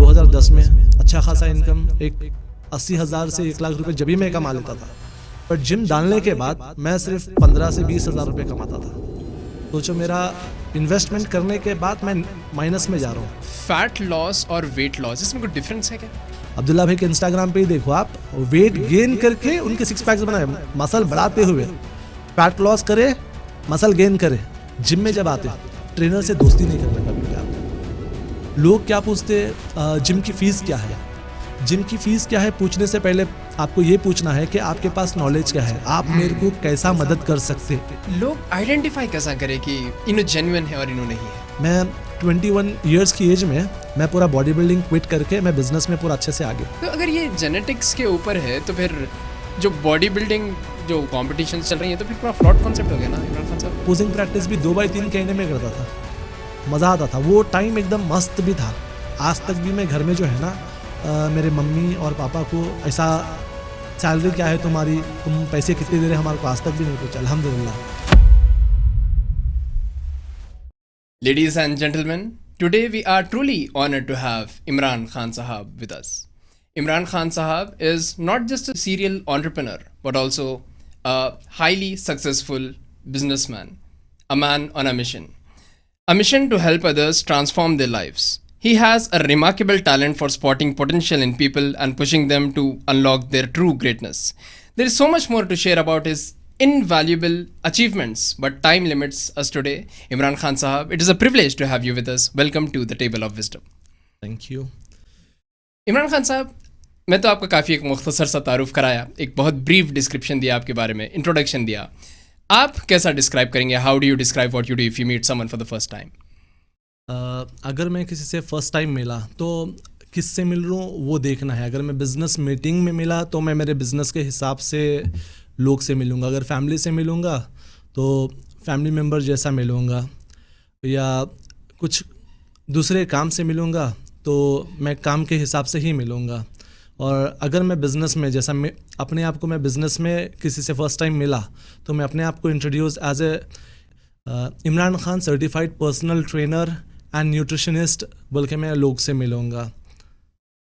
2010 में अच्छा खासा इनकम, एक 80,000 से 1 लाख रुपए जब भी मैं कमा लेता था। पर जिम डालने के बाद मैं सिर्फ 15 से 20,000 रुपये कमाता था। सोचो, मेरा इन्वेस्टमेंट करने के बाद मैं माइनस में जा रहा हूँ। फैट लॉस और वेट लॉस, इसमें कोई डिफरेंस है क्या? अब्दुल्ला भाई के इंस्टाग्राम पे ही देखो आप, वेट गेन करके उनके 6 पैक्स बनाए, मसल बढ़ाते हुए फैट लॉस करे, मसल गेन करे। जिम में जब आते ट्रेनर से दोस्ती नहीं करना कभी भी आप। लोग क्या पूछते, जिम की फीस क्या है? जिम की फीस क्या है पूछने से पहले आपको ये पूछना है कि आपके पास नॉलेज क्या है, आप मेरे को कैसा मदद कर सकते हैं। लोग आइडेंटिफाई कैसा करें कि इन्हों जेन्युइन है और इन्हों नहीं है? मैं 21 इयर्स की एज में मैं पूरा बॉडी बिल्डिंग क्विट करके मैं बिजनेस में पूरा अच्छे से आ गया। तो अगर ये जेनेटिक्स के ऊपर है तो फिर जो बॉडी बिल्डिंग जो कॉम्पिटिशन चल रही है तो फिर पूरा फ्रॉड कॉन्सेप्ट हो गया ना इमरान खान साहब? पोजिंग प्रैक्टिस भी 2x3 कहने में करता था, मज़ा आता था, वो टाइम एकदम मस्त भी था। आज तक भी मैं घर में जो है ना, मेरे मम्मी और पापा को ऐसा सैलरी क्या है तुम्हारी, तुम पैसे कितने दे रहे, हमारे को आज तक भी नहीं पूछा, अल्हम्दुलिल्लाह। Ladies and gentlemen, today we are truly honored to have Imran Khan Sahab with us. Imran Khan Sahab is not just a serial entrepreneur, but also a highly successful businessman, a man on a mission to help others transform their lives. He has a remarkable talent for spotting potential in people and pushing them to unlock their true greatness. There is so much more to share about his invaluable achievements, but time limits us today. Imran Khan Sahab, it is a privilege to have you with us. Welcome to the Table of Wisdom. Thank you. Imran Khan साहब, मैं तो आपका काफ़ी एक मुख्तसर सा तारुफ कराया, एक बहुत ब्रीफ डिस्क्रिप्शन दिया आपके बारे में, इंट्रोडक्शन दिया। आप कैसा डिस्क्राइब करेंगे? How do you describe what you do if you meet someone for the first time? अगर मैं किसी से फर्स्ट टाइम मिला तो किससे मिल रहा हूँ वो देखना है। अगर मैं बिज़नेस मीटिंग में मिला तो मैं मेरे बिज़नेस के हिसाब से लोग से मिलूँगा। अगर फैमिली से मिलूँगा तो फैमिली मेम्बर जैसा मिलूँगा, या कुछ दूसरे काम से मिलूँगा तो मैं काम के हिसाब से ही मिलूँगा। और अगर मैं बिज़नेस में, जैसा मैं अपने आप को मैं बिज़नेस में किसी से फ़र्स्ट टाइम मिला तो मैं अपने आप को introduce as a Imran Khan certified personal trainer and nutritionist बोल के मैं लोग से मिलूँगा।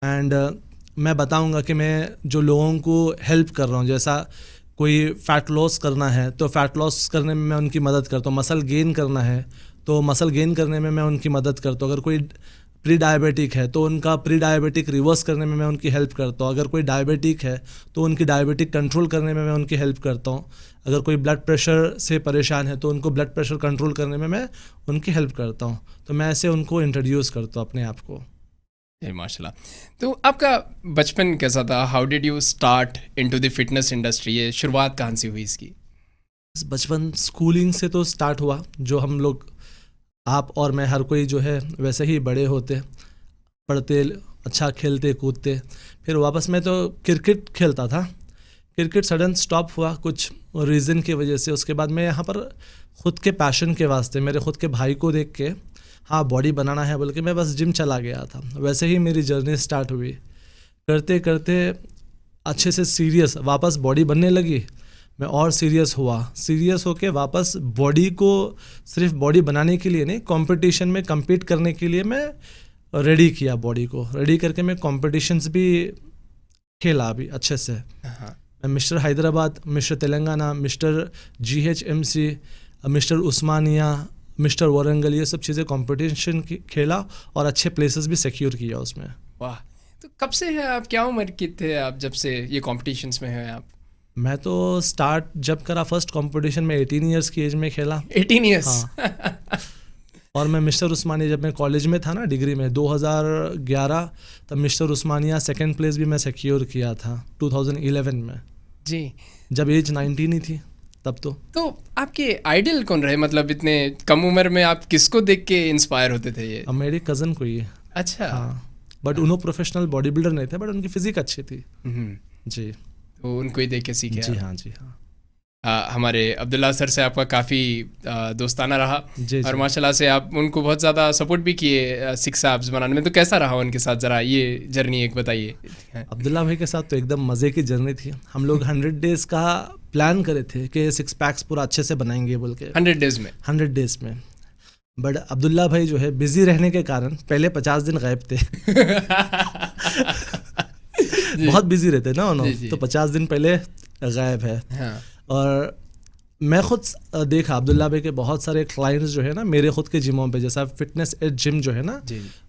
एंड मैं बताऊँगा कि मैं जो लोगों को हेल्प कर रहा हूँ, जैसा कोई फ़ैट लॉस करना है तो फ़ैट लॉस करने में मैं उनकी मदद करता हूँ, मसल गेन करना है तो मसल गेन करने में मैं उनकी मदद करता हूँ। अगर कोई प्री डायबिटिक है तो उनका प्री डायबिटिक रिवर्स करने में मैं उनकी हेल्प करता हूँ। अगर कोई डायबिटिक है तो उनकी डायबिटिक कंट्रोल करने में मैं उनकी हेल्प करता हूँ। अगर कोई ब्लड प्रेशर से परेशान है तो उनको ब्लड प्रेशर कंट्रोल करने में मैं उनकी हेल्प करता हूँ। तो मैं ऐसे उनको इंट्रोड्यूस करता हूँ अपने आप को। माशाल्लाह। तो आपका बचपन कैसा था? How did you start into the fitness industry? ये शुरुआत कहाँ से हुई इसकी? बचपन स्कूलिंग से तो स्टार्ट हुआ, जो हम लोग, आप और मैं, हर कोई जो है वैसे ही बड़े होते, पढ़ते, अच्छा खेलते कूदते। फिर वापस मैं तो क्रिकेट खेलता था, क्रिकेट सडन स्टॉप हुआ कुछ रीज़न की वजह से। उसके बाद मैं यहाँ पर ख़ुद के पैशन के वास्ते, मेरे ख़ुद के भाई को देख के, हाँ बॉडी बनाना है बोल के मैं बस जिम चला गया था। वैसे ही मेरी जर्नी स्टार्ट हुई, करते करते अच्छे से सीरियस वापस बॉडी बनने लगी। मैं और सीरियस हुआ, सीरियस होके वापस बॉडी को सिर्फ बॉडी बनाने के लिए नहीं, कंपटीशन में कम्पीट करने के लिए मैं रेडी किया। बॉडी को रेडी करके मैं कॉम्पिटिशन्स भी खेला अभी अच्छे से। मैं mister Hyderabad, mister Telangana, mister GHMC, mister Osmania, mister Warangal, ये सब चीज़ें कंपटीशन की खेला और अच्छे प्लेसेस भी सिक्योर किया उसमें। वाह! तो कब से है आप, क्या उम्र के थे आप जब से ये कॉम्पिटिशन्स में हैं आप? मैं तो स्टार्ट जब करा फर्स्ट कंपटीशन में 18 इयर्स की एज में खेला। 18 इयर्स? हाँ। और मैं मिस्टर उस्मानिया, जब मैं कॉलेज में था ना डिग्री में 2011, तब मिस्टर उस्मानिया सेकंड प्लेस भी मैं सिक्योर किया था 2011 में जी, जब एज 19 ही थी तब। तो आपके आइडल कौन रहे? मतलब इतने कम उम्र में आप किसको देख के इंस्पायर होते थे? ये अब मेरे कज़न को ही। अच्छा। हाँ, बट उन्होंने प्रोफेशनल बॉडी बिल्डर नहीं थे, बट उनकी फिजिक अच्छी थी जी, तो उनको ही देख के सीखे। जी हाँ, जी हाँ। हमारे अब्दुल्ला सर से आपका काफ़ी दोस्ताना रहा जी, और माशाल्लाह से आप उनको बहुत ज़्यादा सपोर्ट भी किए 6 एब्स बनाने में। तो कैसा रहा उनके साथ, ज़रा ये जर्नी एक बताइए। अब्दुल्ला भाई के साथ तो एकदम मज़े की जर्नी थी। हम लोग 100 डेज़ का प्लान करे थे कि 6 पैक्स पूरा अच्छे से बनाएंगे बोल के। 100 डेज़ में? 100 डेज़ में बट अब्दुल्ला भाई जो है बिजी रहने के कारण पहले 50 दिन गायब थे। बहुत बिजी रहते ना उन्होंने, तो 50 दिन पहले गायब है। हाँ। और मैं खुद देखा अब्दुल्ला भाई के बहुत सारे क्लाइंट्स जो है ना मेरे खुद के जिमों पे, जैसा फिटनेस एज जिम जो है ना,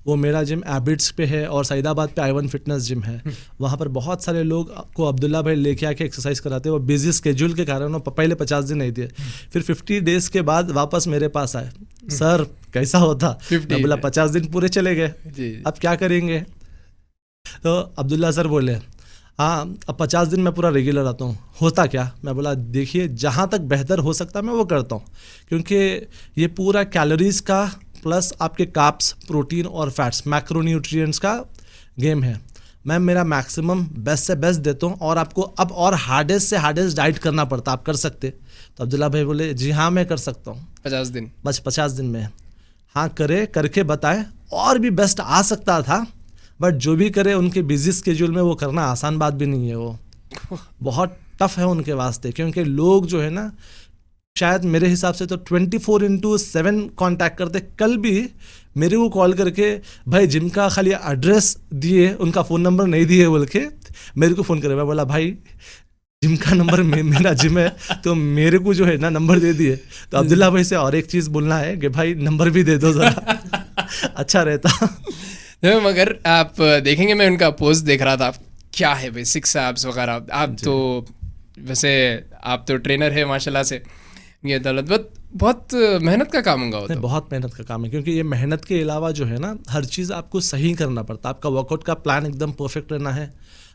वो मेरा जिम एबिट्स पे है और सईदाबाद पे I1 फिटनेस जिम है। वहाँ पर बहुत सारे लोग को अब्दुल्ला भाई लेके आके एक्सरसाइज कराते हैं। वो बिजी स्केड्यूल के कारण वो पहले 50 दिन नहीं दिए, फिर 50 डेज के बाद वापस मेरे पास आए, सर कैसा होता? मैं बोला 50 दिन पूरे चले गए, अब क्या करेंगे? तो अब्दुल्ला सर बोले हाँ अब 50 दिन मैं पूरा रेगुलर आता हूँ, होता क्या? मैं बोला देखिए जहाँ तक बेहतर हो सकता है मैं वो करता हूँ, क्योंकि ये पूरा कैलोरीज का प्लस आपके कार्ब्स, प्रोटीन और फैट्स, मैक्रोन्यूट्रिएंट्स का गेम है। मैं मेरा मैक्सिमम बेस्ट से बेस्ट देता हूँ और आपको अब और हार्डेस्ट से हार्डेस्ट डाइट करना पड़ता, आप कर सकते? तो अब्दुल्ला भाई बोले जी हाँ मैं कर सकता हूँ 50 दिन, बस 50 दिन में। हाँ करे, करके बताए, और भी बेस्ट आ सकता था, बट जो भी करे उनके बिजी स्केड्यूल में वो करना आसान बात भी नहीं है, वो बहुत टफ है उनके वास्ते, क्योंकि लोग जो है ना शायद मेरे हिसाब से तो 24/7 कांटेक्ट करते। कल भी मेरे को कॉल करके भाई जिम का खाली एड्रेस दिए, उनका फ़ोन नंबर नहीं दिए बोल के मेरे को फ़ोन करे। मैं बोला भाई जिम का नंबर मेरा जिम है, तो मेरे को जो है ना नंबर दे दिए। तो अब्दुल्ला भाई से और एक चीज़ बोलना है कि भाई नंबर भी दे दो ज़रा, अच्छा रहता। मगर आप देखेंगे, मैं उनका पोस्ट देख रहा था, क्या है भाई 6 एब्स वगैरह। आप तो वैसे आप तो ट्रेनर है माशाल्लाह से, ये दौलत बहुत मेहनत का काम होगा। तो बहुत मेहनत का काम है, क्योंकि ये मेहनत के अलावा जो है ना हर चीज़ आपको सही करना पड़ता है। आपका वर्कआउट का प्लान एकदम परफेक्ट रहना है,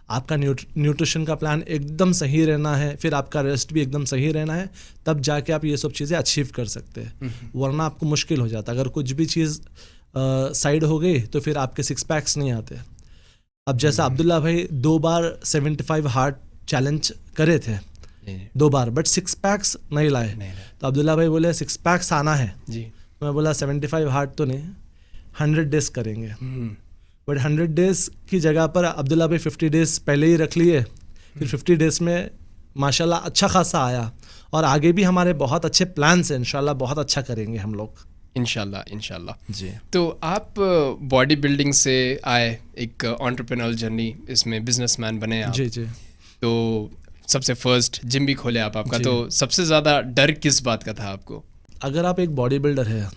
आपका न्यूट्रिशन का प्लान एकदम सही रहना है, फिर आपका रेस्ट भी एकदम सही रहना है, तब जाके आप ये सब चीज़ें अचीव कर सकते हैं, वरना आपको मुश्किल हो जाता है। अगर कुछ भी चीज़ साइड हो गई तो फिर आपके 6 पैक्स नहीं आते। अब जैसा अब्दुल्ला भाई 2 बार 75 हार्ड चैलेंज करे थे, 2 बार, बट 6 पैक्स नहीं लाए। तो अब्दुल्ला भाई बोले 6 पैक्स आना है जी। तो मैं बोला 75 हार्ड तो नहीं, 100 डेज करेंगे। बट 100 डेज की जगह पर अब्दुल्ला भाई 50 डेज पहले ही रख लिए, फिर 50 डेज में माशाल्लाह अच्छा खासा आया, और आगे भी हमारे बहुत अच्छे प्लान्स हैं, इंशाल्लाह बहुत अच्छा करेंगे हम लोग, इंशाल्लाह जी। तो आप बॉडी बिल्डिंग से आए, एक एंटरप्रेन्योरल जर्नी, इसमें बिजनेसमैन बने आप। जी जी। तो सबसे फर्स्ट जिम भी खोले आपका, तो सबसे ज़्यादा डर किस बात का था आपको? अगर आप एक बॉडी बिल्डर है,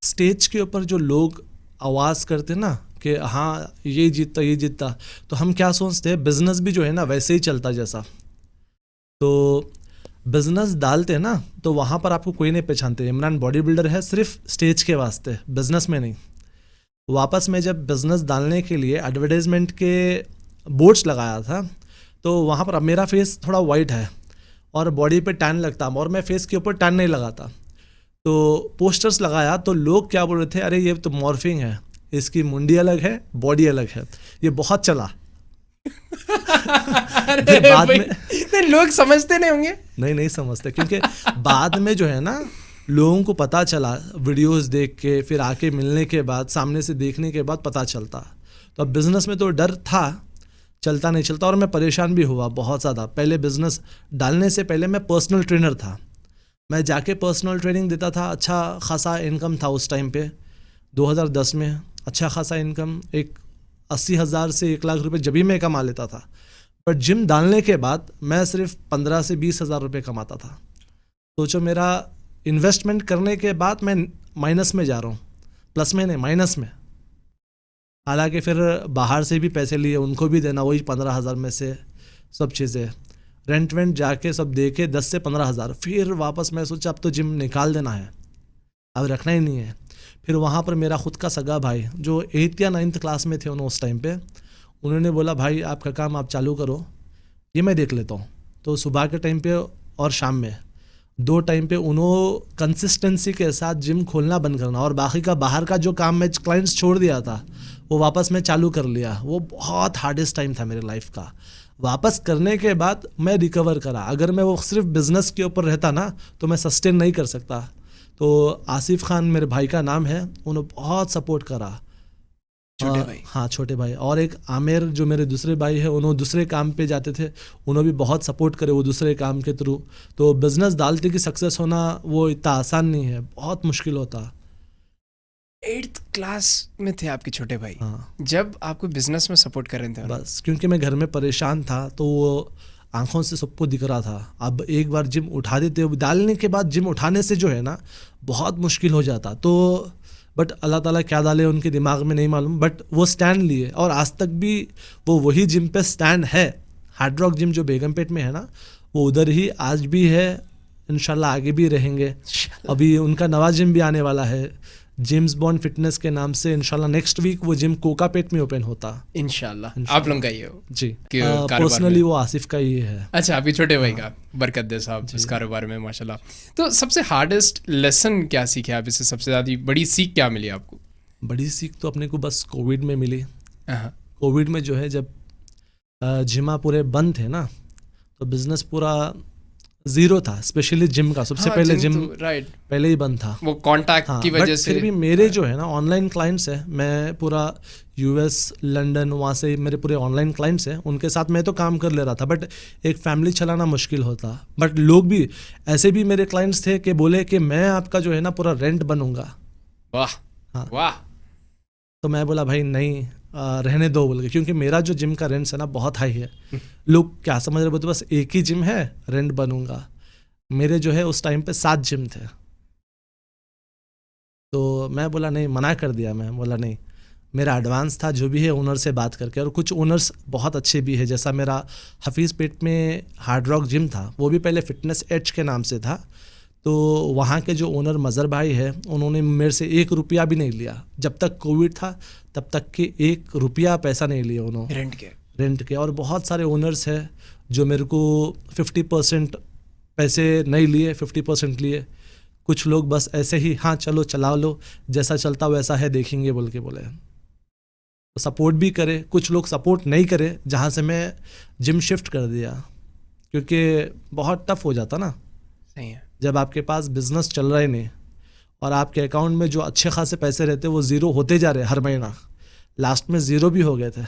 स्टेज के ऊपर जो लोग आवाज़ करते ना कि हाँ ये जीतता, तो हम क्या सोचते हैं बिजनेस भी जो है ना वैसे ही चलता जैसा। तो बिजनेस डालते हैं ना तो वहाँ पर आपको कोई नहीं पहचानते, इमरान बॉडी बिल्डर है सिर्फ स्टेज के वास्ते, बिजनेस में नहीं। वापस में जब बिजनेस डालने के लिए एडवर्टाइजमेंट के बोर्ड्स लगाया था, तो वहाँ पर अब मेरा फेस थोड़ा वाइट है और बॉडी पे टैन लगता, और मैं फेस के ऊपर टैन नहीं लगाता। तो पोस्टर्स लगाया तो लोग क्या बोल रहे थे, अरे ये तो मॉर्फिंग है, इसकी मुंडी अलग है, बॉडी अलग है, ये बहुत चला। अरे बाद में नहीं, लोग समझते नहीं होंगे, नहीं समझते, क्योंकि बाद में जो है ना लोगों को पता चला, वीडियोस देख के, फिर आके मिलने के बाद, सामने से देखने के बाद पता चलता। तो अब बिजनेस में तो डर था, चलता नहीं चलता, और मैं परेशान भी हुआ बहुत ज़्यादा। पहले बिजनेस डालने से पहले मैं पर्सनल ट्रेनर था, मैं जाके पर्सनल ट्रेनिंग देता था, अच्छा खासा इनकम था उस टाइम पे 2010 में, अच्छा खासा इनकम, एक 80,000 से 1 लाख रुपए जब भी मैं कमा लेता था। बट जिम डालने के बाद मैं सिर्फ 15 से 20,000 रुपये कमाता था। सोचो मेरा इन्वेस्टमेंट करने के बाद मैं माइनस में जा रहा हूँ, प्लस में नहीं माइनस में। हालांकि फिर बाहर से भी पैसे लिए, उनको भी देना, वही 15,000 में से सब चीज़ें, रेंट वेंट जाके सब दे के 10 से 15,000। फिर वापस मैं सोचा अब तो जिम निकाल देना है, अब रखना ही नहीं है। फिर वहाँ पर मेरा ख़ुद का सगा भाई जो 8th या 9th क्लास में थे उस टाइम पे, उन्होंने बोला भाई आपका काम आप चालू करो, ये मैं देख लेता हूँ। तो सुबह के टाइम पे और शाम में 2 टाइम पे उन्होंने कंसिस्टेंसी के साथ जिम खोलना बंद करना, और बाकी का बाहर का जो काम मैं क्लाइंट्स छोड़ दिया था वो वापस मैं चालू कर लिया। वो बहुत हार्डेस्ट टाइम था मेरे लाइफ का। वापस करने के बाद मैं रिकवर करा। अगर मैं वो सिर्फ बिजनेस के ऊपर रहता ना तो मैं सस्टेन नहीं कर सकता। तो आसिफ खान मेरे भाई का नाम है, उन्होंने बहुत सपोर्ट करा, छोटे भाई। हाँ छोटे भाई। और एक आमिर जो मेरे दूसरे भाई है, उन्होंने दूसरे काम पे जाते थे, उन्होंने भी बहुत सपोर्ट करे वो दूसरे काम के थ्रू। तो बिज़नेस डालते कि सक्सेस होना वो इतना आसान नहीं है, बहुत मुश्किल होता। 8th क्लास में थे आपके छोटे भाई, हाँ जब आपको बिजनेस में सपोर्ट कर रहे थे उन्होंने। बस क्योंकि मैं घर में परेशान था तो वो आंखों से सबको दिख रहा था। अब एक बार जिम उठा देते, डालने के बाद जिम उठाने से जो है ना बहुत मुश्किल हो जाता। तो बट अल्लाह ताला क्या डाले उनके दिमाग में नहीं मालूम, बट वो स्टैंड लिए और आज तक भी वो वही जिम पे स्टैंड है। हार्ड रॉक जिम जो बेगमपेट में है ना, वो उधर ही आज भी है, इंशाल्लाह आगे भी रहेंगे। अभी उनका नवा जिम भी आने वाला है, जेम्स बॉन्ड फिटनेस के नाम से। इंशाल्लाह नेक्स्ट वीक वो जिम कोकापेट में ओपन होता। इंशाल्लाह आप लोग का ही हो जी कि कारोबार पर्सनली में? वो आसिफ का ही है। अच्छा, अभी छोटे भाई का बरकत दे साहब इस कारोबार में माशाल्लाह। तो सबसे हार्डेस्ट लेसन क्या सीखे आप इससे, सबसे ज़्यादा बड़ी सीख क्या मिली आपको? बड़ी सीख तो अपने को बस कोविड में मिली। हाँ, कोविड में जो है जब जिमा पूरे बंद थे ना, तो बिजनेस पूरा ज़ीरो था, स्पेशली जिम का। सबसे हाँ, पहले जिम राइट, पहले ही बंद था। वो कांटेक्ट हाँ की बट वजह से। फिर भी मेरे जो है ना ऑनलाइन क्लाइंट्स हैं, मैं पूरा यूएस लंदन वहाँ से मेरे पूरे ऑनलाइन क्लाइंट्स हैं, उनके साथ मैं तो काम कर ले रहा था। बट एक फैमिली चलाना मुश्किल होता। बट लोग भी ऐसे भी मेरे क्लाइंट्स थे कि बोले कि मैं आपका जो है ना पूरा रेंट बनूंगा। वाह हाँ वाह। तो मैं बोला भाई नहीं, रहने दो बोल के, क्योंकि मेरा जो जिम का रेंट है ना बहुत हाई है। लोग क्या समझ रहे बोलते बस एक ही जिम है रेंट बनूंगा। मेरे जो है उस टाइम पे 7 जिम थे। तो मैं बोला नहीं, मना कर दिया। मैं बोला नहीं, मेरा एडवांस था जो भी है ओनर से बात करके। और कुछ ओनर्स बहुत अच्छे भी है, जैसा मेरा हफीज़ पेट में हार्ड रॉक जिम था, वो भी पहले फिटनेस एज के नाम से था। तो वहाँ के जो ओनर मज़र भाई है, उन्होंने मेरे से 1 रुपया भी नहीं लिया। जब तक कोविड था तब तक के 1 रुपया पैसा नहीं लिया उन्होंने रेंट के। और बहुत सारे ओनर्स हैं जो मेरे को 50% पैसे नहीं लिए, 50% लिए। कुछ लोग बस ऐसे ही हाँ चलो चला लो, जैसा चलता वैसा है देखेंगे बोल के बोले। तो सपोर्ट भी करे, कुछ लोग सपोर्ट नहीं करे, जहाँ से मैं जिम शिफ्ट कर दिया। क्योंकि बहुत टफ हो जाता ना, सही है, जब आपके पास बिजनेस चल रहा ही नहीं और आपके अकाउंट में जो अच्छे खासे पैसे रहते वो ज़ीरो होते जा रहे हर महीना। लास्ट में ज़ीरो भी हो गए थे।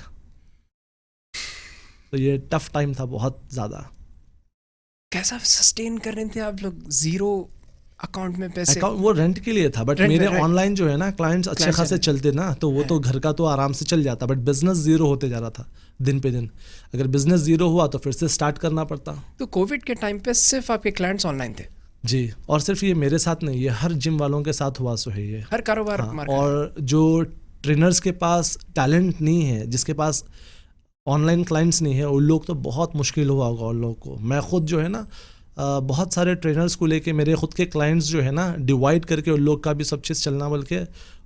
तो ये टफ टाइम था बहुत ज़्यादा। कैसा सस्टेन कर रहे थे आप लोग जीरो अकाउंट में पैसे? अकाउंट वो रेंट के लिए था, बट Rent मेरे में, right. ऑनलाइन जो है ना क्लाइंट्स अच्छे Clients खासे हैं। चलते ना, तो वो तो घर का तो आराम से चल जाता। बट बिजनेस ज़ीरो होते जा रहा था दिन पे दिन। अगर बिजनेस ज़ीरो हुआ तो फिर से स्टार्ट करना पड़ता। तो कोविड के टाइम पे सिर्फ आपके क्लाइंट्स ऑनलाइन थे? जी, और सिर्फ ये मेरे साथ नहीं, ये हर जिम वालों के साथ हुआ सो है ये। हर कारोबार हाँ, मार खा और जो ट्रेनर्स के पास टैलेंट नहीं है, जिसके पास ऑनलाइन क्लाइंट्स नहीं है, उन लोग तो बहुत मुश्किल हुआ होगा उन लोग को। मैं खुद जो है ना बहुत सारे ट्रेनर्स को लेके मेरे खुद के क्लाइंट्स जो है ना डिवाइड करके उन लोग का भी सब चीज़ चलना, बोल के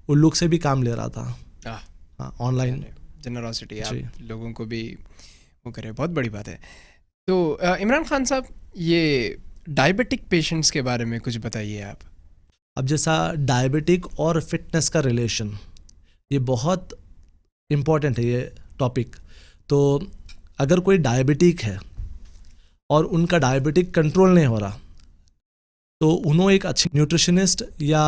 उन लोग से भी काम ले रहा था। हाँ ऑनलाइन जनरॉसिटी जी। आप लोगों को भी वो करे, बहुत बड़ी बात है। तो इमरान खान साहब, ये डायबिटिक पेशेंट्स के बारे में कुछ बताइए आप। अब जैसा डायबिटिक और फिटनेस का रिलेशन, ये बहुत इम्पॉर्टेंट है ये टॉपिक। तो अगर कोई डायबिटिक है और उनका डायबिटिक कंट्रोल नहीं हो रहा, तो उन्होंने एक अच्छी न्यूट्रिशनिस्ट या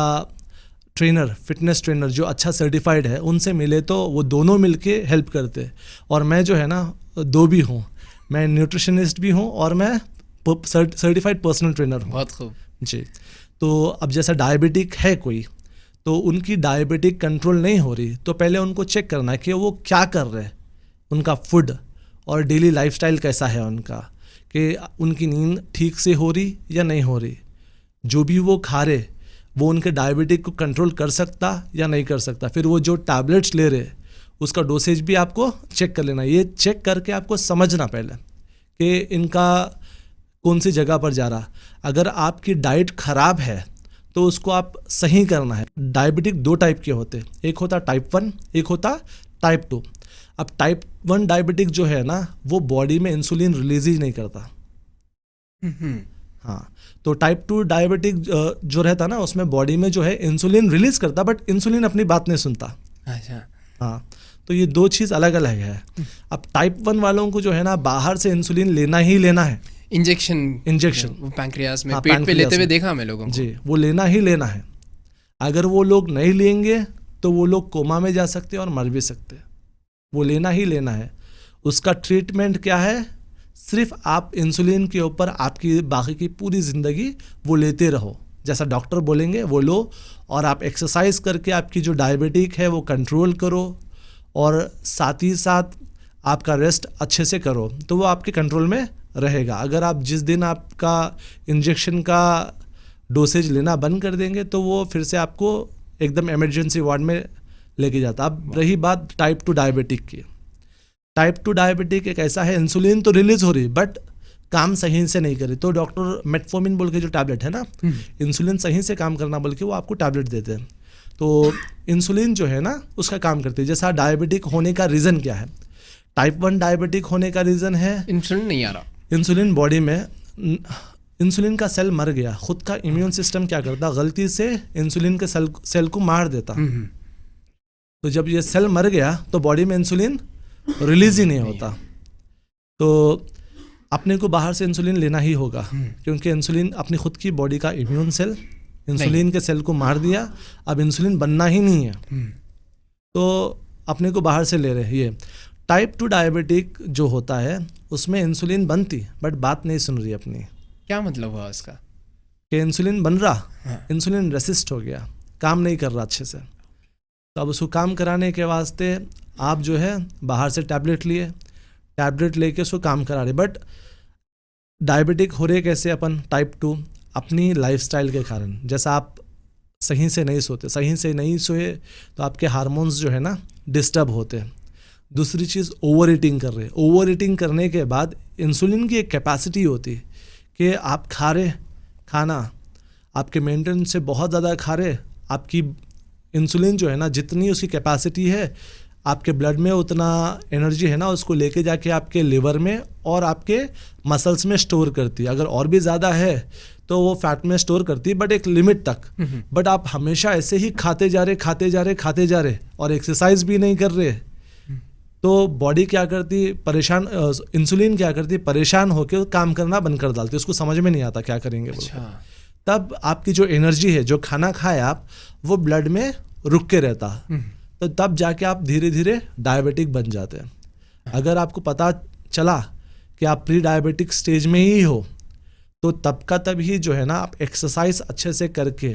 ट्रेनर, फिटनेस ट्रेनर जो अच्छा सर्टिफाइड है, उनसे मिले तो वो दोनों मिलके हेल्प करते। और मैं जो है ना दो भी हूँ, मैं न्यूट्रिशनिस्ट भी हूँ और मैं सर्टिफाइड पर्सनल ट्रेनर हूँ। बहुत खूब जी। तो अब जैसा डायबिटिक है कोई, तो उनकी डायबिटिक कंट्रोल नहीं हो रही, तो पहले उनको चेक करना है कि वो क्या कर रहे हैं, उनका फूड और डेली लाइफस्टाइल कैसा है उनका, कि उनकी नींद ठीक से हो रही या नहीं हो रही, जो भी वो खा रहे वो उनके डायबिटिक को कंट्रोल कर सकता या नहीं कर सकता। फिर वो जो टैबलेट्स ले रहे उसका डोसेज भी आपको चेक कर लेना। ये चेक करके आपको समझना पहले कि इनका कौन सी जगह पर जा रहा। अगर आपकी डाइट ख़राब है तो उसको आप सही करना है। डायबिटिक 2 टाइप के होते हैं, एक होता टाइप 1, एक होता टाइप 2। अब टाइप 1 डायबिटिक जो है ना, वो बॉडी में इंसुलिन रिलीज ही नहीं करता। हाँ, तो टाइप 2 डायबिटिक जो रहता ना, उसमें बॉडी में जो है इंसुलिन रिलीज करता, बट इंसुलिन अपनी बात नहीं सुनता। अच्छा, हाँ, तो ये 2 चीज़ अलग अलग है। अब टाइप 1 वालों को जो है ना बाहर से इंसुलिन लेना ही लेना है। इंजेक्शन वो पैंक्रियास में, हाँ, पेट पे पैंक्रियास लेते हुए में। देखा मैं लोगों को। जी, वो लेना ही लेना है। अगर वो लोग नहीं लेंगे तो वो लोग कोमा में जा सकते हैं और मर भी सकते हैं। वो लेना ही लेना है। उसका ट्रीटमेंट क्या है? सिर्फ आप इंसुलिन के ऊपर आपकी बाकी की पूरी ज़िंदगी वो लेते रहो। जैसा डॉक्टर बोलेंगे वो लो, और आप एक्सरसाइज करके आपकी जो डायबिटिक है वो कंट्रोल करो, और साथ ही साथ आपका रेस्ट अच्छे से करो, तो वो आपके कंट्रोल में रहेगा। अगर आप जिस दिन आपका इंजेक्शन का डोसेज लेना बंद कर देंगे तो वो फिर से आपको एकदम इमरजेंसी वार्ड में लेके जाता। अब रही बात टाइप 2 डायबिटिक की। टाइप 2 डायबिटिक एक ऐसा है, इंसुलिन तो रिलीज हो रही बट काम सही से नहीं कर रही, तो डॉक्टर मेटफॉर्मिन बोल के जो टैबलेट है ना, इंसुलिन सही से काम करना बोल के वो आपको टैबलेट देते हैं। तो इंसुलिन जो है ना उसका काम करती है। जैसा डायबिटिक होने का रीज़न क्या है, टाइप 1 डायबिटिक होने का रीज़न है इंसुलिन नहीं आ रहा, इंसुलिन बॉडी में, इंसुलिन का सेल मर गया। खुद का इम्यून सिस्टम क्या करता, गलती से इंसुलिन के सेल को मार देता। तो जब ये सेल मर गया तो बॉडी में इंसुलिन रिलीज ही नहीं होता, तो अपने को बाहर से इंसुलिन लेना ही होगा, क्योंकि इंसुलिन अपनी खुद की बॉडी का इम्यून सेल इंसुलिन के सेल को मार दिया, अब इंसुलिन बनना ही नहीं है, तो अपने को बाहर से ले रहे हैं। ये टाइप 2 डायबिटिक जो होता है उसमें इंसुलिन बनती बट बात नहीं सुन रही अपनी। क्या मतलब हुआ उसका कि इंसुलिन बन रहा, इंसुलिन रेसिस्ट हो गया, काम नहीं कर रहा अच्छे से, तो अब उसको काम कराने के वास्ते आप जो है बाहर से टैबलेट लिए, टैबलेट लेके उसको काम करा रहे। बट डायबिटिक हो रहे कैसे अपन टाइप 2, अपनी लाइफस्टाइल के कारण। जैसा आप सही से नहीं सोते, सही से नहीं सोए तो आपके हार्मोन्स जो है ना डिस्टर्ब होते हैं। दूसरी चीज़ ओवर ईटिंग कर रहे, ओवर ईटिंग करने के बाद इंसुलिन की एक कैपेसिटी होती कि आप खा रहे खाना आपके मेंटेन से बहुत ज़्यादा खा रहे, आपकी इंसुलिन जो है ना जितनी उसकी कैपेसिटी है आपके ब्लड में उतना एनर्जी है ना उसको लेके जाके आपके लिवर में और आपके मसल्स में स्टोर करती है। अगर और भी ज़्यादा है तो वो फैट में स्टोर करती है बट एक लिमिट तक। बट आप हमेशा ऐसे ही खाते जा रहे और एक्सरसाइज भी नहीं कर रहे तो बॉडी क्या करती, परेशान, इंसुलिन क्या करती, परेशान होकर काम करना बंद कर डालती, उसको समझ में नहीं आता क्या करेंगे। अच्छा। तब आपकी जो एनर्जी है, जो खाना खाए आप, वो ब्लड में रुक के रहता, तो तब जाके आप धीरे धीरे डायबिटिक बन जाते हैं। अगर आपको पता चला कि आप प्री डायबिटिक स्टेज में ही हो तो तब का तब ही जो है ना आप एक्सरसाइज अच्छे से करके,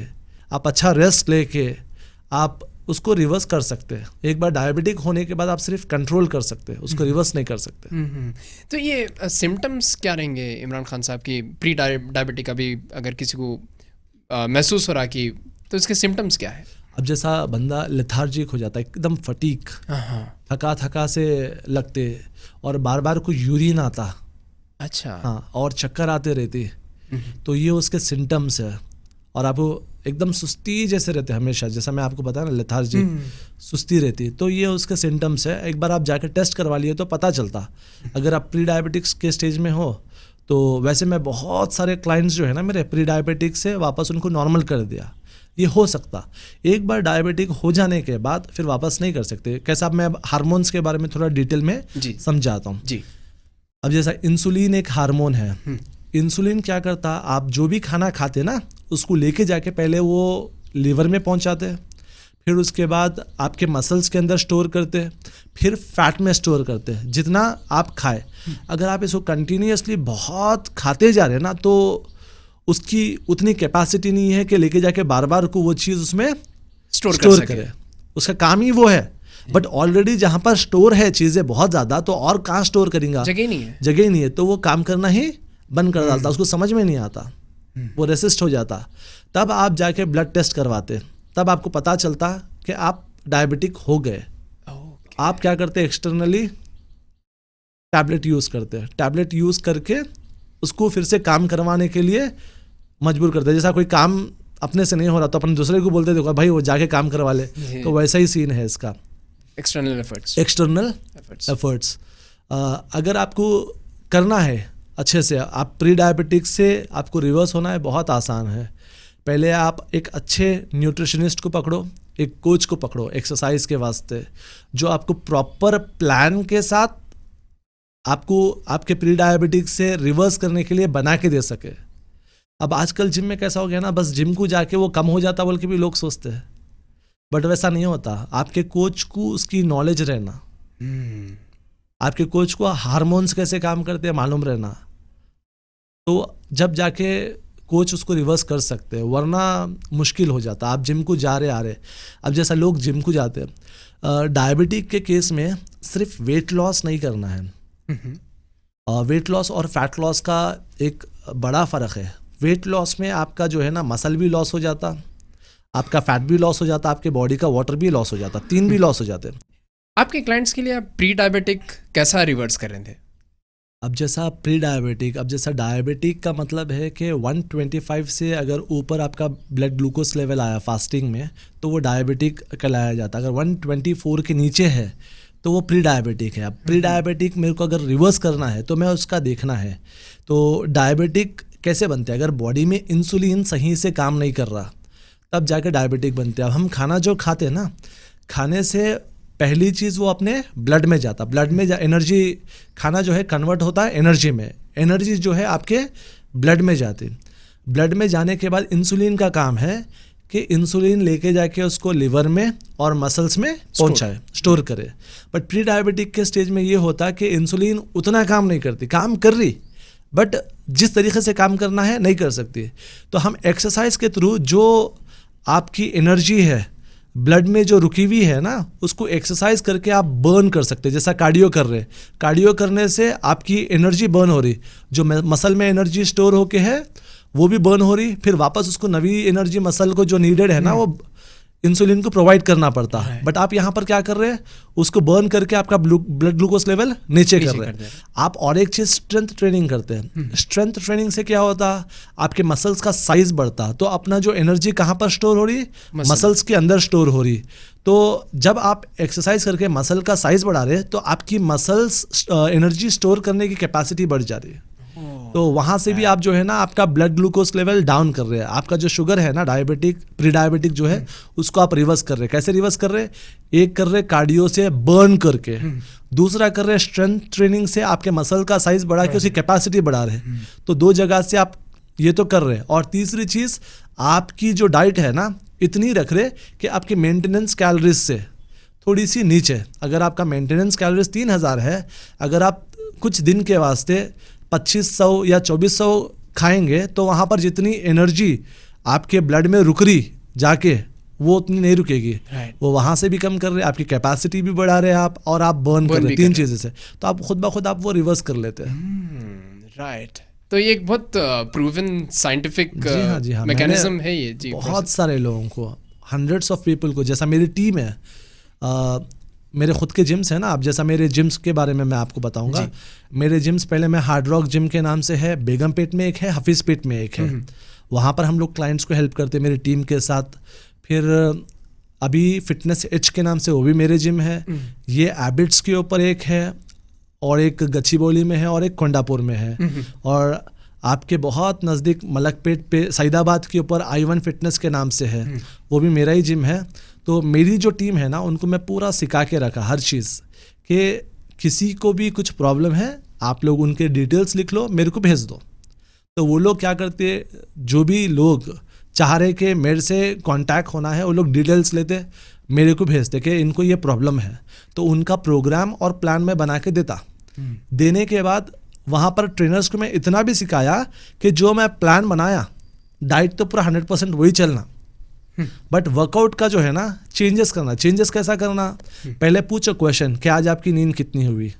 आप अच्छा रेस्ट लेके आप उसको रिवर्स कर सकते हैं। एक बार डायबिटिक होने के बाद आप सिर्फ कंट्रोल कर सकते हैं, उसको रिवर्स नहीं कर सकते। तो ये सिम्टम्स क्या रहेंगे इमरान खान साहब की प्री डायबिटिक, अभी अगर किसी को महसूस हो रहा कि, तो इसके सिम्टम्स क्या है? अब जैसा बंदा लेथार्जिक हो जाता है, एकदम फटीक, थका से लगते, और बार बार को यूरिन आता, अच्छा, हाँ, और चक्कर आते रहते, तो ये उसके सिम्टम्स है। और आपको एकदम सुस्ती जैसे रहते हमेशा, जैसा मैं आपको बताया ना लेथार्जिक, सुस्ती रहती, तो ये उसके सिम्टम्स है। एक बार आप जाकर टेस्ट करवा लिए तो पता चलता। अगर आप प्री डायबिटिक्स के स्टेज में हो तो वैसे मैं बहुत सारे क्लाइंट्स जो है ना मेरे प्री डायबिटिक से वापस उनको नॉर्मल कर दिया। ये हो सकता, एक बार डायबिटिक हो जाने के बाद फिर वापस नहीं कर सकते। कैसा, अब मैं हार्मोन्स के बारे में थोड़ा डिटेल में समझाता हूँ जी। अब जैसा इंसुलिन एक हार्मोन है, इंसुलिन क्या करता, आप जो भी खाना खाते ना उसको लेके जाके पहले वो लीवर में पहुंचाते हैं, फिर उसके बाद आपके मसल्स के अंदर स्टोर करते हैं, फिर फैट में स्टोर करते हैं जितना आप खाए। अगर आप इसको कंटिन्यूसली बहुत खाते जा रहे हैं ना तो उसकी उतनी कैपेसिटी नहीं है कि लेके जाके बार बार को वो चीज़ उसमें स्टोर करे। उसका काम ही वो है, बट ऑलरेडी जहाँ पर स्टोर है चीज़ें बहुत ज़्यादा, तो और कहाँ स्टोर करेंगे, जगह ही नहीं है, तो वो काम करना ही बंद कर डालता, उसको समझ में नहीं आता, वो रेसिस्ट हो जाता। तब आप जाके ब्लड टेस्ट करवाते, तब आपको पता चलता कि आप डायबिटिक हो गए। आप क्या करते, एक्सटर्नली टैबलेट यूज़ करते हैं, टैबलेट यूज़ करके उसको फिर से काम करवाने के लिए मजबूर करते हैं। जैसा कोई काम अपने से नहीं हो रहा तो अपन दूसरे को बोलते देखो भाई वो जाके काम करवा ले, तो वैसा ही सीन है इसका। एक्सटर्नल एफर्ट्स अगर आपको करना है अच्छे से, आप प्री डायबिटिक से आपको रिवर्स होना है, बहुत आसान है। पहले आप एक अच्छे न्यूट्रिशनिस्ट को पकड़ो, एक कोच को पकड़ो एक्सरसाइज के वास्ते, जो आपको प्रॉपर प्लान के साथ आपको आपके प्री डायबिटिक से रिवर्स करने के लिए बना के दे सके। अब आजकल जिम में कैसा हो गया ना, बस जिम को जाके वो कम हो जाता बोल के भी लोग सोचते हैं, बट वैसा नहीं होता। आपके कोच को उसकी नॉलेज रहना, आपके कोच को हार्मोन्स कैसे काम करते हैं मालूम रहना, तो जब जाके कोच उसको रिवर्स कर सकते हैं, वरना मुश्किल हो जाता। आप जिम को जा रहे आ रहे, अब जैसा लोग जिम को जाते हैं, डायबिटिक के केस में सिर्फ वेट लॉस नहीं करना है। वेट लॉस और फैट लॉस का एक बड़ा फ़र्क है। वेट लॉस में आपका जो है ना मसल भी लॉस हो जाता, आपका फैट भी लॉस हो जाता, आपके बॉडी का वाटर भी लॉस हो जाता, तीन भी लॉस हो जाते हैं। आपके क्लाइंट्स के लिए आप प्री डायबिटिक कैसा रिवर्स कर रहे थे? अब जैसा प्री डायबिटिक, अब जैसा डायबिटिक का मतलब है कि 125 से अगर ऊपर आपका ब्लड ग्लूकोज लेवल आया फास्टिंग में तो वो डायबिटिक कहलाया जाता है। अगर 124 के नीचे है तो वो प्री डायबिटिक है। अब प्री डायबिटिक मेरे को अगर रिवर्स करना है तो मैं उसका देखना है। तो डायबिटिक कैसे बनते हैं? अगर बॉडी में इंसुलिन सही से काम नहीं कर रहा तब जाके डायबिटिक बनते हैं। अब हम खाना जो खाते हैं ना, खाने से पहली चीज़ वो अपने ब्लड में जाता, ब्लड में एनर्जी, खाना जो है कन्वर्ट होता है एनर्जी में, एनर्जी जो है आपके ब्लड में जाती। ब्लड में जाने के बाद इंसुलिन का काम है कि इंसुलिन लेके जाके उसको लिवर में और मसल्स में पहुंचाए, स्टोर करे। बट प्री डायबिटिक के स्टेज में ये होता है कि इंसुलिन उतना काम नहीं करती, काम कर रही बट जिस तरीके से काम करना है नहीं कर सकती। तो हम एक्सरसाइज के थ्रू जो आपकी एनर्जी है ब्लड में जो रुकी हुई है ना, उसको एक्सरसाइज करके आप बर्न कर सकते हैं। जैसा कार्डियो कर रहे, कार्डियो करने से आपकी एनर्जी बर्न हो रही, जो मसल में एनर्जी स्टोर होके है वो भी बर्न हो रही, फिर वापस उसको नवी एनर्जी मसल को जो नीडेड है ना वो इंसुलिन को प्रोवाइड करना पड़ता है। बट आप यहाँ पर क्या कर रहे हैं, उसको बर्न करके आपका ब्लड ग्लूकोज लेवल नीचे कर रहे हैं आप। और एक चीज़ स्ट्रेंथ ट्रेनिंग करते हैं। स्ट्रेंथ ट्रेनिंग से क्या होता, आपके मसल्स का साइज बढ़ता, तो अपना जो एनर्जी कहाँ पर स्टोर हो रही, मसल्स के अंदर स्टोर हो रही। तो जब आप एक्सरसाइज करके मसल का साइज बढ़ा रहे तो आपकी मसल्स एनर्जी स्टोर करने की कैपेसिटी बढ़ जा रही है। तो वहाँ से भी आप जो है ना आपका ब्लड ग्लूकोज लेवल डाउन कर रहे हैं। आपका जो शुगर है ना डायबिटिक, प्री डायबिटिक जो है उसको आप रिवर्स कर रहे हैं। कैसे रिवर्स कर रहे हैं? एक कर रहे कार्डियो से बर्न करके, दूसरा कर रहे स्ट्रेंथ ट्रेनिंग से आपके मसल का साइज बढ़ा के उसकी कैपेसिटी बढ़ा रहे हैं। तो दो जगह से आप ये तो कर रहे हैं। और तीसरी चीज़, आपकी जो डाइट है ना इतनी रख रहे कि आपकी मेंटेनेंस कैलोरीज से थोड़ी सी नीचे। अगर आपका मेंटेनेंस कैलोरीज 3000 है, अगर आप कुछ दिन के वास्ते 2500 या 2400 खाएंगे तो वहाँ पर जितनी एनर्जी आपके ब्लड में रुक रही जाके वो उतनी नहीं रुकेगी। वो वहाँ से भी कम कर रहे हैं, आपकी कैपेसिटी भी बढ़ा रहे हैं आप, और आप बर्न कर रहे हैं, तीन चीज़ें से। तो आप खुद ब खुद आप वो रिवर्स कर लेते हैं। राइट। तो ये एक बहुत प्रूवन साइंटिफिक मैकेनिज्म है ये जी। बहुत सारे लोगों को, हंड्रेड्स ऑफ पीपल को, जैसा मेरी टीम है, मेरे खुद के जिम्स हैं ना। अब जैसा मेरे जिम्स के बारे में मैं आपको बताऊंगा। मेरे जिम्स पहले मैं हार्ड रॉक जिम के नाम से है, बेगमपेट में एक है, हफीज़पेट में एक है। वहाँ पर हम लोग क्लाइंट्स को हेल्प करते हैं मेरी टीम के साथ। फिर अभी फिटनेस एच के नाम से वो भी मेरे जिम है। ये एबिट्स के ऊपर एक है, और एक गच्चीबौली में है, और एक कोंडापुर में है। और आपके बहुत नज़दीक मलकपेट पे सईदाबाद के ऊपर I1 फिटनेस के नाम से है, वो भी मेरा ही जिम है। तो मेरी जो टीम है ना उनको मैं पूरा सिखा के रखा हर चीज़, कि किसी को भी कुछ प्रॉब्लम है आप लोग उनके डिटेल्स लिख लो, मेरे को भेज दो। तो वो लोग क्या करते, जो भी लोग चाह रहे कि मेरे से कांटेक्ट होना है, वो लोग डिटेल्स लेते मेरे को भेजते कि इनको ये प्रॉब्लम है। तो उनका प्रोग्राम और प्लान मैं बना के देता। देने के बाद वहाँ पर ट्रेनर्स को मैं इतना भी सिखाया कि जो मैं प्लान बनाया, डाइट तो पूरा 100% वही चलना, बट वर्कआउट का जो है ना चेंजेस करना। चेंजेस कैसा करना, पहले पूछो क्वेश्चन कि आज आपकी नींद कितनी हुई।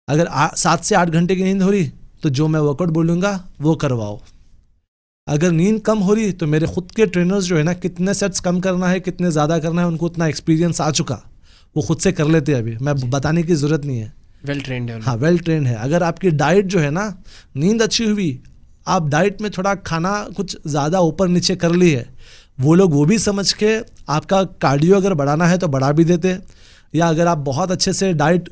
अगर 7 से 8 घंटे की नींद हो रही तो जो मैं वर्कआउट बोलूँगा वो करवाओ। अगर नींद कम हो रही तो मेरे खुद के ट्रेनर्स जो है ना, कितने सेट्स कम करना है, कितने ज़्यादा करना है, उनको उतना एक्सपीरियंस आ चुका, वो खुद से कर लेते हैं। अभी मैं बताने की ज़रूरत नहीं है, वेल ट्रेंड है। हाँ, वेल ट्रेंड है। अगर आपकी डाइट जो है ना, नींद अच्छी हुई, आप डाइट में थोड़ा खाना कुछ ज़्यादा ऊपर नीचे कर ली है, वो लोग वो भी समझ के आपका कार्डियो अगर बढ़ाना है तो बढ़ा भी देते। या अगर आप बहुत अच्छे से डाइट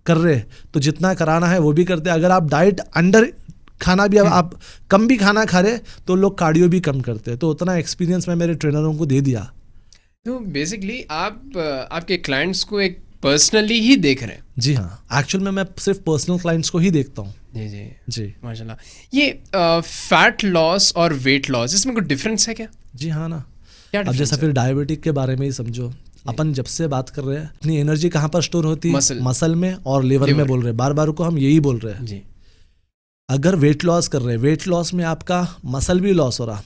कर रहे तो जितना कराना है वो भी करते। अगर आप डाइट अंडर खाना भी, आप कम भी खाना खा रहे तो लोग कार्डियो भी कम करते। तो उतना एक्सपीरियंस मैं मेरे ट्रेनरों को दे दिया। तो बेसिकली आप आपके क्लाइंट्स को एक पर्सनली ही देख रहे हैं? जी हाँ, एक्चुअल में मैं सिर्फ पर्सनल क्लाइंट्स को ही देखता हूँ। जी जी जी, माशाल्लाह। ये फैट लॉस और वेट लॉस, इसमें कोई डिफरेंस है क्या? जी हाँ ना। क्या अब जैसा फिर डायबिटिक के बारे में ही समझो, अपन जब से बात कर रहे हैं, अपनी एनर्जी कहाँ पर स्टोर होती है? मसल में और लिवर में बोल रहे हैं। बार बार को हम यही बोल रहे हैं। जी। अगर वेट लॉस कर रहे हैं, वेट लॉस में आपका मसल भी लॉस हो रहा,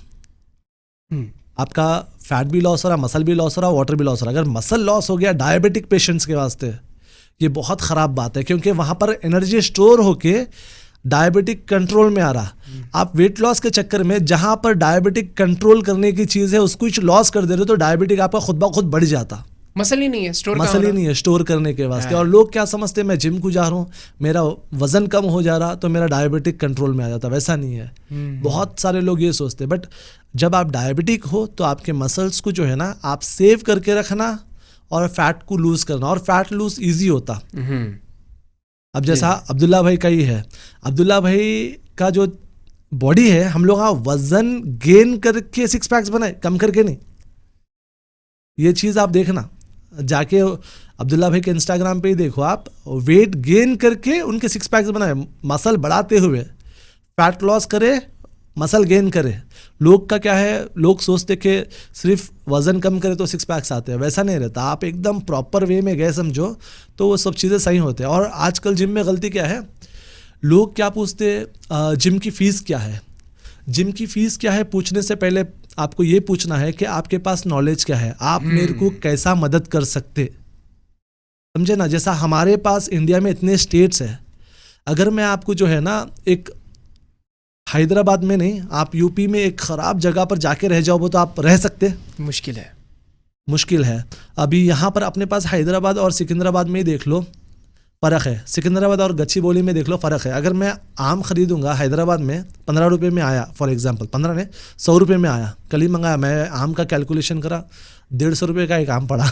आपका फैट भी लॉस हो रहा, मसल भी लॉस हो रहा, वाटर भी लॉस हो रहा। अगर मसल लॉस हो गया डायबिटिक पेशेंट्स के वास्ते ये बहुत ख़राब बात है, क्योंकि वहाँ पर एनर्जी स्टोर होके डायबिटिक कंट्रोल में आ रहा। आप वेट लॉस के चक्कर में जहाँ पर डायबिटिक कंट्रोल करने की चीज़ है उसको लॉस कर दे रहे हो, तो डायबिटिक आपका खुद ब खुद बढ़ जाता। मसल ही नहीं है स्टोर, मसल ही नहीं है स्टोर करने के वास्ते। और लोग क्या समझते हैं, मैं जिम को जा रहा हूँ, मेरा वजन कम हो जा रहा तो मेरा डायबिटिक कंट्रोल में आ जाता। वैसा नहीं है। बहुत सारे लोग ये सोचते हैं, बट जब आप डायबिटिक हो तो आपके मसल्स को जो है ना आप सेव करके रखना और फैट को लूज करना, और फैट लूज ईजी होता। अब जैसा अब्दुल्ला भाई का ही है, अब्दुल्ला भाई का जो बॉडी है, हम लोग वजन गेन करके सिक्स पैक्स बनाए, कम करके नहीं। ये चीज़ आप देखना, जाके अब्दुल्ला भाई के इंस्टाग्राम पे ही देखो आप, वेट गेन करके उनके सिक्स पैक्स बनाए, मसल बढ़ाते हुए फैट लॉस करे, मसल गेन करे। लोग का क्या है, लोग सोचते कि सिर्फ वजन कम करे तो सिक्स पैक्स आते हैं, वैसा नहीं रहता। आप एकदम प्रॉपर वे में गए समझो तो वो सब चीज़ें सही होते हैं। और आजकल जिम में गलती क्या है, लोग क्या पूछते, जिम की फ़ीस क्या है। जिम की फ़ीस क्या है पूछने से पहले आपको ये पूछना है कि आपके पास नॉलेज क्या है, आप मेरे को कैसा मदद कर सकते, समझे ना। जैसा हमारे पास इंडिया में इतने स्टेट्स है, अगर मैं आपको जो है ना एक हैदराबाद में नहीं, आप यूपी में एक ख़राब जगह पर जाके रह जाओ, वो तो आप रह सकते, मुश्किल है, मुश्किल है। अभी यहाँ पर अपने पास हैदराबाद और सिकंदराबाद में ही देख लो फ़र्क है, सिकंदराबाद और गच्चीबोली में देख लो फ़र्क है। अगर मैं आम ख़रीदूंगा हैदराबाद में 15 रुपये में आया, फॉर एग्जांपल 15 ने 100 रुपये में आया, कल ही मंगाया, मैं आम का कैलकुलेशन करा 150 रुपये का एक आम पड़ा।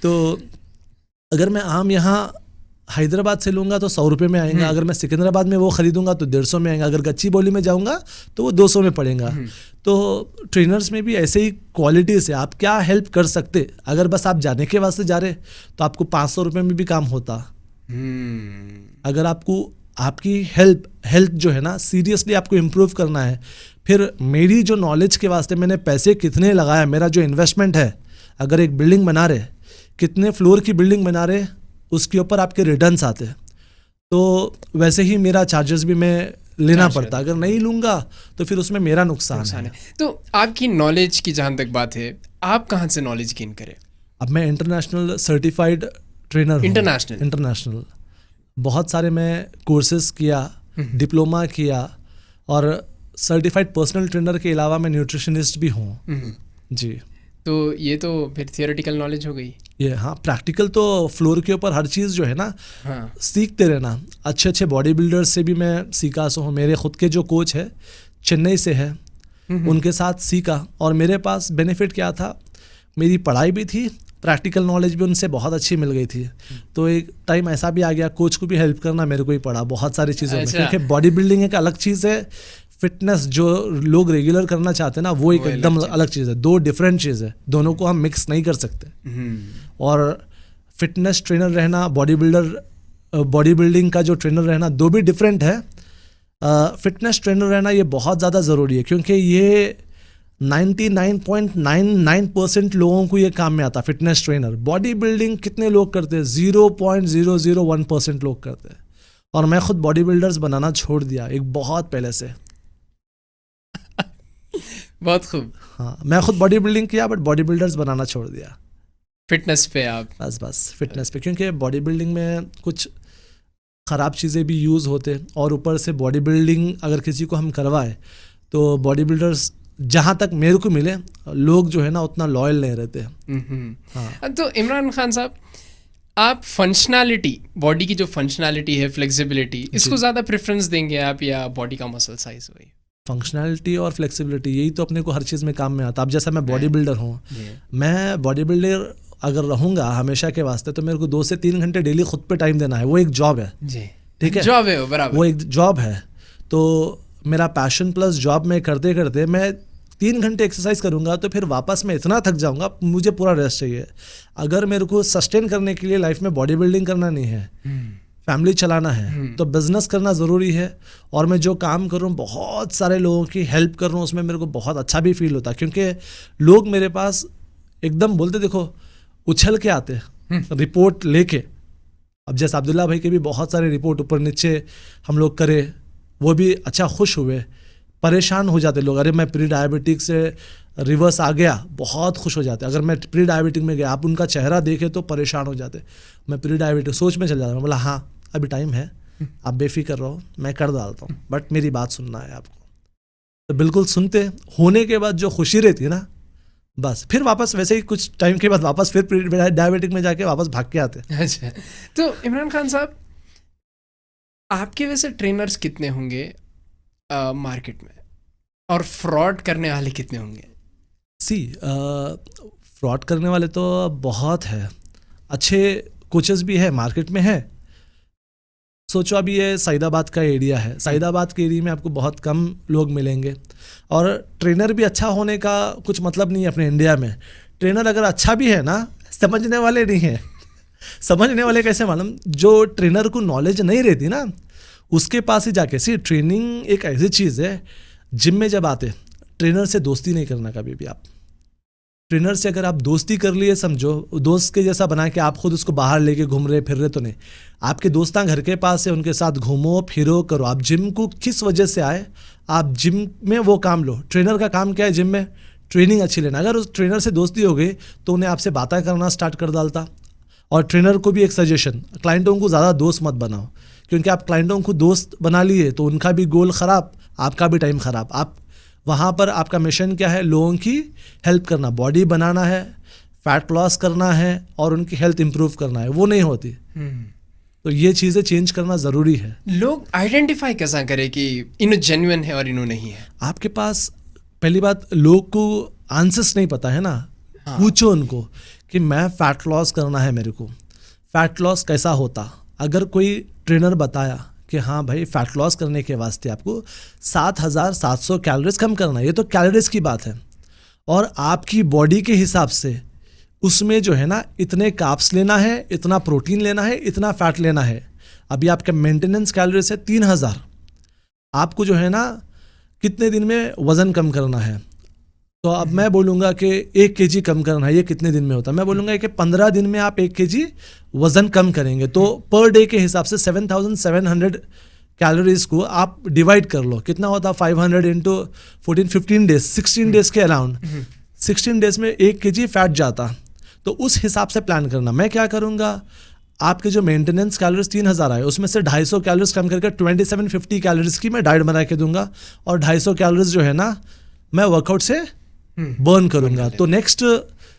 तो अगर मैं आम यहाँ हैदराबाद से लूँगा तो 100 रुपये में आएगा, अगर मैं सिकंदराबाद में वो ख़रीदूंगा तो 150 में आएगा, अगर गच्चीबोली में जाऊँगा तो वो 200 में पड़ेगा। तो ट्रेनर्स में भी ऐसे ही क्वालिटी से आप क्या हेल्प कर सकते, अगर बस आप जाने के वास्ते जा रहे तो आपको 500 रुपये में भी काम होता। अगर आपको आपकी हेल्थ जो है ना सीरियसली आपको इम्प्रूव करना है, फिर मेरी जो नॉलेज के वास्ते मैंने पैसे कितने लगाया, मेरा जो इन्वेस्टमेंट है, अगर एक बिल्डिंग बना रहे, कितने फ्लोर की बिल्डिंग बना रहे, उसके ऊपर आपके रिटर्न्स आते। तो वैसे ही मेरा चार्जेस भी मैं लेना पड़ता, अगर नहीं लूँगा तो फिर उसमें मेरा नुकसान है। तो आपकी नॉलेज की जहाँ तक बात है, आप कहाँ से नॉलेज गेन करें? अब मैं इंटरनेशनल सर्टिफाइड ट्रेनर हूँ। इंटरनेशनल बहुत सारे मैं कोर्सेज किया, डिप्लोमा किया, और सर्टिफाइड पर्सनल ट्रेनर के अलावा मैं न्यूट्रिशनिस्ट भी हूँ जी। तो ये तो फिर थियोरेटिकल नॉलेज हो गई। ये हाँ, प्रैक्टिकल तो फ्लोर के ऊपर हर चीज़ जो है ना सीखते रहना। अच्छे अच्छे बॉडी बिल्डर्स से भी मैं सीखा हूँ। मेरे खुद के जो कोच है चेन्नई से है, उनके साथ सीखा, और मेरे पास बेनिफिट क्या था, मेरी पढ़ाई भी थी, प्रैक्टिकल नॉलेज भी उनसे बहुत अच्छी मिल गई थी। तो एक टाइम ऐसा भी आ गया, कोच को भी हेल्प करना मेरे को ही पड़ा बहुत सारी चीज़ों में, क्योंकि बॉडी बिल्डिंग एक अलग चीज़ है, फिटनेस जो लोग रेगुलर करना चाहते हैं ना वो एक एकदम अलग चीज़ है। दो डिफरेंट चीज़ है, दोनों को हम मिक्स नहीं कर सकते। और फिटनेस ट्रेनर रहना, बॉडी बिल्डिंग का जो ट्रेनर रहना, दो भी डिफरेंट है। फिटनेस ट्रेनर रहना ये बहुत ज़्यादा ज़रूरी है, क्योंकि ये 99.99% लोगों को ये काम में आता। फिटनेस ट्रेनर, बॉडी बिल्डिंग कितने लोग करते हैं? 0.001% लोग करते हैं। और मैं खुद बॉडी बिल्डर्स बनाना छोड़ दिया एक बहुत पहले से। बहुत खूब। हाँ, मैं खुद बॉडी बिल्डिंग किया, बट बॉडी बिल्डर्स बनाना छोड़ दिया। फिटनेस पे आप बस फिटनेस पे, क्योंकि बॉडी बिल्डिंग में कुछ ख़राब चीज़ें भी यूज़ होते, और ऊपर से बॉडी बिल्डिंग अगर किसी को हम करवाए तो बॉडी बिल्डर्स जहाँ तक मेरे को मिले लोग जो है ना उतना लॉयल नहीं रहते। हाँ। तो इमरान खान साहब, आप फंक्शनैलिटी, बॉडी की जो फंक्शनैलिटी है, फ्लेक्सिबिलिटी, इसको ज़्यादा प्रेफरेंस देंगे आप, या बॉडी का मसल साइज? वही फंक्शनैलिटी और फ्लेक्सिबिलिटी, यही तो अपने को हर चीज़ में काम में आता। अब जैसा मैं बॉडी बिल्डर हूँ, मैं बॉडी बिल्डर अगर रहूँगा हमेशा के वास्ते तो मेरे को 2 से 3 घंटे डेली खुद पे टाइम देना है। वो एक जॉब है, ठीक है, जॉब है, बराबर, वो एक जॉब है। तो मेरा पैशन प्लस जॉब में करते करते मैं 3 घंटे एक्सरसाइज करूँगा तो फिर वापस मैं इतना थक जाऊँगा, मुझे पूरा रेस्ट चाहिए। अगर मेरे को सस्टेन करने के लिए लाइफ में बॉडी बिल्डिंग करना नहीं है, फैमिली चलाना है, तो बिजनेस करना ज़रूरी है। और मैं जो काम कर रहा हूँ, बहुत सारे लोगों की हेल्प कर रहा हूँ, उसमें मेरे को बहुत अच्छा भी फील होता है, क्योंकि लोग मेरे पास एकदम बोलते, देखो उछल के आते रिपोर्ट लेके, अब जैसे अब्दुल्ला भाई के भी बहुत सारे रिपोर्ट ऊपर नीचे हम लोग करे, वो भी अच्छा खुश हुए, परेशान हो जाते लोग, अरे मैं प्री डायबिटिक से रिवर्स आ गया, बहुत खुश हो जाते। अगर मैं प्री डायबिटिक में गया, आप उनका चेहरा देखे तो परेशान हो जाते, मैं प्री डायबिटिक सोच में चल जाता। मैं बोला हाँ अभी टाइम है, आप बेफिक्र रहो, मैं कर डालता हूँ, बट मेरी बात सुनना है आपको। तो बिल्कुल सुनते, होने के बाद जो खुशी रहती है ना, बस फिर वापस वैसे ही कुछ टाइम के बाद वापस फिर प्री डायबिटिक में जाके वापस भाग के आते। अच्छा, तो इमरान खान साहब, आपके वैसे ट्रेनर्स कितने होंगे मार्केट में, और फ्रॉड करने वाले कितने होंगे? फ्रॉड करने वाले तो बहुत है, अच्छे कोचेस भी है मार्केट में है। सोचो अभी ये सईदाबाद का एरिया है, सईदाबाद के एरिया में आपको बहुत कम लोग मिलेंगे, और ट्रेनर भी अच्छा होने का कुछ मतलब नहीं है अपने इंडिया में। ट्रेनर अगर अच्छा भी है ना, समझने वाले नहीं है। समझने वाले कैसे मालूम, जो ट्रेनर को नॉलेज नहीं रहती ना, उसके पास ही जाके। ट्रेनिंग एक ऐसी चीज़ है, जिम में जब आते ट्रेनर से दोस्ती नहीं करना कभी भी। आप ट्रेनर से अगर आप दोस्ती कर लिए, समझो दोस्त के जैसा बना के आप खुद उसको बाहर लेके घूम रहे फिर रहे, तो नहीं। आपके दोस्तां घर के पास है, उनके साथ घूमो फिरो करो। आप जिम को किस वजह से आए, आप जिम में वो काम लो। ट्रेनर का काम क्या है जिम में? ट्रेनिंग अच्छी लेना। अगर उस ट्रेनर से दोस्ती हो गई तो उन्हें आपसे बातें करना स्टार्ट कर डालता। और ट्रेनर को भी एक सजेशन, क्लाइंटों को ज़्यादा दोस्त मत बनाओ, क्योंकि आप क्लाइंटों को दोस्त बना लिए तो उनका भी गोल ख़राब, आपका भी टाइम ख़राब। आप वहाँ पर आपका मिशन क्या है? लोगों की हेल्प करना, बॉडी बनाना है, फैट लॉस करना है और उनकी हेल्थ इंप्रूव करना है, वो नहीं होती। तो ये चीज़ें चेंज करना ज़रूरी है। लोग आइडेंटिफाई कैसा करें कि इन्हों जेन्युइन है और इन्हों नहीं है? आपके पास पहली बात, लोग को आंसर्स नहीं पता है ना। हाँ। पूछो उनको कि मैं फैट लॉस करना है, मेरे को फैट लॉस कैसा होता। अगर कोई ट्रेनर बताया कि हाँ भाई फैट लॉस करने के वास्ते आपको 7,700 कैलोरीज कम करना है, ये तो कैलोरीज की बात है, और आपकी बॉडी के हिसाब से उसमें जो है ना इतने कार्ब्स लेना है, इतना प्रोटीन लेना है, इतना फैट लेना है। अभी आपका मेंटेनेंस कैलोरीज है 3,000, आपको जो है ना कितने दिन में वज़न कम करना है। तो अब मैं बोलूँगा कि 1 kg कम करना है, ये कितने दिन में होता है? मैं बोलूँगा कि 15 दिन में आप 1 kg वज़न कम करेंगे, तो पर डे के हिसाब से 7,700 कैलोरीज को आप डिवाइड कर लो, कितना होता? 500 इंटू 14, 15 डेज, 16 डेज के अराउंड, 16 डेज में 1 kg फैट जाता। तो उस हिसाब से प्लान करना। मैं क्या करूँगा, आपके जो मेंटेनेंस कैलोरीज 3,000 आए, उसमें से 250 कैलोरीज कम करके 2750 कैलोरीज की मैं डाइट बना के दूंगा, और 250 कैलोरीज जो है ना मैं वर्कआउट से बर्न करूंगा। तो नेक्स्ट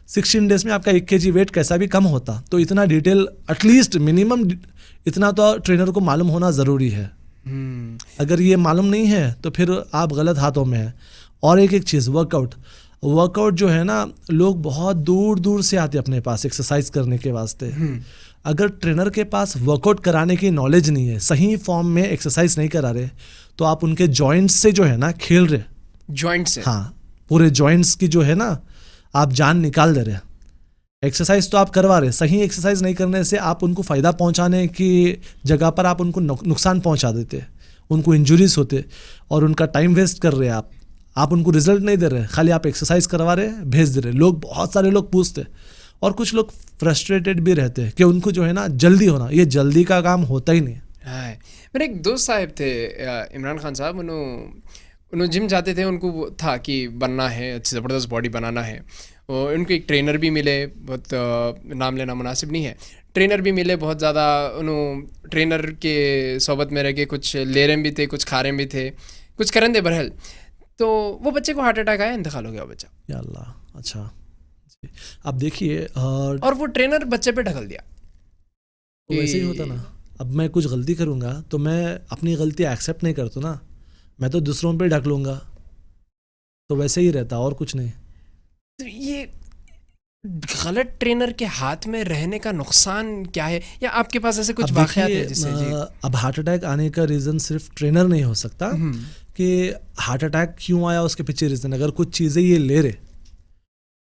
16 डेज में आपका 1 kg वेट कैसा भी कम होता। तो इतना डिटेल, एटलीस्ट मिनिमम इतना तो ट्रेनर को मालूम होना ज़रूरी है। अगर ये मालूम नहीं है तो फिर आप गलत हाथों में हैं। और एक चीज़, वर्कआउट जो है ना, लोग बहुत दूर दूर से आते अपने पास एक्सरसाइज करने के वास्ते। अगर ट्रेनर के पास वर्कआउट कराने की नॉलेज नहीं है, सही फॉर्म में एक्सरसाइज नहीं करा रहे, तो आप उनके जॉइंट्स से जो है ना खेल रहे, जॉइंट से, हाँ पूरे जॉइंट्स की जो है ना आप जान निकाल दे रहे। एक्सरसाइज तो आप करवा रहे, सही एक्सरसाइज नहीं करने से आप उनको फ़ायदा पहुंचाने की जगह पर आप उनको नुकसान पहुंचा देते, उनको इंजुरीज होते, और उनका टाइम वेस्ट कर रहे आप उनको रिजल्ट नहीं दे रहे, खाली आप एक्सरसाइज करवा रहे, भेज दे रहे। लोग, बहुत सारे लोग पूछते, और कुछ लोग फ्रस्ट्रेटेड भी रहते हैं कि उनको जो है ना जल्दी होना, ये जल्दी का काम होता ही नहीं। हाँ, मेरे एक दोस्त साहब थे इमरान खान साहब, उन्होंने जिम जाते थे, उनको था कि बनना है, अच्छी ज़बरदस्त बॉडी बनाना है। और उनको एक ट्रेनर भी मिले, बहुत नाम लेना मुनासिब नहीं है, ट्रेनर भी मिले बहुत ज़्यादा। उन्होंने ट्रेनर के सोबत में रह के कुछ ले रहे भी थे, कुछ खा रहे भी थे, कुछ करन दे बहरहाल। तो वो बच्चे को हार्ट अटैक आया, इंतकाल हो गया बच्चा। या अल्लाह, अच्छा। अब देखिए, और वो ट्रेनर बच्चे पे ढकल दिया। तो वैसे ही होता ना, अब मैं कुछ गलती करूँगा तो मैं अपनी गलती एक्सेप्ट नहीं करता ना, मैं तो दूसरों पे ढक लूँगा, तो वैसे ही रहता और कुछ नहीं। तो ये गलत ट्रेनर के हाथ में रहने का नुकसान क्या है, या आपके पास ऐसे कुछ वाक़यात है जिससे अब हार्ट अटैक आने का रीज़न सिर्फ ट्रेनर नहीं हो सकता कि हार्ट अटैक क्यों आया, उसके पीछे रीज़न। अगर कुछ चीज़ें ये ले रहे,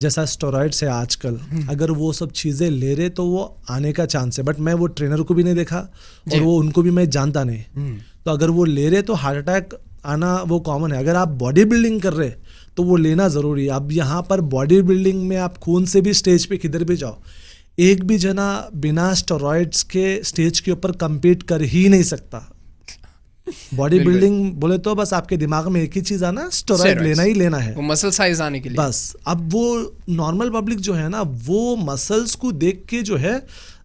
जैसा स्टेरॉइड्स है आजकल, अगर वो सब चीज़ें ले रहे तो वो आने का चांस है। बट मैं वो ट्रेनर को भी नहीं देखा और वो उनको भी मैं जानता नहीं। तो अगर वो ले रहे तो हार्ट अटैक आना वो कॉमन है। अगर आप बॉडी बिल्डिंग कर रहे तो वो लेना ज़रूरी है। अब यहाँ पर बॉडी बिल्डिंग में आप खून से भी स्टेज पे किधर भी जाओ, एक भी जना बिना स्टेरॉइड्स के स्टेज के ऊपर compete कर ही नहीं सकता। बॉडी बिल्डिंग बोले तो बस आपके दिमाग में एक ही चीज आना, स्टेरॉइड लेना ही लेना है, वो मसल साइज आने के लिए। बस अब वो नॉर्मल पब्लिक जो है ना, वो मसल्स को देख के जो है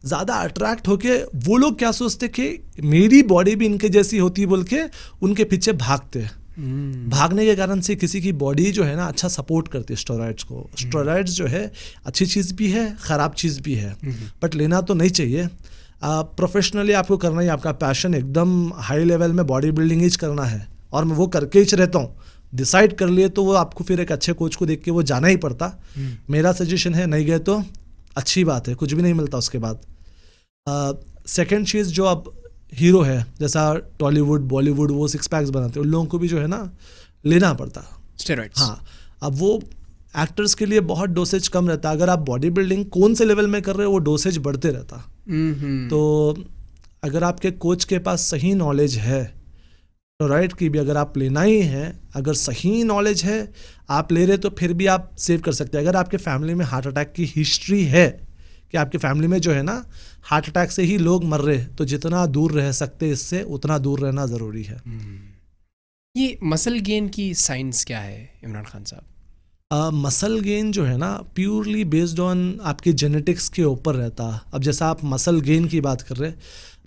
ज़्यादा अट्रैक्ट होके वो लोग क्या सोचते कि मेरी बॉडी भी इनके जैसी होती बोल के उनके पीछे भागते हैं। भागने के कारण से किसी की बॉडी जो है ना अच्छा सपोर्ट करती है स्टेरॉइड्स को। स्टेरॉइड्स जो है अच्छी चीज़ भी है, ख़राब चीज़ भी है, बट लेना तो नहीं चाहिए। प्रोफेशनली आपको करना ही, आपका पैशन एकदम हाई लेवल में बॉडी बिल्डिंग ही करना है और मैं वो करके ही रहता हूँ, डिसाइड कर लिए तो वो आपको फिर एक अच्छे कोच को देख के वो जाना ही पड़ता। मेरा सजेशन है, नहीं गए तो अच्छी बात है, कुछ भी नहीं मिलता उसके बाद। सेकेंड चीज़, जो अब हीरो है जैसा टॉलीवुड बॉलीवुड वो सिक्स पैक्स बनाते हैं, उन लोगों को भी जो है ना लेना पड़ता स्टेरॉइड्स। हाँ, अब वो एक्टर्स के लिए बहुत डोसेज कम रहता है। अगर आप बॉडी बिल्डिंग कौन से लेवल में कर रहे हो वो डोसेज बढ़ते रहता। तो अगर आपके कोच के पास सही नॉलेज है, स्टेरॉइड की भी अगर आप लेना ही है, अगर सही नॉलेज है आप ले रहे तो फिर भी आप सेव कर सकते हैं। अगर आपके फैमिली में हार्ट अटैक की हिस्ट्री है कि आपके फैमिली में जो है ना हार्ट अटैक से ही लोग मर रहे, तो जितना दूर रह सकते इससे उतना दूर रहना ज़रूरी है। ये मसल गेन की साइंस क्या है इमरान खान साहब? मसल गेन जो है ना प्योरली बेस्ड ऑन आपके जेनेटिक्स के ऊपर रहता। अब जैसा आप मसल गेन की बात कर रहे हैं,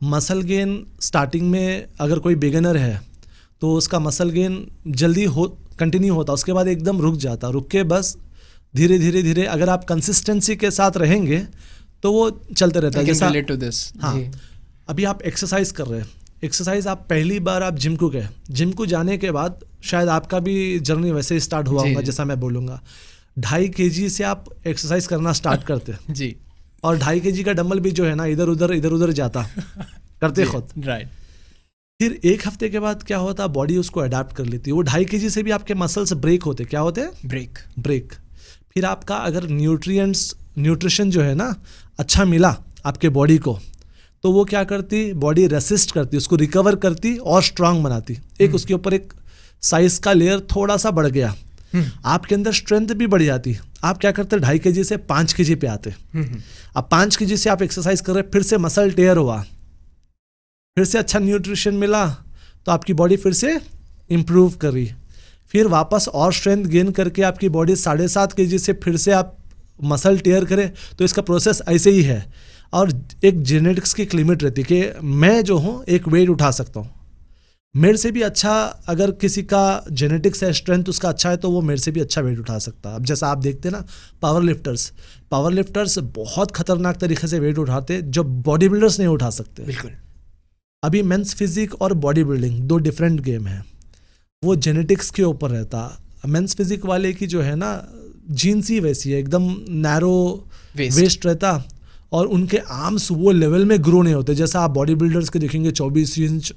मसल गेन स्टार्टिंग में अगर कोई बिगिनर है तो उसका मसल गेन जल्दी कंटिन्यू होता, उसके बाद एकदम रुक जाता, रुक के बस धीरे धीरे धीरे अगर आप कंसिस्टेंसी के साथ रहेंगे तो वो चलते रहता है। जैसा हाँ, अभी आप एक्सरसाइज कर रहे हैं, एक्सरसाइज आप पहली बार आप जिम को गए, जिम को जाने के बाद शायद आपका भी जर्नी वैसे ही स्टार्ट हुआ होगा जैसा मैं बोलूँगा। 2.5 kg से आप एक्सरसाइज करना स्टार्ट करते जी, और 2.5 kg का डंबल भी जो है ना इधर उधर जाता करते खुद, राइट। फिर एक हफ्ते के बाद क्या होता, बॉडी उसको अडाप्ट कर लेती है। वो 2.5 kg से भी आपके मसल्स ब्रेक होते, क्या होते हैं, ब्रेक। फिर आपका अगर न्यूट्रिशन जो है ना अच्छा मिला आपके बॉडी को, तो वो क्या करती, बॉडी रेसिस्ट करती, उसको रिकवर करती और स्ट्रांग बनाती। एक उसके ऊपर एक साइज का लेयर थोड़ा सा बढ़ गया, आपके अंदर स्ट्रेंथ भी बढ़ जाती। आप क्या करते, 2.5 kg से 5 kg पे आते। अब 5 kg से आप एक्सरसाइज कर रहे, फिर से मसल टेयर हुआ, फिर से अच्छा न्यूट्रिशन मिला तो आपकी बॉडी फिर से इम्प्रूव करी, फिर वापस और स्ट्रेंथ गेन करके आपकी बॉडी 7.5 kg से फिर से आप मसल टेयर करे। तो इसका प्रोसेस ऐसे ही है। और एक जेनेटिक्स की एक लिमिट रहती है कि मैं जो हूँ एक वेट उठा सकता हूँ, मेरे से भी अच्छा अगर किसी का जेनेटिक्स है, स्ट्रेंथ उसका अच्छा है, तो वो मेरे से भी अच्छा वेट उठा सकता है। अब जैसा आप देखते हैं ना पावर लिफ्टर्स बहुत खतरनाक तरीके से वेट उठाते जो बॉडी बिल्डर्स नहीं उठा सकते। बिल्कुल। अभी मेंस फिजिक और बॉडी बिल्डिंग 2 डिफरेंट गेम है, वो जेनेटिक्स के ऊपर रहता। मेंस फिजिक वाले की जो है ना जीन्स ही वैसी है, एकदम नैरो वेस्ट रहता और उनके आर्म्स वो लेवल में ग्रो नहीं होते। जैसा आप बॉडी बिल्डर्स के देखेंगे 24 इंच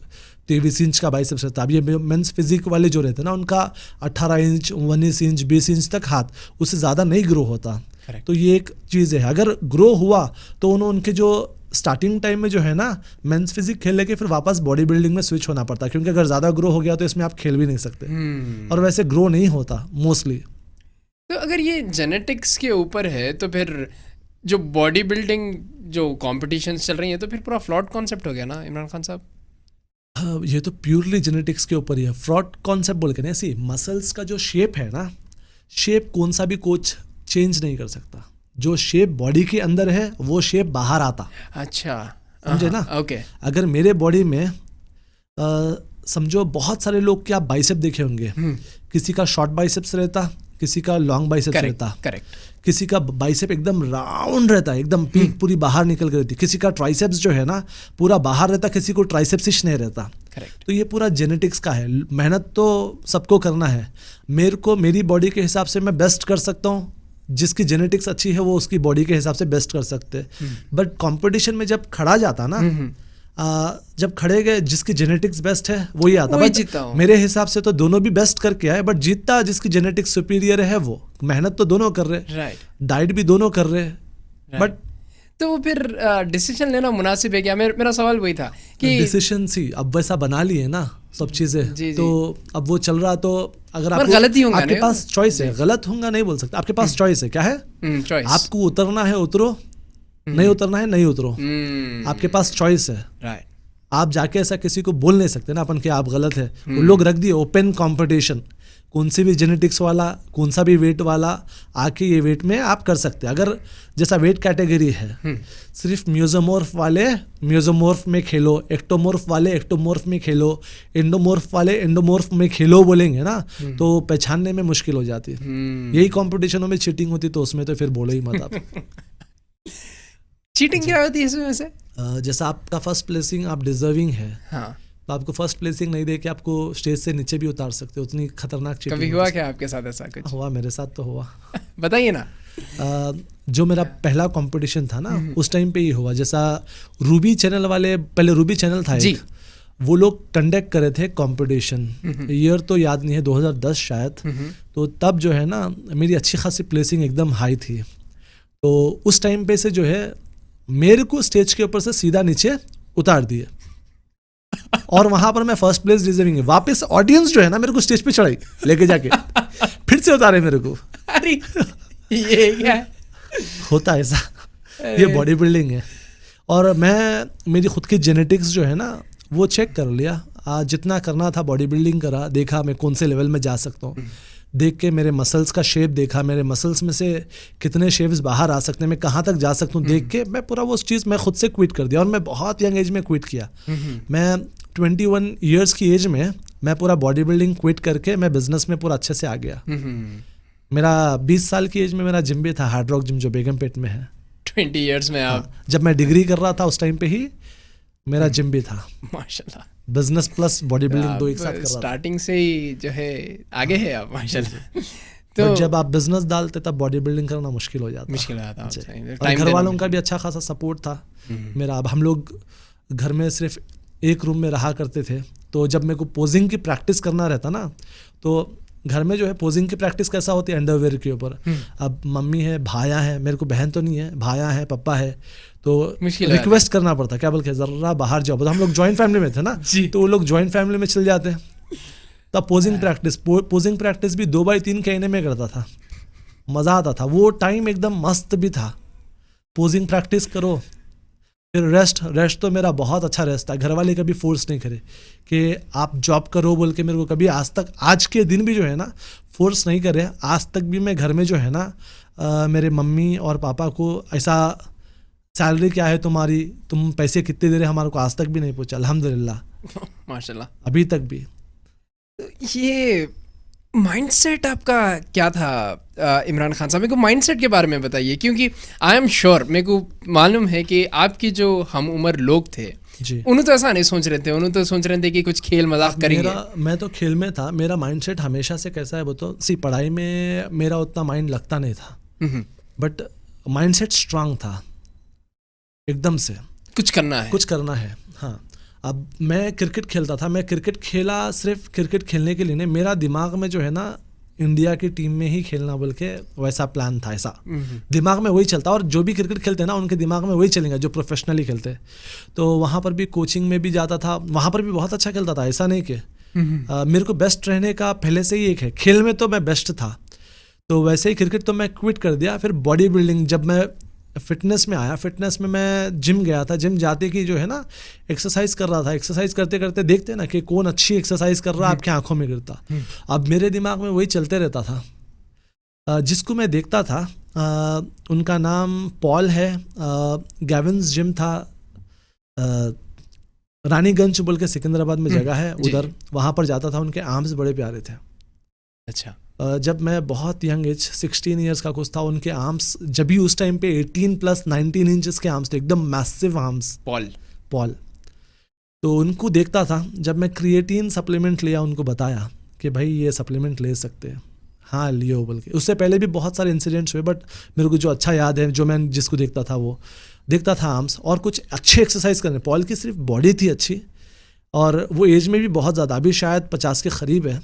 23 इंच का बाइसेप्स रहता। अब ये मेंस फिजिक वाले जो रहते हैं ना उनका 18 इंच 19 इंच 20 इंच तक हाथ, उससे ज़्यादा नहीं ग्रो होता। Correct. तो ये एक चीज़ है, अगर ग्रो हुआ तो उनके जो स्टार्टिंग टाइम में जो है ना मेंस फिजिक खेल लेके फिर वापस बॉडी बिल्डिंग में स्विच होना पड़ता, क्योंकि अगर ज़्यादा ग्रो हो गया तो इसमें आप खेल भी नहीं सकते और वैसे ग्रो नहीं होता मोस्टली। तो अगर ये जेनेटिक्स के ऊपर है तो फिर जो बॉडी बिल्डिंग जो कॉम्पिटिशन्स चल रही हैं तो फिर पूरा फ्लॉट कॉन्सेप्ट हो गया ना इमरान खान साहब? ये तो प्योरली जेनेटिक्स के ऊपर ही है, फ्रॉड कॉन्सेप्ट बोल के नहीं। ऐसी मसल्स का जो शेप है ना, शेप कौन सा भी कोच चेंज नहीं कर सकता। जो शेप बॉडी के अंदर है वो शेप बाहर आता। अच्छा, समझे ना? ओके। अगर मेरे बॉडी में समझो बहुत सारे लोग के आप बाइसेप देखे होंगे, किसी का शॉर्ट बाइसेप्स रहता, किसी का लॉन्ग बाइसेप्स रहता, करेक्ट। किसी का बाइसेप एकदम राउंड रहता है, एकदम पीक पूरी बाहर निकल कर रहती, किसी का ट्राइसेप्स जो है ना पूरा बाहर रहता, किसी को ट्राइसेप्स नहीं रहता। करेक्ट। तो ये पूरा जेनेटिक्स का है, मेहनत तो सबको करना है। मेरे को मेरी बॉडी के हिसाब से मैं बेस्ट कर सकता हूँ, जिसकी जेनेटिक्स अच्छी है वो उसकी बॉडी के हिसाब से बेस्ट कर सकते हैं। बट कंपटीशन में जब खड़ा जाता ना, जब खड़े गए जिसकी जेनेटिक्स बेस्ट है वही आता। वही जीतता हूं। मेरे हिसाब से तो दोनों भी बेस्ट करके आए, बट जीतता जिसकी जेनेटिक्स सुपीरियर है वो। मेहनत तो दोनों कर रहे, राइट, डाइट भी दोनों कर रहे, बट तो फिर डिसीजन लेना मुनासिब है क्या? मेरा सवाल वही था कि डिसीजन सी अब वैसा बना लिए ना सब चीजें, तो अब वो चल रहा। तो अगर आपके पास चॉइस है, गलत होगा नहीं बोल सकते, आपके पास चॉइस है, क्या है? चॉइस। आपको उतरना है उतरो, नहीं उतरना है नहीं उतरो, आपके पास चॉइस है। राइट। आप जाके ऐसा किसी को बोल नहीं सकते ना अपन कि आप गलत है। वो लोग रख दिए ओपन कंपटीशन, कौन सी भी जेनेटिक्स वाला, कौन सा भी वेट वाला आके ये वेट में आप कर सकते हैं। अगर जैसा वेट कैटेगरी है, सिर्फ म्यूजोमॉर्फ वाले म्यूजोमॉर्फ में खेलो, एक्टोमॉर्फ वाले एक्टोमॉर्फ में खेलो, एंडोमॉर्फ वाले एंडोमॉर्फ में खेलो बोलेंगे ना, तो पहचानने में मुश्किल हो जाती है। यही कॉम्पिटिशनों में चीटिंग होती तो उसमें तो फिर बोलो ही मत आप। चीटिंग क्या होती है इसमें से? जैसा आपका फर्स्ट प्लेसिंग आप डिजर्विंग है, हाँ, तो आपको फर्स्ट प्लेसिंग नहीं दे के आपको स्टेज से नीचे भी उतार सकते हो, उतनी खतरनाक चीटिंग। कभी हुआ क्या आपके साथ ऐसा कुछ? हुआ, मेरे साथ तो हुआ। बताइए ना। जो मेरा पहला कंपटीशन था ना, उस टाइम पे ही हुआ। जैसा रूबी चैनल वाले, पहले रूबी चैनल था जी, एक, वो लोग कंडक्ट करे थे कंपटीशन, ईयर तो याद नहीं है, 2010 शायद। तो तब जो है ना मेरी अच्छी खासी प्लेसिंग एकदम हाई थी। तो उस टाइम पे से जो है मेरे को स्टेज के ऊपर से सीधा नीचे उतार दिए और वहां पर मैं फर्स्ट प्लेस डिजर्विंग है। वापस ऑडियंस जो है ना मेरे को स्टेज पे चढ़ाई लेके जाके फिर से उतारे मेरे को। अरे ये क्या है? होता है ऐसा, ये बॉडी बिल्डिंग है। और मैं मेरी खुद की जेनेटिक्स जो है ना वो चेक कर लिया, जितना करना था बॉडी बिल्डिंग करा, देखा मैं कौन से लेवल में जा सकता हूँ, देख के मेरे मसल्स का शेप देखा, मेरे मसल्स में से कितने शेप्स बाहर आ सकते हैं, मैं कहाँ तक जा सकता हूँ, देख के मैं पूरा वो चीज़ मैं खुद से क्विट कर दिया। और मैं बहुत यंग एज में क्विट किया। मैं 21 ईयर्स की एज में मैं पूरा बॉडी बिल्डिंग क्विट करके मैं बिजनेस में पूरा अच्छे से आ गया। मेरा 20 साल की एज में मेरा जिम भी था, हार्ड रॉक जिम जो बेगमपेट में है। 20 इयर्स में आप? जब मैं डिग्री कर रहा था उस टाइम पे ही मेरा जिम भी था। माशाल्लाह, बिजनेस प्लस बॉडी बिल्डिंग दो एक साथ कर रहा था। स्टार्टिंग से ही जो है आगे है आप, माशाल्लाह। तो जब आप बिजनेस डालते तब बॉडी बिल्डिंग करना मुश्किल हो जाता। मुश्किल हो जाता। और घर वालों का भी अच्छा खासा सपोर्ट था मेरा। अब हम लोग घर में सिर्फ एक रूम में रहा करते थे, तो जब मेरे को पोजिंग की प्रैक्टिस करना रहता ना, तो घर में जो है पोजिंग की प्रैक्टिस कैसा होती है, अंडरवेयर के ऊपर। अब मम्मी है, भाया है, मेरे को बहन तो नहीं है, भाया है, पापा है, तो रिक्वेस्ट करना पड़ता, क्या बोलते हैं, जरा बाहर जाओ। तो हम लोग जॉइंट फैमिली में थे ना, तो वो लोग जॉइंट फैमिली में चल जाते हैं। तब पोजिंग प्रैक्टिस भी 2x3 कहने में करता था, मज़ा आता था। वो टाइम एकदम मस्त भी था। पोजिंग प्रैक्टिस करो, फिर रेस्ट तो मेरा बहुत अच्छा रेस्ट था। घर वाले कभी फोर्स नहीं करे कि आप जॉब करो बोल के, मेरे को कभी आज तक, आज के दिन भी जो है ना फोर्स नहीं करे। आज तक भी मैं घर में जो है ना मेरे मम्मी और पापा को ऐसा सैलरी क्या है तुम्हारी, तुम पैसे कितने दे रहे, हमारे को आज तक भी नहीं पूछा, अल्हम्दुलिल्लाह, माशाल्लाह, अभी तक भी। ये माइंडसेट आपका क्या था इमरान खान साहब? मेरे को माइंडसेट के बारे में बताइए, क्योंकि आई एम श्योर, मेरे को मालूम है कि आपकी जो हम उम्र लोग थे जी, उन्होंने तो ऐसा नहीं सोच रहे थे। उन्होंने तो सोच रहे थे कि कुछ खेल मजाक करेंगे। मैं तो खेल में था। मेरा माइंडसेट हमेशा से कैसा है वो तो पढ़ाई में मेरा उतना माइंड लगता नहीं था, बट माइंडसेट स्ट्रांग था एकदम से। कुछ करना है। हाँ, अब मैं क्रिकेट खेलता था। मैं क्रिकेट खेला सिर्फ क्रिकेट खेलने के लिए नहीं, मेरा दिमाग में जो है ना इंडिया की टीम में ही खेलना बोल के वैसा प्लान था। ऐसा दिमाग में वही चलता, और जो भी क्रिकेट खेलते हैं ना उनके दिमाग में वही चलेगा जो प्रोफेशनली खेलते हैं। तो वहाँ पर भी कोचिंग में भी जाता था, वहाँ पर भी बहुत अच्छा खेलता था। ऐसा नहीं कि मेरे को बेस्ट रहने का पहले से ही एक है, खेल में तो मैं बेस्ट था। तो वैसे ही क्रिकेट तो मैं क्विट कर दिया। फिर बॉडी बिल्डिंग, जब मैं फिटनेस में आया, फिटनेस में मैं जिम गया था। जिम जाते कि जो है ना एक्सरसाइज कर रहा था, एक्सरसाइज करते करते देखते ना कि कौन अच्छी एक्सरसाइज कर रहा है, आपकी आंखों में गिरता। अब मेरे दिमाग में वही चलते रहता था। जिसको मैं देखता था उनका नाम पॉल है, गैविन्स जिम था, रानीगंज बोल के सिकंदराबाद में जगह है उधर, वहाँ पर जाता था। उनके आर्म्स बड़े प्यारे थे। अच्छा। जब मैं बहुत यंग एज 16 इयर्स का कुछ था, उनके आर्म्स जब भी उस टाइम पे 18 प्लस 19 इंचेस के आर्म्स थे, एकदम मैसिव आर्म्स। पॉल तो उनको देखता था। जब मैं क्रिएटिन सप्लीमेंट लिया, उनको बताया कि भाई ये सप्लीमेंट ले सकते हैं, हाँ लियो बोल के। उससे पहले भी बहुत सारे इंसिडेंट्स हुए, बट मेरे को जो अच्छा याद है, जो मैं जिसको देखता था वो देखता था आर्म्स और कुछ अच्छे एक्सरसाइज करने। पॉल की सिर्फ बॉडी थी अच्छी, और वो एज में भी बहुत ज़्यादा, अभी शायद 50 के करीब है।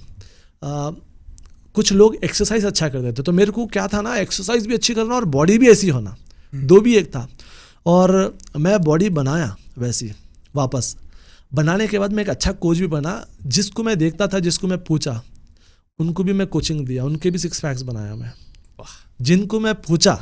कुछ लोग एक्सरसाइज अच्छा करते थे, तो मेरे को क्या था ना, एक्सरसाइज भी अच्छी करना और बॉडी भी ऐसी होना, दो भी एक था। और मैं बॉडी बनाया वैसी, वापस बनाने के बाद मैं एक अच्छा कोच भी बना। जिसको मैं देखता था, जिसको मैं पूछा, उनको भी मैं कोचिंग दिया, उनके भी 6 पैक्स बनाया मैं। जिनको मैं पूछा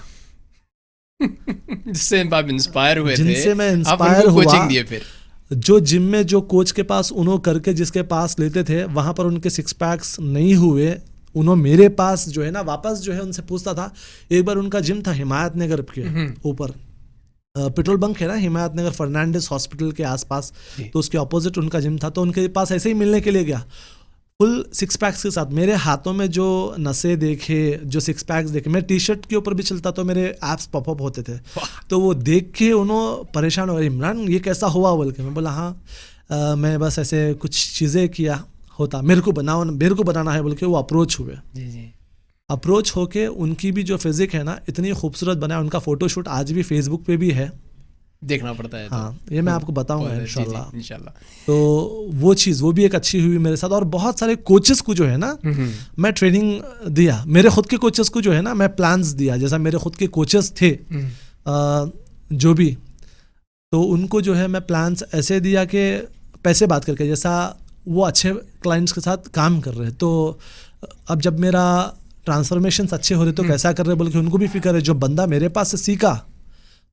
जिससे आप इंस्पायर हुए थे, जिनसे मैं आप इंस्पायर उनको हुआ, कोचिंग दिए फिर। जो जिम में जो कोच के पास उन्हों करके जिसके पास लेते थे वहाँ पर उनके सिक्स पैक्स नहीं हुए, उन्हों मेरे पास जो है ना वापस जो है उनसे पूछता था। एक बार उनका जिम था हिमायत नगर के ऊपर, पेट्रोल बंक है ना हिमायत नगर फर्नांडिस हॉस्पिटल के आसपास, तो उसके ऑपोजिट उनका जिम था। तो उनके पास ऐसे ही मिलने के लिए गया, फुल सिक्स पैक्स के साथ। मेरे हाथों में जो नसें देखे, जो सिक्स पैक्स देखे, मैं टी शर्ट के ऊपर भी चलता तो मेरे एप्स पॉपअप होते थे। तो वो देख के उन्होंने परेशान हो गए, इमरान ये कैसा हुआ बोल के। मैं बोला हाँ मैं बस ऐसे कुछ चीज़ें किया होता, मेरे को बनाना है बोल के वो अप्रोच हुए। अप्रोच होके उनकी भी जो फिजिक है ना इतनी खूबसूरत बना है, उनका फोटोशूट आज भी फेसबुक पे भी है, देखना पड़ता है। हाँ ये मैं आपको बताऊंगा इंशाल्लाह। इंशाल्लाह। तो वो चीज़ वो भी एक अच्छी हुई मेरे साथ। और बहुत सारे कोचेस को जो है ना मैं ट्रेनिंग दिया, मेरे खुद के कोचेस को जो है ना मैं प्लान्स दिया। जैसा मेरे खुद के कोचेस थे जो भी, तो उनको जो है मैं प्लान्स ऐसे दिया कि पैसे बात करके, जैसा वो अच्छे क्लाइंट्स के साथ काम कर रहे हैं, तो अब जब मेरा ट्रांसफॉर्मेशन अच्छे हो रहे तो कैसा कर रहे बोल के उनको भी फिक्र है। जो बंदा मेरे पास से सीखा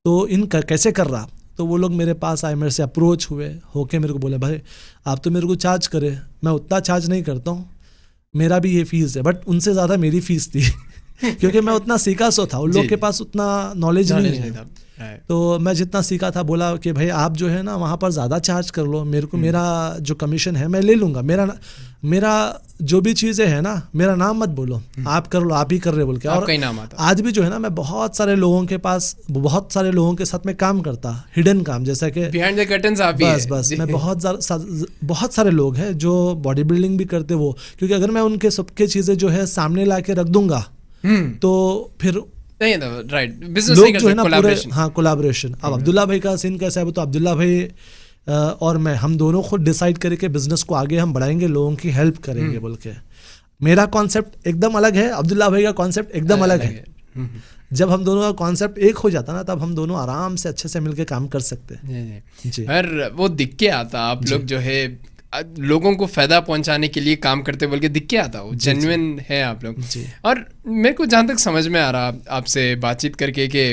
तो कैसे कर रहा, तो वो लोग मेरे पास आए, मेरे से अप्रोच हुए होके मेरे को बोले भाई आप तो मेरे को चार्ज करे, मैं उतना चार्ज नहीं करता हूँ, मेरा भी ये फीस है, बट उनसे ज़्यादा मेरी फीस थी क्योंकि मैं उतना सीखा सो था, उन लोग के पास उतना नॉलेज नहीं है। तो मैं जितना सीखा था बोला कि भाई आप जो है ना वहाँ पर ज़्यादा चार्ज कर लो, मेरे को मेरा जो कमीशन है मैं ले लूँगा, मेरा जो भी चीज़ें है ना मेरा नाम मत बोलो, आप कर लो, आप ही कर रहे बोल के। और नाम आता। आज भी जो है ना मैं बहुत सारे लोगों के पास, बहुत सारे लोगों के साथ मैं काम करता, हिडन काम, जैसा कि बिहाइंड द कर्टन्स आप ही बस बस मैं बहुत सारे लोग हैं जो बॉडी बिल्डिंग भी करते वो, क्योंकि अगर मैं उनके सबके चीज़ें जो है सामने ला के रख दूंगा तो फिर राइट लोग जो है ना पूरे, हाँ कोलैबोरेशन। अब अब्दुल्ला भाई का सीन कैसा है, तो अब्दुल्ला भाई और मैं, हम दोनों खुद डिसाइड करें कि बिजनेस को आगे हम बढ़ाएंगे, लोगों की हेल्प करेंगे बोल के। मेरा कॉन्सेप्ट एकदम अलग है, अब्दुल्ला भाई का कॉन्सेप्ट एकदम अलग है। जब हम दोनों का कॉन्सेप्ट एक हो जाता ना तब हम दोनों आराम से अच्छे से मिलकर काम कर सकते हैं जी। और वो दिख के आता आप लोग जो है लोगों को फायदा पहुंचाने के लिए काम करते बोल के दिख के आता, वो जेन्युइन है आप लोग। और मेरे को जहाँ तक समझ में आ रहा आपसे बातचीत करके कि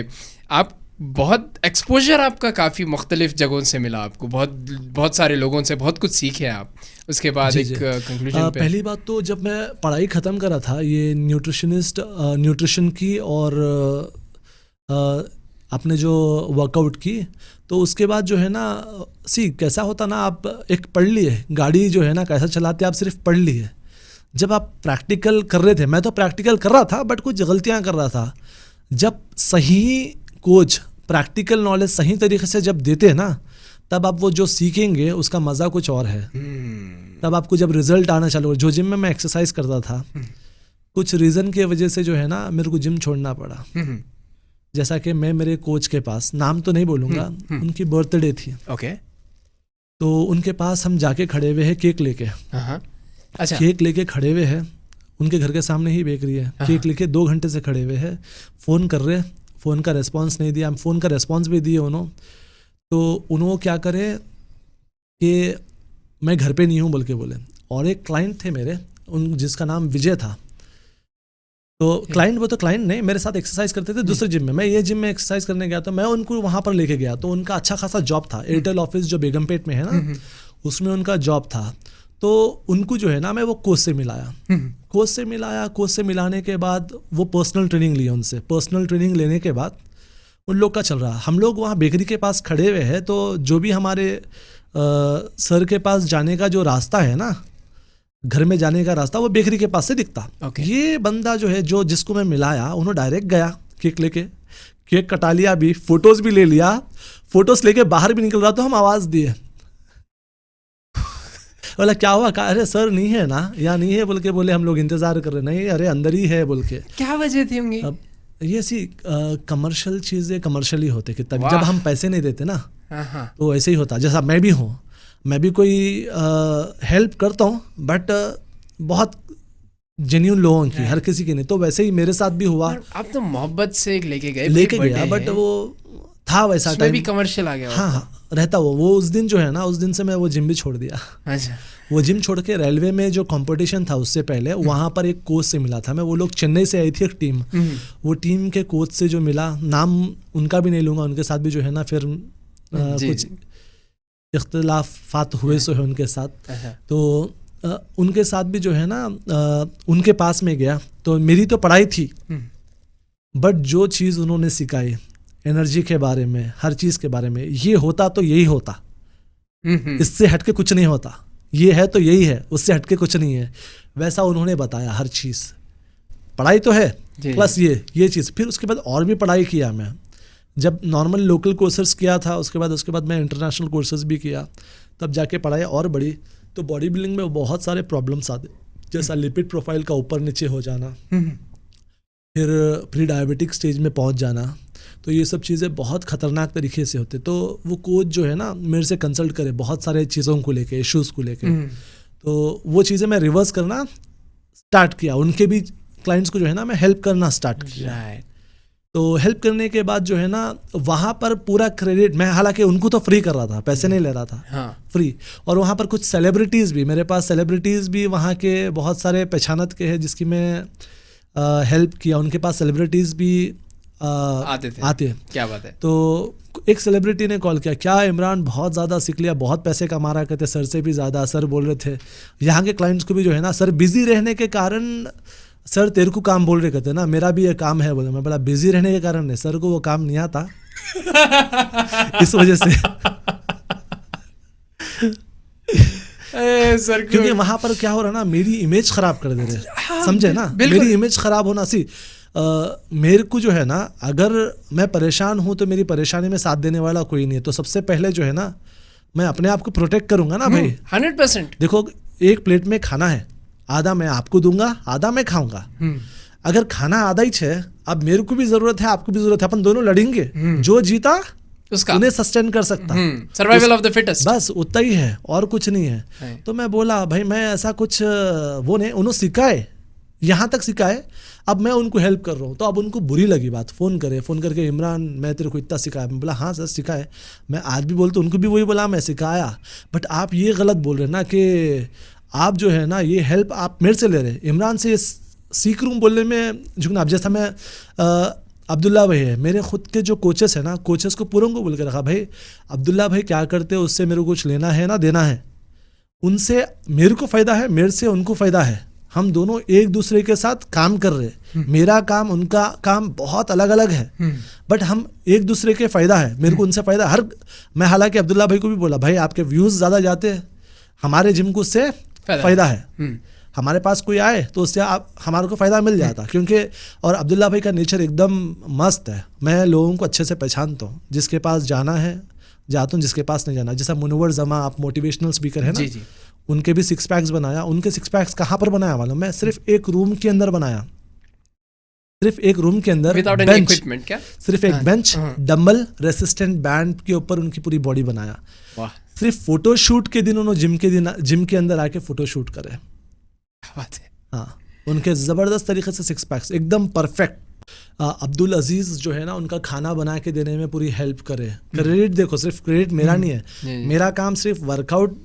आप बहुत एक्सपोजर आपका काफ़ी मुख्तलिफ जगहों से मिला, आपको बहुत सारे लोगों से बहुत कुछ सीखे आप। उसके बाद एक कंक्लूजन पे, पहली बात तो जब मैं पढ़ाई ख़त्म करा था ये न्यूट्रिशन की और अपने जो वर्कआउट की, तो उसके बाद जो है ना कैसा होता ना, आप एक पढ़ लिए गाड़ी जो है ना कैसा चलाते आप सिर्फ पढ़ लिए, जब आप प्रैक्टिकल कर रहे थे, मैं तो प्रैक्टिकल कर रहा था बट कुछ गलतियां कर रहा था। जब सही कोच प्रैक्टिकल नॉलेज सही तरीके से जब देते हैं ना तब आप वो जो सीखेंगे उसका मज़ा कुछ और है। तब आपको जब रिजल्ट आना चालू हो, जो जिम में मैं एक्सरसाइज करता था कुछ रीज़न के वजह से जो है ना मेरे को जिम छोड़ना पड़ा। जैसा कि मैं मेरे कोच के पास, नाम तो नहीं बोलूँगा, उनकी बर्थडे थी, ओके, तो उनके पास हम जाके खड़े हुए हैं केक लेके। अच्छा, केक लेके खड़े हुए हैं, उनके घर के सामने ही बेकरी है, केक लेके 2 घंटे से खड़े हुए हैं, फ़ोन कर रहे, फ़ोन का रिस्पांस नहीं दिया, हम फ़ोन का रिस्पांस भी दिए उन्होंने, तो उन्होंने क्या करे कि मैं घर पे नहीं हूँ बोल के बोले। और एक क्लाइंट थे मेरे जिसका नाम विजय था, तो क्लाइंट, वो तो क्लाइंट नहीं, मेरे साथ एक्सरसाइज करते थे दूसरे जिम में, मैं ये जिम में एक्सरसाइज करने गया तो मैं उनको वहाँ पर लेके गया, तो उनका अच्छा खासा जॉब था, एयरटेल ऑफिस जो बेगमपेट में है ना उसमें उनका जॉब था। तो उनको जो है ना मैं वो कोच से मिलाया, कोच से मिलाने के बाद वो पर्सनल ट्रेनिंग लिया उनसे। पर्सनल ट्रेनिंग लेने के बाद उन लोग का चल रहा, हम लोग वहाँ बेकरी के पास खड़े हुए हैं, तो जो भी हमारे सर के पास जाने का जो रास्ता है ना, घर में जाने का रास्ता, वो बेकरी के पास से दिखता। ये बंदा जो है जिसको मैं मिलाया, उन्होंने डायरेक्ट गया केक लेके, केक कटा लिया, भी फोटोज भी ले लिया, फोटोज लेके बाहर भी निकल रहा तो हम आवाज़ दिए, बोला क्या हुआ, कहा अरे सर नहीं है ना, या नहीं है बोल के बोले, हम लोग इंतजार कर रहे, नहीं अरे अंदर ही है बोल के। क्या वजह थी होंगी? अब ये सी कमर्शियल चीज़ें कमर्शियली होते कि तब जब हम पैसे नहीं देते ना तो ऐसे ही होता। जैसा मैं भी हूँ, मैं भी कोई हेल्प करता हूँ बट बहुत जेन्युइन लोगों की, हर किसी की नहीं, तो वैसे ही मेरे साथ भी हुआ। आप तो मोहब्बत से लेके गया बट वो था वैसा उसमें भी टाइम। कमर्शियल आ गया हाँ हाँ रहता वो उस दिन जो है ना, उस दिन से मैं वो जिम भी छोड़ दिया। अच्छा वो जिम छोड़ के रेलवे में जो कंपटीशन था उससे पहले वहाँ पर एक कोच से मिला था मैं। वो लोग चेन्नई से आई थी एक टीम, वो टीम के कोच से जो मिला, नाम उनका भी नहीं लूँगा, उनके साथ भी जो है ना फिर कुछ इख्तिलाफात हुए सो है उनके साथ। तो उनके साथ भी जो है ना उनके पास में गया, तो मेरी तो पढ़ाई थी, बट जो चीज़ उन्होंने सिखाई एनर्जी के बारे में, हर चीज़ के बारे में, ये होता तो यही होता, इससे हटके कुछ नहीं होता, ये है तो यही है, उससे हटके कुछ नहीं है, वैसा उन्होंने बताया हर चीज़। पढ़ाई तो है प्लस ये चीज़। फिर उसके बाद और भी पढ़ाई किया मैं, जब नॉर्मल लोकल कोर्सेस किया था, उसके बाद मैं इंटरनेशनल कोर्सेज भी किया, तब जाके पढ़ाई और बढ़ी। तो बॉडी बिल्डिंग में बहुत सारे प्रॉब्लम्स आते, जैसा लिपिड प्रोफाइल का ऊपर नीचे हो जाना, फिर प्री डायबिटिक स्टेज में पहुंच जाना, तो ये सब चीज़ें बहुत ख़तरनाक तरीके से होते। तो वो कोच जो है ना मेरे से कंसल्ट करे बहुत सारे चीज़ों को लेके, इश्यूज़ को लेके, तो वो चीज़ें मैं रिवर्स करना स्टार्ट किया, उनके भी क्लाइंट्स को जो है ना मैं हेल्प करना स्टार्ट किया। तो हेल्प करने के बाद जो है ना वहाँ पर पूरा क्रेडिट मैं, हालांकि उनको तो फ्री कर रहा था, पैसे नहीं ले रहा था, फ्री। और वहाँ पर कुछ सेलिब्रिटीज़ भी, मेरे पास सेलिब्रिटीज़ भी वहाँ के बहुत सारे पहचानत के हैं जिसकी मैं हेल्प किया। उनके पास सेलिब्रिटीज़ भी आते हैं। क्या बात है। तो एक सेलिब्रिटी ने कॉल किया, क्या इमरान बहुत ज़्यादा सीख लिया, बहुत पैसे कमा रहा कहते, सर से भी ज़्यादा। सर बोल रहे थे यहाँ के क्लाइंट्स को भी जो है ना, सर बिजी रहने के कारण सर तेरे को काम बोल रहे कहते ना, मेरा भी ये काम है बोले। मैं बोला बिजी रहने के कारण नहीं, सर को वो काम नहीं आता इस वजह से सर क्योंकि वहां पर क्या हो रहा ना, मेरी इमेज खराब कर दे रहे, समझे ना, मेरी इमेज खराब होना सी। मेरे को जो है ना, अगर मैं परेशान हूं तो मेरी परेशानी में साथ देने वाला कोई नहीं है, तो सबसे पहले जो है ना मैं अपने आप को प्रोटेक्ट करूंगा ना भाई। 100%। देखो एक प्लेट में खाना है, आधा मैं आपको दूंगा, आधा मैं खाऊंगा। अगर खाना आधा ही है, अब मेरे को भी जरूरत है, आपको भी जरूरत है, अपन दोनों लड़ेंगे, जो जीता उसका उन्हें सस्टेन कर सकता, सर्वाइवल ऑफ द फिटेस्ट, बस उतना ही है और कुछ नहीं है। तो मैं बोला भाई मैं ऐसा कुछ वो नहीं, उन्होंने सिखाए, यहाँ तक सिखाए, अब मैं उनको हेल्प कर रहा हूँ। तो अब उनको बुरी लगी बात, फ़ोन करके इमरान मैं तेरे को इतना सिखाया। मैं बोला हाँ सर सिखाए, मैं आज भी बोलता, उनको भी वही बोला मैं सिखाया, बट आप ये गलत बोल रहे ना कि आप जो है ना ये हेल्प आप मेरे से ले रहे, इमरान से सीख रहा हूँ बोलने में झुकना। अब जैसा मैं अब्दुल्ला भाई है, मेरे खुद के जो कोचेस है ना, कोचेस को पूरों को बोल के रखा, भाई अब्दुल्ला भाई क्या करते हैं उससे मेरे को कुछ लेना है ना देना है, उनसे मेरे को फ़ायदा है, मेरे से उनको फ़ायदा है, हम दोनों एक दूसरे के साथ काम कर रहे हैं। मेरा काम उनका काम बहुत अलग अलग है, बट हम एक दूसरे के फ़ायदा है, मेरे को उनसे फ़ायदा हर। मैं हालांकि अब्दुल्ला भाई को भी बोला, भाई आपके व्यूज़ ज़्यादा जाते हैं, हमारे जिम को उससे फ़ायदा है, हमारे पास कोई आए तो उससे आप हमारे को फ़ायदा मिल जाता। क्योंकि और अब्दुल्ला भाई का नेचर एकदम मस्त है, मैं लोगों को अच्छे से पहचानता हूँ, जिसके पास जाना है जाता हूँ, जिसके पास नहीं जाना। जैसा मुनव्वर जमा, आप मोटिवेशनल स्पीकर है ना, जी। उनके भी 6 पैक्स बनाया। उनके 6 पैक्स कहाँ पर बनाया मालूम, मैं सिर्फ एक रूम के अंदर बनाया, सिर्फ एक रूम के अंदर, बेंच, क्या सिर्फ एक बेंच, डंबल, रेसिस्टेंट बैंड के ऊपर उनकी पूरी बॉडी बनाया। सिर्फ फोटोशूट के दिन उन्होंने जिम के अंदर आके फोटोशूट करे। हाँ, उनके ज़बरदस्त तरीके से 6 पैक्स एकदम परफेक्ट। अब्दुल अजीज़ जो है ना, उनका खाना बना के देने में पूरी हेल्प करे। क्रेडिट देखो, सिर्फ क्रेडिट मेरा नहीं है, मेरा काम सिर्फ वर्कआउट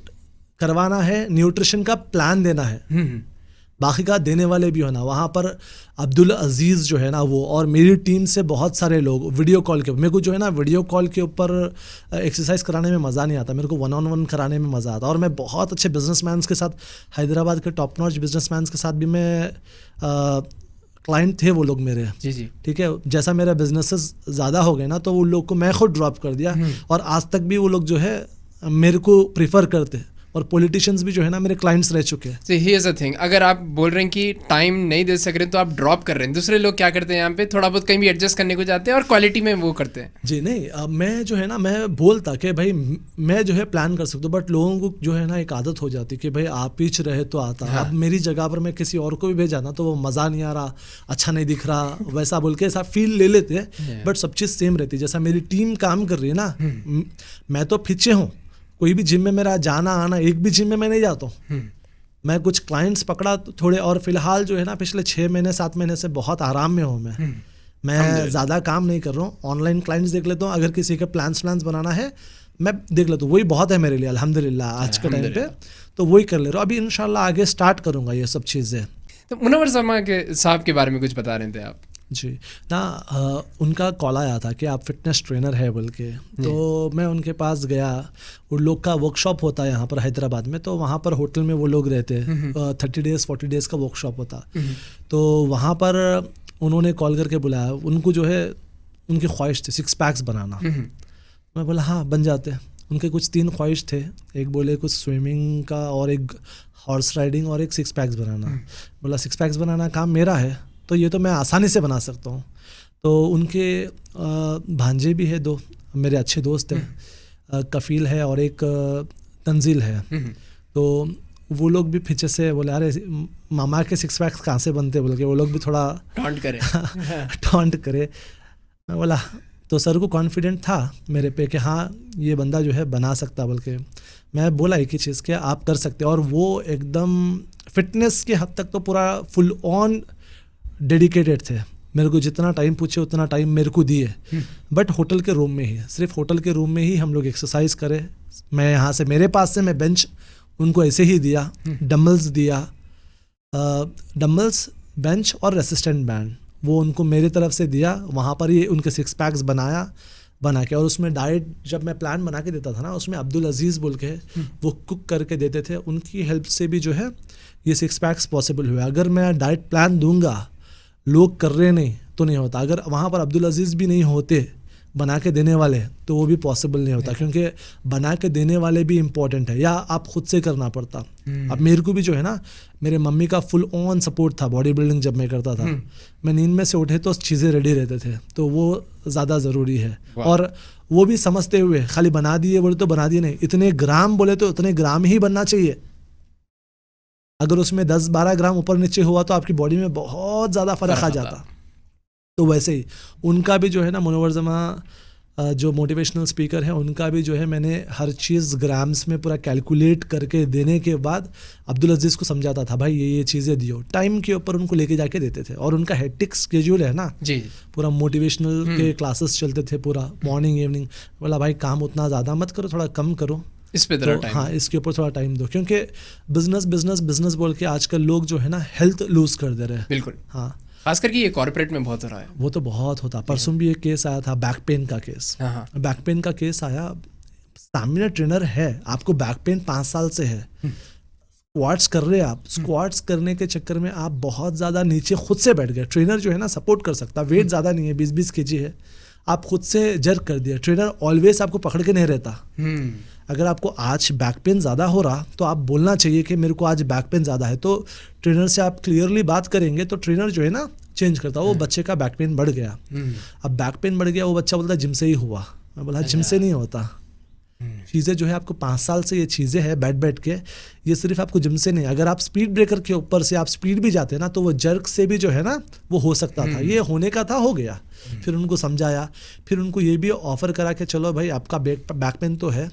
करवाना है, न्यूट्रिशन का प्लान देना है, बाकी का देने वाले भी होना। वहाँ पर अब्दुल अजीज़ जो है ना वो, और मेरी टीम से बहुत सारे लोग वीडियो कॉल के, मेरे को जो है ना वीडियो कॉल के ऊपर एक्सरसाइज कराने में मज़ा नहीं आता, मेरे को 1-on-1 कराने में मज़ा आता। और मैं बहुत अच्छे बिजनेसमैन के साथ, हैदराबाद के टॉप नॉच बिजनेसमैन के साथ भी मैं क्लाइंट थे वो लोग मेरे, जी ठीक है। जैसा मेरा बिजनेसेस ज़्यादा हो गए ना, तो वो लोग को मैं खुद ड्रॉप कर दिया, और आज तक भी वो लोग जो है मेरे को प्रीफर करते, और पॉलिटिशियंस भी जो है ना मेरे क्लाइंट्स रह चुके हैं। So here's the thing, अगर आप बोल रहे हैं कि टाइम नहीं दे सक रहे तो आप ड्रॉप कर रहे हैं, दूसरे लोग क्या करते हैं यहाँ पे, थोड़ा बहुत कहीं भी एडजस्ट करने को जाते हैं और क्वालिटी में वो करते हैं। जी नहीं, मैं जो है ना मैं बोलता कि भाई मैं जो है प्लान कर सकता हूँ, बट लोगों को जो है ना एक आदत हो जाती कि भाई आप पीछ रहे तो आता। हाँ। अब मेरी जगह पर मैं किसी और को भी भेजा ना, तो वो मज़ा नहीं आ रहा, अच्छा नहीं दिख रहा, वैसा बोल के ऐसा फील ले लेते, बट सब चीज़ सेम रहती। जैसा मेरी टीम काम कर रही है ना, मैं तो पीछे हूँ, कोई भी जिम में मेरा जाना आना, एक भी जिम में मैं नहीं जाता हूँ। मैं कुछ क्लाइंट्स पकड़ा थोड़े, और फिलहाल जो है ना पिछले 6 महीने 7 महीने से बहुत आराम में हूँ मैं। मैं ज़्यादा काम नहीं कर रहा हूँ, ऑनलाइन क्लाइंट्स देख लेता हूँ, अगर किसी के प्लान्स बनाना है मैं देख लेता हूँ, वही बहुत है मेरे लिए अल्हम्दुलिल्लाह आज के टाइम पे, तो वही कर ले रहा हूँ। अभी इंशाल्लाह आगे स्टार्ट करूँगा ये सब चीज़ें। तो मुनव्वर साहब के बारे में कुछ बता रहे थे आप? जी ना, उनका कॉल आया था कि आप फिटनेस ट्रेनर है बोल के, तो मैं उनके पास गया। उन लोग का वर्कशॉप होता है यहाँ पर हैदराबाद में, तो वहाँ पर होटल में वो लोग रहते, 30 डेज़ 40 डेज़ का वर्कशॉप होता। तो वहाँ पर उन्होंने कॉल करके बुलाया, उनको जो है उनकी ख्वाहिश थी 6 पैक्स बनाना। मैं बोला हाँ बन जाते हैं। उनके कुछ 3 ख्वाहिश थे, एक बोले कुछ स्विमिंग का और एक हॉर्स राइडिंग और एक 6 पैक्स बनाना। बोला 6 पैक्स बनाना काम मेरा है, तो ये तो मैं आसानी से बना सकता हूँ। तो उनके भांजे भी है 2 मेरे अच्छे दोस्त हैं, कफील है और एक तंजील है। तो वो लोग भी पीछे से बोले अरे मामा के 6 पैक्स कहाँ से बनते बोल के, वो लोग भी थोड़ा टॉन्ट करे। मैं बोला तो सर को कॉन्फिडेंट था मेरे पे कि हाँ ये बंदा जो है बना सकता बोल के। मैं बोला एक ही चीज़ कि आप कर सकते, और वो एकदम फिटनेस के हद तक तो पूरा फुल ऑन डेडिकेटेड थे। मेरे को जितना टाइम पूछे उतना टाइम मेरे को दिए, बट होटल के रूम में ही, सिर्फ होटल के रूम में ही हम लोग एक्सरसाइज करें। मैं यहाँ से मेरे पास से मैं बेंच उनको ऐसे ही दिया, डम्बल्स दिया, डम्बल्स बेंच और रेसिस्टेंट बैंड वो उनको मेरे तरफ से दिया। वहाँ पर ही उनके 6 पैक्स बना के, और उसमें डाइट जब मैं प्लान बना के देता था ना, उसमें अब्दुल अजीज़ बोल के वो कुक करके देते थे। उनकी हेल्प से भी जो है ये 6 पैक्स पॉसिबल हुआ। अगर मैं डाइट प्लान दूंगा, लोग कर रहे नहीं तो नहीं होता। अगर वहाँ पर अब्दुल अजीज़ भी नहीं होते बना के देने वाले, तो वो भी पॉसिबल नहीं होता, क्योंकि बना के देने वाले भी इम्पोर्टेंट है, या आप खुद से करना पड़ता। अब मेरे को भी जो है ना, मेरे मम्मी का फुल ऑन सपोर्ट था बॉडी बिल्डिंग जब मैं करता था। मैं नींद में से उठे तो चीज़ें रेडी रहते थे, तो वो ज़्यादा ज़रूरी है। और वो भी समझते हुए, खाली बना दिए बोले तो बना दिए नहीं, इतने ग्राम बोले तो इतने ग्राम ही बनना चाहिए। अगर उसमें 10-12 ग्राम ऊपर नीचे हुआ तो आपकी बॉडी में बहुत ज़्यादा फ़र्क आ जाता। तो वैसे ही उनका भी जो है ना, मुनव्वर जमा जो मोटिवेशनल स्पीकर है, उनका भी जो है मैंने हर चीज़ ग्राम्स में पूरा कैलकुलेट करके देने के बाद अब्दुल अजीज़ को समझाता था, भाई ये चीज़ें दियो, टाइम के ऊपर उनको लेके जाके देते थे। और उनका हेक्टिक स्केड्यूल है ना जी, पूरा मोटिवेशनल के क्लासेस चलते थे पूरा मॉर्निंग इवनिंग। बोला भाई काम उतना ज़्यादा मत करो, थोड़ा कम करो, इस पे तो हाँ इसके ऊपर थोड़ा टाइम दो, क्योंकि बिजनेस बोल के आजकल लोग जो है ना हेल्थ लूज कर दे रहे हैं। बिल्कुल हाँ, खास करके ये कॉर्पोरेट में बहुत हो रहा है। वो तो बहुत होता। परसों भी एक केस आया था बैक पेन का केस। बैक पेन का केस आया, स्टैमिना ट्रेनर है, आपको बैक पेन 5 साल से है, स्क्वाट्स कर रहे हैं आप, स्क्वाट्स करने के चक्कर में आप बहुत ज़्यादा नीचे खुद से बैठ गए। ट्रेनर जो है ना सपोर्ट कर सकता, वेट ज़्यादा नहीं है, 20-20 kg है, आप खुद से जर्क कर दिया। ट्रेनर ऑलवेज आपको पकड़ के नहीं रहता। अगर आपको आज बैक पेन ज़्यादा हो रहा तो आप बोलना चाहिए कि मेरे को आज बैक पेन ज़्यादा है, तो ट्रेनर से आप क्लियरली बात करेंगे तो ट्रेनर जो है ना चेंज करता। वो बच्चे का बैक पेन बढ़ गया, अब बैक पेन बढ़ गया, वो बच्चा बोलता जिम से ही हुआ। मैं बोला जिम से नहीं होता, चीज़ें जो है आपको 5 साल से ये चीज़ें हैं बैठ के, ये सिर्फ आपको जिम से नहीं। अगर आप स्पीड ब्रेकर के ऊपर से आप स्पीड भी जाते ना, तो वो जर्क से भी जो है ना वो हो सकता था। ये होने का था, हो गया। फिर उनको समझाया, फिर उनको ये भी ऑफर करा कि चलो भाई आपका बैक पेन तो है,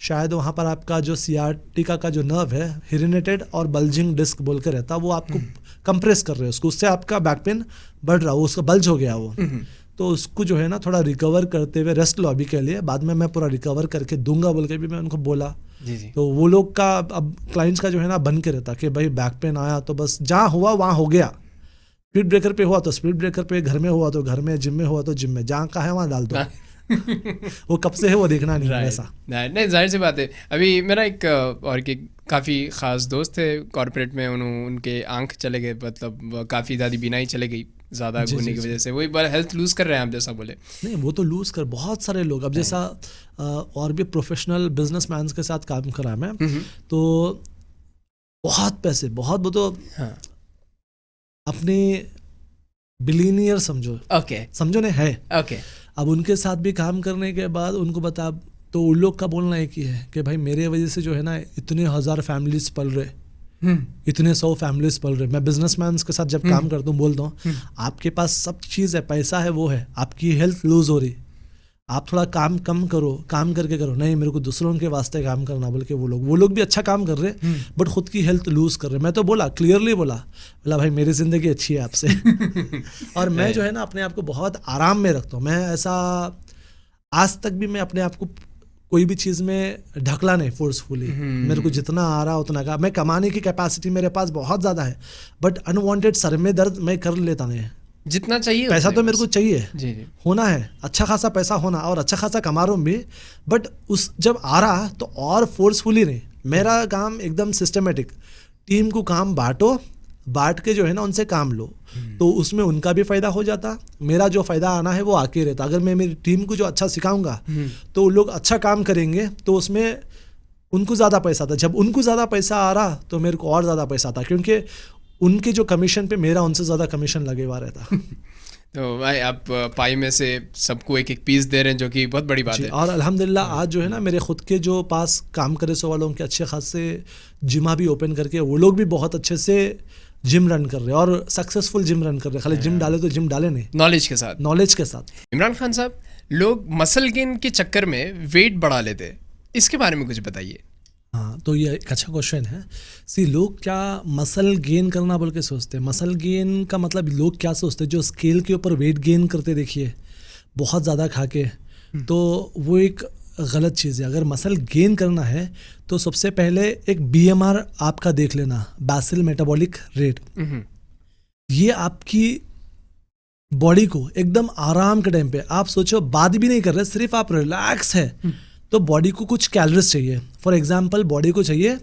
शायद वहाँ पर आपका जो सियाटिका का जो नर्व है, हिरेनेटेड और बल्जिंग डिस्क बोल के रहता, वो आपको कंप्रेस कर रहे हो उसको, उससे आपका बैक पेन बढ़ रहा हो, उसका बल्ज हो गया वो, तो उसको जो है ना थोड़ा रिकवर करते हुए रेस्ट लो अभी के लिए, बाद में मैं पूरा रिकवर करके दूंगा बोल के भी मैं उनको बोला। जी। तो वो लोग का अब क्लाइंट्स का जो है ना बन के रहता कि भाई बैक पेन आया तो बस जहाँ हुआ वहाँ हो गया, स्पीड ब्रेकर पे हुआ तो स्पीड ब्रेकर पे, घर में हुआ तो घर में, जिम में हुआ तो जिम में, जहाँ का है वहाँ डाल दो। वो कब से है वो देखना नहीं है ऐसा। नहीं, जाहिर सी बात है। अभी मेरा एक और के काफ़ी ख़ास दोस्त थे कॉर्पोरेट में, उनके आंख चले गए, मतलब काफ़ी ज़्यादा बीनाई चले गई ज़्यादा घूमने की वजह से, वही बड़ा हेल्थ लूज़ कर रहे हैं आप जैसा बोले। नहीं, वो तो लूज़ कर बहुत सारे लोग, अब जैसा और भी प्रोफेशनल बिजनेसमैन के साथ काम करा मैं, तो बहुत पैसे, बहुत वो तो अपने बिलीनियर समझो, समझो ने है। अब उनके साथ भी काम करने के बाद उनको बता, तो उन लोग का बोलना एक ही है कि भाई मेरे वजह से जो है ना इतने 1000 फैमिलीज पल रहे, इतने 100 फैमिलीज पल रहे। मैं बिजनेसमैन के साथ जब काम करता हूँ बोलता हूँ, आपके पास सब चीज़ है, पैसा है, वो है, आपकी हेल्थ लूज हो रही, आप थोड़ा काम कम करो, काम करके करो, नहीं मेरे को दूसरों के वास्ते काम करना बोल के वो लोग भी अच्छा काम कर रहे बट खुद की हेल्थ लूज कर रहे। मैं तो बोला, क्लियरली बोला भाई मेरी ज़िंदगी अच्छी है आपसे और मैं जो है ना अपने आप को बहुत आराम में रखता हूँ। मैं ऐसा आज तक भी मैं अपने आप को कोई भी चीज़ में ढकला नहीं फोर्सफुली। मेरे को जितना आ रहा उतना का, मैं कमाने की कैपेसिटी मेरे पास बहुत ज़्यादा है बट अनवांटेड सर में दर्द मैं कर लेता नहीं। जितना चाहिए पैसा तो मेरे को चाहिए, जी होना है, अच्छा खासा पैसा होना और अच्छा खासा कमा रहा हूँ भी, बट उस जब आ रहा तो और फोर्सफुली नहीं। मेरा काम एकदम सिस्टमेटिक, टीम को काम बांट के जो है ना उनसे काम लो, तो उसमें उनका भी फ़ायदा हो जाता, मेरा जो फ़ायदा आना है वो आके रहता। अगर मैं मेरी टीम को जो अच्छा सिखाऊंगा तो वो लोग अच्छा काम करेंगे तो उसमें उनको ज़्यादा पैसा आता। जब उनको ज़्यादा पैसा आ रहा तो मेरे को और ज़्यादा पैसा आता, क्योंकि उनके जो कमीशन पे मेरा उनसे ज़्यादा कमीशन लगे हुआ रहता। तो भाई आप पाई में से सबको एक एक पीस दे रहे हैं, जो कि बहुत बड़ी बात है। और अल्हम्दुलिल्लाह आज जो है ना मेरे खुद के जो पास काम करे सो वालों के अच्छे खासे जिमा भी ओपन करके वो लोग भी बहुत अच्छे से जिम रन कर रहे हैं और सक्सेसफुल जिम रन कर रहे हैं। खाली जिम डाले तो जिम डाले नहीं, नॉलेज के साथ। इमरान खान साहब, लोग मसल गेन के चक्कर में वेट बढ़ा लेते हैं, इसके बारे में कुछ बताइए। हाँ, तो ये एक अच्छा क्वेश्चन है। लोग क्या मसल गेन करना बोल के सोचते हैं। मसल गेन का मतलब लोग क्या सोचते हैं, जो स्केल के ऊपर वेट गेन करते देखिए बहुत ज़्यादा खा के, तो वो एक गलत चीज़ है। अगर मसल गेन करना है तो सबसे पहले एक BMR आपका देख लेना, बेसल मेटाबॉलिक रेट। ये आपकी बॉडी को एकदम आराम के टाइम पे, आप सोचो बात भी नहीं कर रहे, सिर्फ आप रिलैक्स है, तो बॉडी को कुछ कैलोरीज चाहिए। फॉर एग्जांपल बॉडी को चाहिए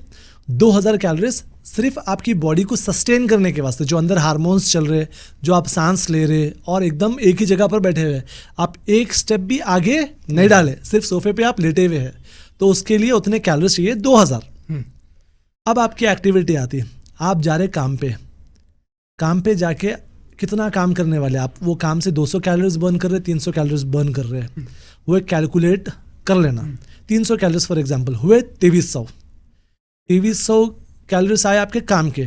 2000 कैलोरीज सिर्फ आपकी बॉडी को सस्टेन करने के वास्ते, जो अंदर हार्मोन्स चल रहे, जो आप सांस ले रहे और एकदम एक ही जगह पर बैठे हुए, आप एक स्टेप भी आगे नहीं डाले, सिर्फ सोफे पे आप लेटे हुए हैं, तो उसके लिए उतने कैलोरीज चाहिए 2000। अब आपकी एक्टिविटी आती, आप जा रहे काम पे जाके कितना काम करने वाले आप, वो काम से 200 कैलोरीज बर्न कर रहे, 300 कैलोरीज बर्न कर रहे हैं, वो एक कैलकुलेट कर लेना। 300 कैलोरीज फॉर एग्जांपल हुए 2300 कैलोरीज आए आपके काम के,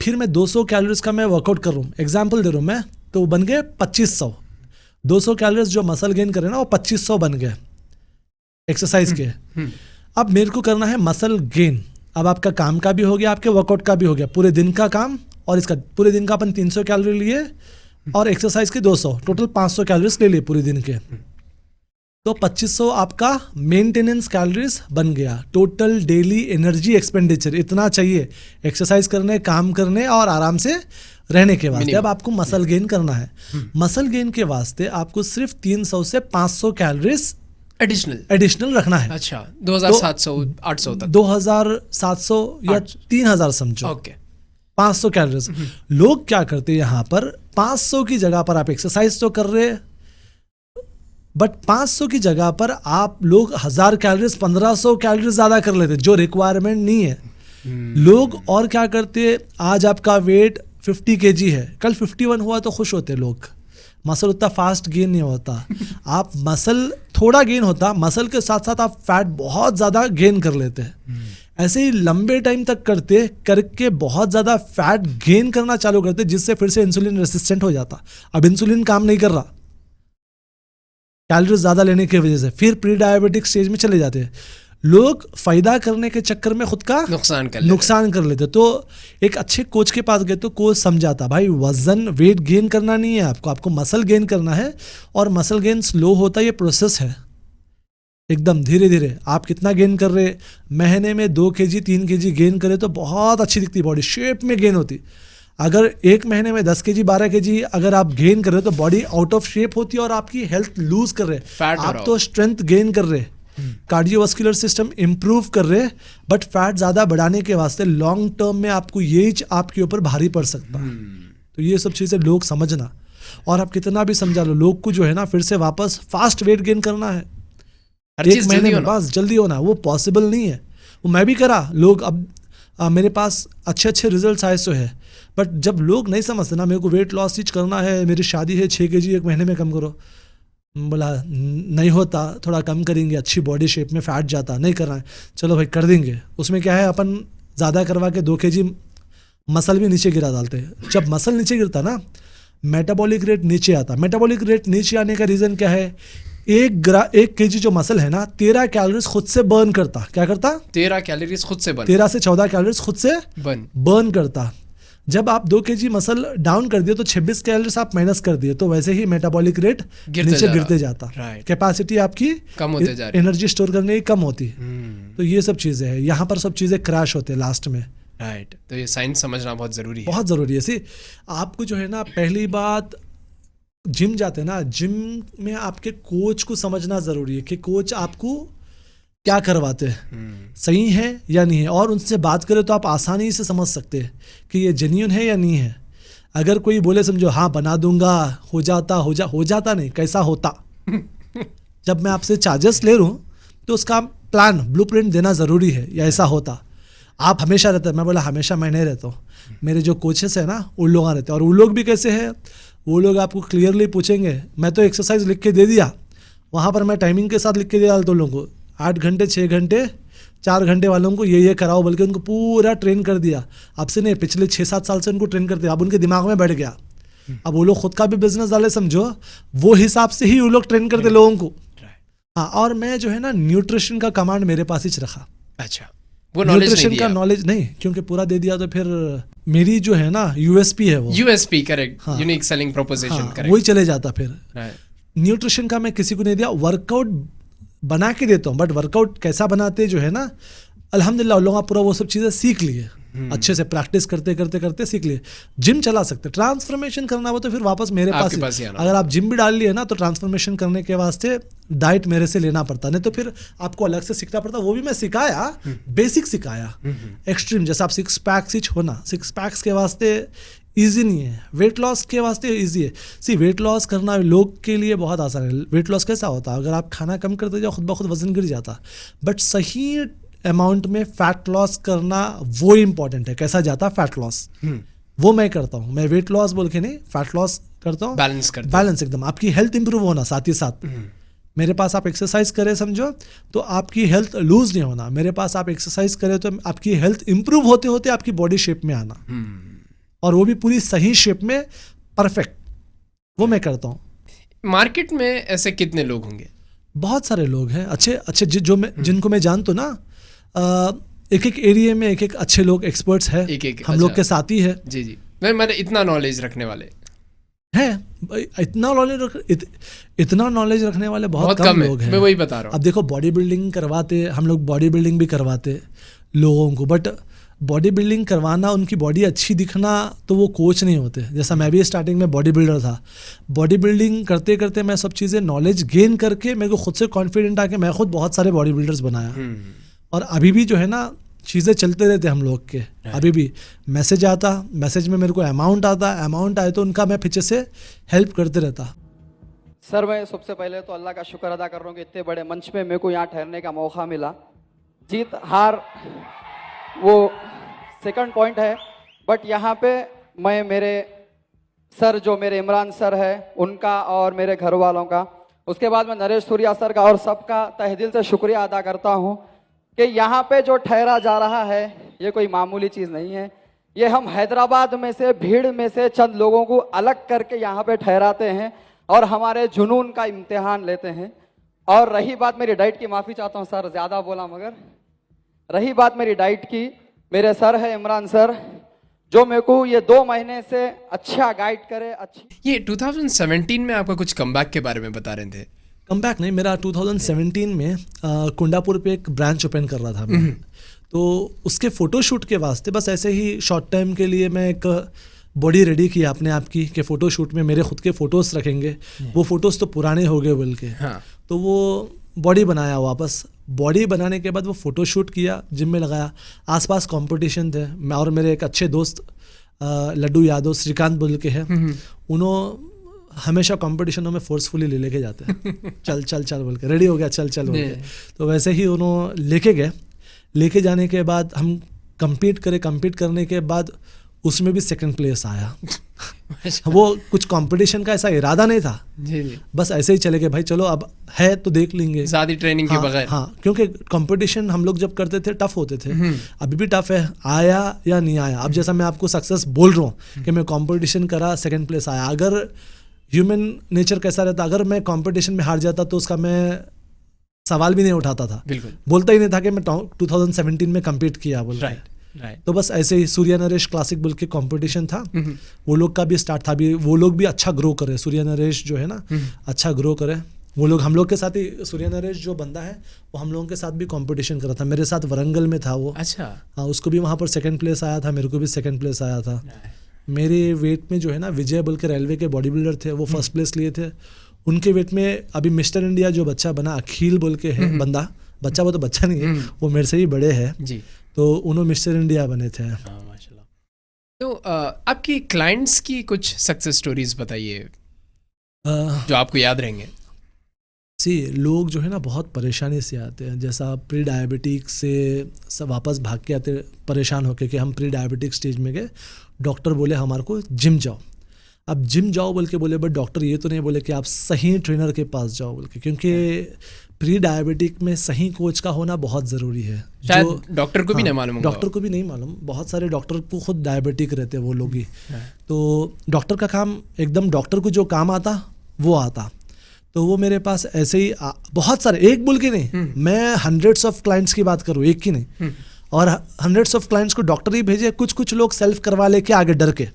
फिर मैं 200 कैलोरीज का मैं वर्कआउट कर रहा हूँ, एग्जांपल दे रहा हूँ मैं, तो वो बन गए 2500। 200 कैलोरीज जो मसल गेन करे ना वो 2500 बन गए एक्सरसाइज के। अब मेरे को करना है मसल गेन। अब आपका काम का भी हो गया, आपके वर्कआउट का भी हो गया, पूरे दिन का काम, और इसका पूरे दिन का अपन 300 कैलोरी लिए और एक्सरसाइज के 200, टोटल 500 कैलोरीज ले लिए पूरे दिन के, तो 2500 आपका मेंटेनेंस कैलोरीज बन गया। टोटल डेली एनर्जी एक्सपेंडिचर इतना चाहिए एक्सरसाइज करने, काम करने और आराम से रहने के वास्ते। अब आपको मसल गेन करना है, मसल गेन के वास्ते आपको सिर्फ 300 से 500 कैलोरीज एडिशनल रखना है। अच्छा, 2700 800 तक, 2700 या 3000 समझो। Okay, 500 calories. लोग क्या करते हैं यहाँ पर, 500 की जगह पर आप एक्सरसाइज तो कर रहे, बट 500 की जगह पर आप लोग 1000 कैलोरीज 1500 कैलोरीज ज़्यादा कर लेते, जो रिक्वायरमेंट नहीं है। लोग और क्या करते, आज आपका वेट 50 kg है, कल 51 हुआ तो खुश होते लोग। मसल उतना फास्ट गेन नहीं होता, आप मसल थोड़ा गेन होता, मसल के साथ साथ आप फैट बहुत ज़्यादा गेन कर लेते हैं। ऐसे ही लंबे टाइम तक करके बहुत ज़्यादा फैट गेन करना चालू करते, जिससे फिर से इंसुलिन रेसिस्टेंट हो जाता। अब इंसुलिन काम नहीं कर रहा कैलोरीज ज़्यादा लेने की वजह से, फिर प्री डायबिटिक स्टेज में चले जाते हैं। लोग फ़ायदा करने के चक्कर में खुद का नुकसान कर लेते। तो एक अच्छे कोच के पास गए तो कोच समझाता, भाई वजन वेट गेन करना नहीं है आपको मसल गेन करना है, और मसल गेन स्लो होता है, ये प्रोसेस है एकदम धीरे धीरे। आप कितना गेन कर रहे, महीने में 2 kg 3 kg गेन करे तो बहुत अच्छी दिखती बॉडी, शेप में गेन होती। अगर एक महीने में 10 kg 12 kg अगर आप गेन कर रहे हो तो बॉडी आउट ऑफ शेप होती है और आपकी हेल्थ लूज कर रहे, आप तो स्ट्रेंथ गेन कर रहे, कार्डियोवास्कुलर सिस्टम इंप्रूव कर रहे, बट फैट ज़्यादा बढ़ाने के वास्ते लॉन्ग टर्म में आपको ये आपके ऊपर भारी पड़ सकता है। तो ये सब चीज़ें लोग समझना, और आप कितना भी समझा लो, लोग को जो है ना फिर से वापस फास्ट वेट गेन करना है, एक महीने में बस जल्दी होना, वो पॉसिबल नहीं है। वो मैं भी करा, लोग अब मेरे पास अच्छे रिजल्ट्स आए सो है, बट जब लोग नहीं समझते ना, मेरे को वेट लॉस चीज करना है, मेरी शादी है 6 kg एक महीने में कम करो, बोला नहीं होता, थोड़ा कम करेंगे, अच्छी बॉडी शेप में फैट जाता, नहीं करना है, चलो भाई कर देंगे। उसमें क्या है, अपन ज़्यादा करवा के 2 kg मसल भी नीचे गिरा डालते हैं। जब मसल नीचे गिरता ना, मेटाबॉलिक रेट नीचे आता। मेटाबॉलिक रेट नीचे आने का रीज़न क्या है, 1 kg जो मसल है ना 13 कैलोरीज खुद से बर्न करता। क्या करता? 13 कैलोरीज खुद से बर्न। 13 से 14 कैलोरीज खुद से बर्न करता। जब आप 2 kg मसल डाउन कर दिए तो 26 कैलोरीज आप माइनस कर दिए, तो वैसे ही मेटाबॉलिक रेट नीचे गिरते जाता। कैपेसिटी आपकी कम होते जा रही, एनर्जी स्टोर करने की कम होती। तो ये सब चीजें हैं, यहाँ पर सब चीजें क्रैश होते हैं लास्ट में। राइट। तो ये साइंस समझना बहुत जरूरी है। बहुत जरूरी है। सी आपको जो है ना, पहली बात जिम जाते हैं ना, जिम में आपके कोच को समझना जरूरी है कि कोच आपको क्या करवाते हैं, सही है या नहीं है। और उनसे बात करें तो आप आसानी से समझ सकते हैं कि ये जेन्युइन है या नहीं है। अगर कोई बोले समझो हाँ बना दूंगा, हो जाता नहीं, कैसा होता। जब मैं आपसे चार्जेस ले रहा हूँ तो उसका प्लान ब्लूप्रिंट देना ज़रूरी है, या ऐसा होता। आप हमेशा रहते हैं, मैं बोला हमेशा मैं नहीं रहता हूँ। मेरे जो कोचेस है ना उन लोग रहते हैं, और वो लोग भी कैसे हैं, वो लोग आपको क्लियरली पूछेंगे। मैं तो एक्सरसाइज लिख के दे दिया, वहाँ पर मैं टाइमिंग के साथ लिख के दे डालता हूँ लोगों को, 8 घंटे 6 घंटे 4 घंटे वालों को ये कराओ, बल्कि उनको पूरा ट्रेन कर दिया। अब से नहीं, पिछले 6-7 साल से उनको ट्रेन करते, अब उनके दिमाग में बैठ गया। अब वो लोग खुद का भी बिजनेस डाले समझो, वो हिसाब से ही वो लोग ट्रेन करते लोगों को। हाँ, और मैं जो है ना न्यूट्रिशन का कमांड मेरे पास ही रखा। अच्छा, वो न्यूट्रिशन का नॉलेज नहीं, क्योंकि पूरा दे दिया तो फिर मेरी जो है ना यूएसपी है, वो USP correct, unique selling proposition correct, वही चले जाता। फिर न्यूट्रिशन का मैं किसी को नहीं दिया, वर्कआउट बना के देता हूँ, बट वर्कआउट कैसा बनाते जो है ना, अल्हम्दुलिल्लाह लोग पूरा वो सब चीज़ें सीख लिए, अच्छे से प्रैक्टिस करते करते करते सीख लिए। जिम चला सकते, ट्रांसफॉर्मेशन करना हो तो फिर वापस मेरे पास ही अगर आप जिम भी डाल लिए ना तो ट्रांसफॉर्मेशन करने के वास्ते डाइट मेरे से लेना पड़ता, नहीं तो फिर आपको अलग से सीखना पड़ता। वो भी मैं सिखाया, बेसिक सिखाया। एक्सट्रीम जैसे आप 6 पैक्स होना, 6 पैक्स के वास्ते ईजी नहीं है, वेट लॉस के वास्ते ईजी है। सी वेट लॉस करना लोग के लिए बहुत आसान है। वेट लॉस कैसा होता है, अगर आप खाना कम करते जाओ खुद ब खुद वजन गिर जाता, बट सही अमाउंट में फैट लॉस करना वो इम्पॉर्टेंट है। कैसा जाता फैट लॉस, वो मैं करता हूँ। मैं वेट लॉस बोल के नहीं, फैट लॉस करता हूँ, बैलेंस एकदम। आपकी हेल्थ इंप्रूव होना, साथ ही साथ मेरे पास आप एक्सरसाइज करें समझो तो आपकी हेल्थ लूज नहीं होना, मेरे पास आप एक्सरसाइज करें तो आपकी हेल्थ इंप्रूव होते होते आपकी बॉडी शेप में आना, और वो भी पूरी सही शेप में, परफेक्ट, वो मैं करता हूँ। मार्केट में ऐसे कितने लोग होंगे? बहुत सारे लोग हैं अच्छे अच्छे, जो मैं जिनको मैं जानता हूँ ना, एक एक एरिया में एक एक अच्छे लोग, एक्सपर्ट्स हैं, हम लोग के साथी है। जी जी, मैंने इतना नॉलेज रखने वाले हैं, इतना नॉलेज रखने वाले बहुत कम लोग हैं। मैं वही बता रहा हूँ। अब देखो बॉडी बिल्डिंग करवाते, हम लोग बॉडी बिल्डिंग भी करवाते लोगों को, बट बॉडी बिल्डिंग करवाना, उनकी बॉडी अच्छी दिखना, तो वो कोच नहीं होते। जैसा मैं भी स्टार्टिंग में बॉडी बिल्डर था, बॉडी बिल्डिंग करते करते मैं सब चीज़ें नॉलेज गेन करके मेरे को खुद से कॉन्फिडेंट आके मैं खुद बहुत सारे बॉडी बिल्डर्स बनाया। और अभी भी जो है ना चीज़ें चलते रहते हम लोग के। अभी भी मैसेज आता, मैसेज में मेरे को अमाउंट आता, अमाउंट आए तो उनका मैं पीछे से हेल्प करते रहता। सर मैं सबसे पहले तो अल्लाह का शुक्र अदा कर रहा हूँ कि इतने बड़े मंच पे मेरे को यहाँ ठहरने का मौका मिला। जीत हार वो सेकंड पॉइंट है, बट यहाँ पे मैं मेरे सर, जो मेरे इमरान सर है उनका और मेरे घर वालों का, उसके बाद मैं नरेश सूर्या सर का और सबका तहे दिल से शुक्रिया अदा करता हूँ कि यहाँ पे जो ठहरा जा रहा है ये कोई मामूली चीज़ नहीं है। ये हम हैदराबाद में से, भीड़ में से चंद लोगों को अलग करके यहाँ पे ठहराते हैं और हमारे जुनून का इम्तिहान लेते हैं। और रही बात मेरी डाइट की, माफ़ी चाहता हूँ सर ज़्यादा बोला, मगर रही बात मेरी डाइट की, मेरे सर है इमरान सर, जो मेरे को ये 2 महीने से अच्छा गाइड करे। अच्छी ये 2017 में आपका कुछ कमबैक के बारे में बता रहे थे। कमबैक नहीं, मेरा 2017 में कुंडापुर पे एक ब्रांच ओपन कर रहा था मैं, तो उसके फ़ोटोशूट के वास्ते बस ऐसे ही शॉर्ट टाइम के लिए मैं एक बॉडी रेडी किया अपने आप की कि फ़ोटोशूट में मेरे खुद के फ़ोटोज़ रखेंगे। वो फ़ोटोज़ तो पुराने हो गए बल्कि, तो वो बॉडी बनाया वापस। बॉडी बनाने के बाद वो फ़ोटोशूट किया, जिम में लगाया। आसपास कंपटीशन थे, मैं और मेरे एक अच्छे दोस्त लड्डू यादव, श्रीकांत बोल के हैं, उन्होंने हमेशा कंपटीशनों में फोर्सफुली लेके जाते हैं। चल चल चल बोल के, रेडी हो गया, चल चल बोल के। तो वैसे ही उन्होंने लेके गए। लेके जाने के बाद हम compete करने के बाद उसमें भी 2nd प्लेस आया। वो कुछ कंपटीशन का ऐसा इरादा नहीं था, जी। बस ऐसे ही चले गए, भाई चलो अब है तो देख लेंगे, ज़्यादा ट्रेनिंग के बगैर। हाँ, क्योंकि कंपटीशन हम लोग जब करते थे टफ होते थे, अभी भी टफ है, आया या नहीं आया। अब जैसा मैं आपको सक्सेस बोल रहा हूँ कि मैं कंपटीशन करा, 2nd प्लेस आया, अगर ह्यूमन नेचर कैसा रहता, अगर मैं कंपटीशन में हार जाता तो उसका मैं सवाल भी नहीं उठाता था, बिल्कुल, बोलता ही नहीं था कि मैं 2017 में कम्पीट किया बोल के। राइट। तो बस ऐसे ही सूर्या नरेश क्लासिक बोल के कंपटीशन था, वो लोग का भी स्टार्ट था, भी वो लोग भी अच्छा ग्रो करे, सूर्या नरेश जो है ना अच्छा ग्रो करे, वो लोग हम लोग के साथ ही, सूर्या नरेश जो बंदा है वो हम लोगों के साथ भी कंपटीशन कर रहा था, मेरे साथ वरंगल में था वो। अच्छा, हाँ, उसको भी वहाँ पर सेकंड प्लेस आया था, मेरे को भी सेकंड प्लेस आया था। मेरे वेट में जो है ना विजय बोल के रेलवे के बॉडी बिल्डर थे, वो फर्स्ट प्लेस लिए थे। उनके वेट में अभी मिस्टर इंडिया जो बच्चा बना अखिल बोल के है बंदा, बच्चा वो तो बच्चा नहीं है, वो मेरे से ही बड़े हैं जी, तो उन्होंने मिस्टर इंडिया बने थे। हाँ, माशाल्लाह। तो आपकी क्लाइंट्स की कुछ सक्सेस स्टोरीज बताइए जो आपको याद रहेंगे। लोग जो है ना बहुत परेशानी से आते हैं, जैसा प्री डायबिटिक से सब वापस भाग के आते परेशान होके कि हम प्री डायबिटिक स्टेज में गए, डॉक्टर बोले हमारे को जिम जाओ। अब जिम जाओ बोल के बोले, बट डॉक्टर ये तो नहीं बोले कि आप सही ट्रेनर के पास जाओ बोल के, क्योंकि प्री डायबिटिक में सही कोच का होना बहुत ज़रूरी है। शायद डॉक्टर को भी नहीं मालूम, डॉक्टर को भी नहीं मालूम, बहुत सारे डॉक्टर को खुद डायबिटिक रहते हैं वो लोग ही। तो डॉक्टर का काम एकदम, डॉक्टर को जो काम आता वो आता। तो वो मेरे पास ऐसे ही बहुत सारे, एक बोल के नहीं, मैं हंड्रेड्स ऑफ क्लाइंट्स की बात करूँ, एक की नहीं, और हंड्रेड्स ऑफ क्लाइंट्स को डॉक्टर ही भेजे, कुछ लोग सेल्फ करवा लेके आगे डर के।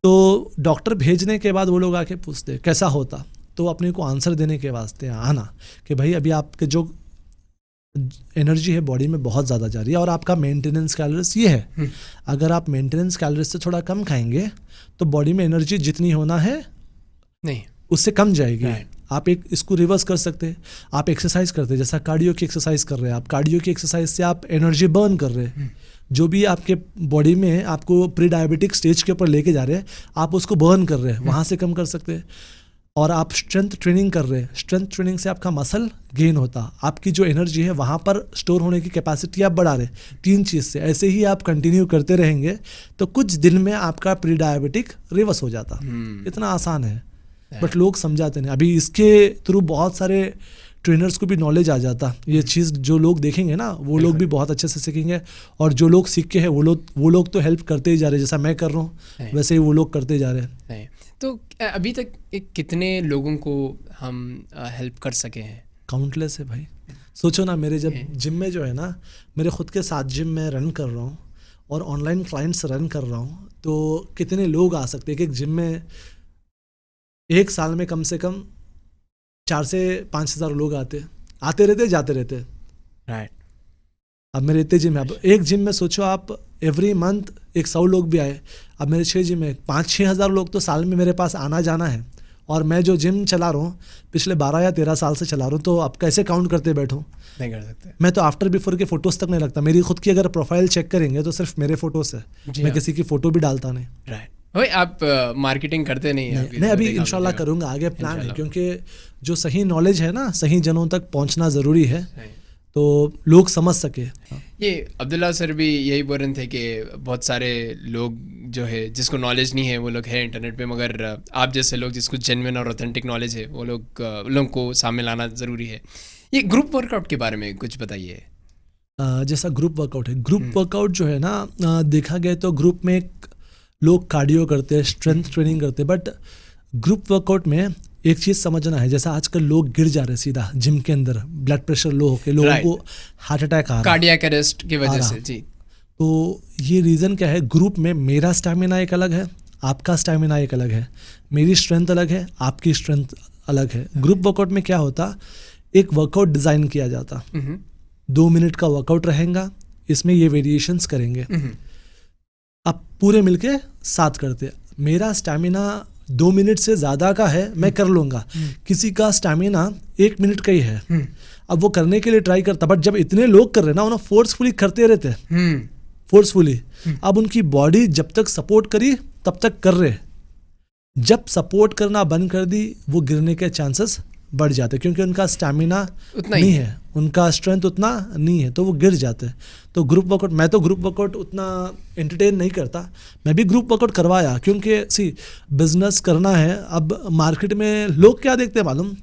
तो डॉक्टर भेजने के बाद वो लोग आके पूछते कैसा होता, तो अपने को आंसर देने के वास्ते आना कि भाई अभी आपके जो एनर्जी है बॉडी में बहुत ज़्यादा जा रही है और आपका मेंटेनेंस कैलोरीज ये है, अगर आप मेंटेनेंस कैलोरीज से थोड़ा कम खाएंगे तो बॉडी में एनर्जी जितनी होना है नहीं, उससे कम जाएगी। आप एक इसको रिवर्स कर सकते हैं, आप एक्सरसाइज करते हैं, जैसा कार्डियो की एक्सरसाइज कर रहे हैं आप, कार्डियो की एक्सरसाइज से आप एनर्जी बर्न कर रहे हैं, जो भी आपके बॉडी में आपको प्री डायबिटिक स्टेज के ऊपर लेके जा रहे हैं आप उसको बर्न कर रहे हैं, वहाँ से कम कर सकते हैं। और आप स्ट्रेंथ ट्रेनिंग कर रहे हैं, स्ट्रेंथ ट्रेनिंग से आपका मसल गेन होता, आपकी जो एनर्जी है वहाँ पर स्टोर होने की कैपेसिटी आप बढ़ा रहे, 3 चीज़ से ऐसे ही आप कंटिन्यू करते रहेंगे तो कुछ दिन में आपका प्री डायबिटिक रिवर्स हो जाता। इतना आसान है, बट लोग समझाते नहीं। अभी इसके थ्रू बहुत सारे ट्रेनर्स को भी नॉलेज आ जाता, ये चीज़ जो लोग देखेंगे ना वो लोग भी बहुत अच्छे से सीखेंगे, और जो लोग सीख के हैं वो लोग तो हेल्प करते ही जा रहे हैं, जैसा मैं कर रहा हूँ वैसे ही वो लोग करते जा रहे हैं। तो अभी तक कितने लोगों को हम हेल्प कर सके हैं? काउंटलेस है भाई। सोचो ना, मेरे जब जिम में जो है ना, मेरे खुद के 7 जिम में रन कर रहा हूँ और ऑनलाइन क्लाइंट्स रन कर रहा हूँ, तो कितने लोग आ सकते हैं। एक जिम में एक साल में कम से कम 4 से 5 हज़ार लोग आते रहते जाते रहते। राइट। अब मेरे इतने जिम है, अब एक जिम में सोचो आप एवरी मंथ 100 लोग भी आए, अब मेरे 6 जिम है, 5-6 हज़ार लोग तो साल में मेरे पास आना जाना है। और मैं जो जिम चला रहा हूँ पिछले 12 या 13 साल से चला रहा हूँ, तो अब कैसे काउंट करते बैठूँ? नहीं कर सकते। मैं तो आफ्टर बिफोर के फोटोज़ तक नहीं लगता, मेरी खुद की अगर प्रोफाइल चेक करेंगे तो सिर्फ मेरे फोटोज़ है, मैं किसी की फ़ोटो भी डालता नहीं। राइट भाई, आप मार्केटिंग करते नहीं हैं? नहीं, अभी इंशाल्लाह करूँगा, आगे प्लान है, क्योंकि जो सही नॉलेज है ना, सही जनों तक पहुँचना ज़रूरी है तो लोग समझ सके। ये अब्दुल्ला सर भी यही बोल रहे थे कि बहुत सारे लोग जो है जिसको नॉलेज नहीं है वो लोग है इंटरनेट पे, मगर आप जैसे लोग जिसको जेन्युइन और ऑथेंटिक नॉलेज है वो लोगों को सामने लाना ज़रूरी है। ये ग्रुप वर्कआउट के बारे में कुछ बताइए। जैसा ग्रुप वर्कआउट है, ग्रुप वर्कआउट जो है ना, देखा गया तो ग्रुप में लोग कार्डियो करते हैं, स्ट्रेंथ ट्रेनिंग करते हैं, बट ग्रुप वर्कआउट में एक चीज़ समझना है, जैसा आजकल लोग गिर जा रहे सीधा जिम के अंदर, ब्लड प्रेशर लो होके लोगों को हार्ट अटैक आ रहा, कार्डियक अरेस्ट की वजह से। जी, तो ये रीज़न क्या है? ग्रुप में मेरा स्टैमिना एक अलग है, आपका स्टैमिना एक अलग है, मेरी स्ट्रेंथ अलग है, आपकी स्ट्रेंथ अलग है। ग्रुप वर्कआउट में क्या होता, एक वर्कआउट डिज़ाइन किया जाता, 2 मिनट का वर्कआउट रहेगा, इसमें ये वेरिएशंस करेंगे, अब पूरे मिलके साथ करते। मेरा स्टैमिना 2 मिनट से ज़्यादा का है, मैं कर लूँगा, किसी का स्टैमिना 1 मिनट का ही है, अब वो करने के लिए ट्राई करता, बट जब इतने लोग कर रहे ना, उन्हें फोर्सफुली करते रहते, फोर्सफुली, अब उनकी बॉडी जब तक सपोर्ट करी तब तक कर रहे, जब सपोर्ट करना बंद कर दी वो गिरने के चांसेस बढ़ जाते, क्योंकि उनका स्टैमिना नहीं है, उनका स्ट्रेंथ उतना नहीं है, तो वो गिर जाते हैं। तो ग्रुप वर्कआउट, मैं तो ग्रुप वर्कआउट उतना एंटरटेन नहीं करता, मैं भी ग्रुप वर्कआउट करवाया, क्योंकि बिजनेस करना है। अब मार्केट में लोग क्या देखते हैं मालूम,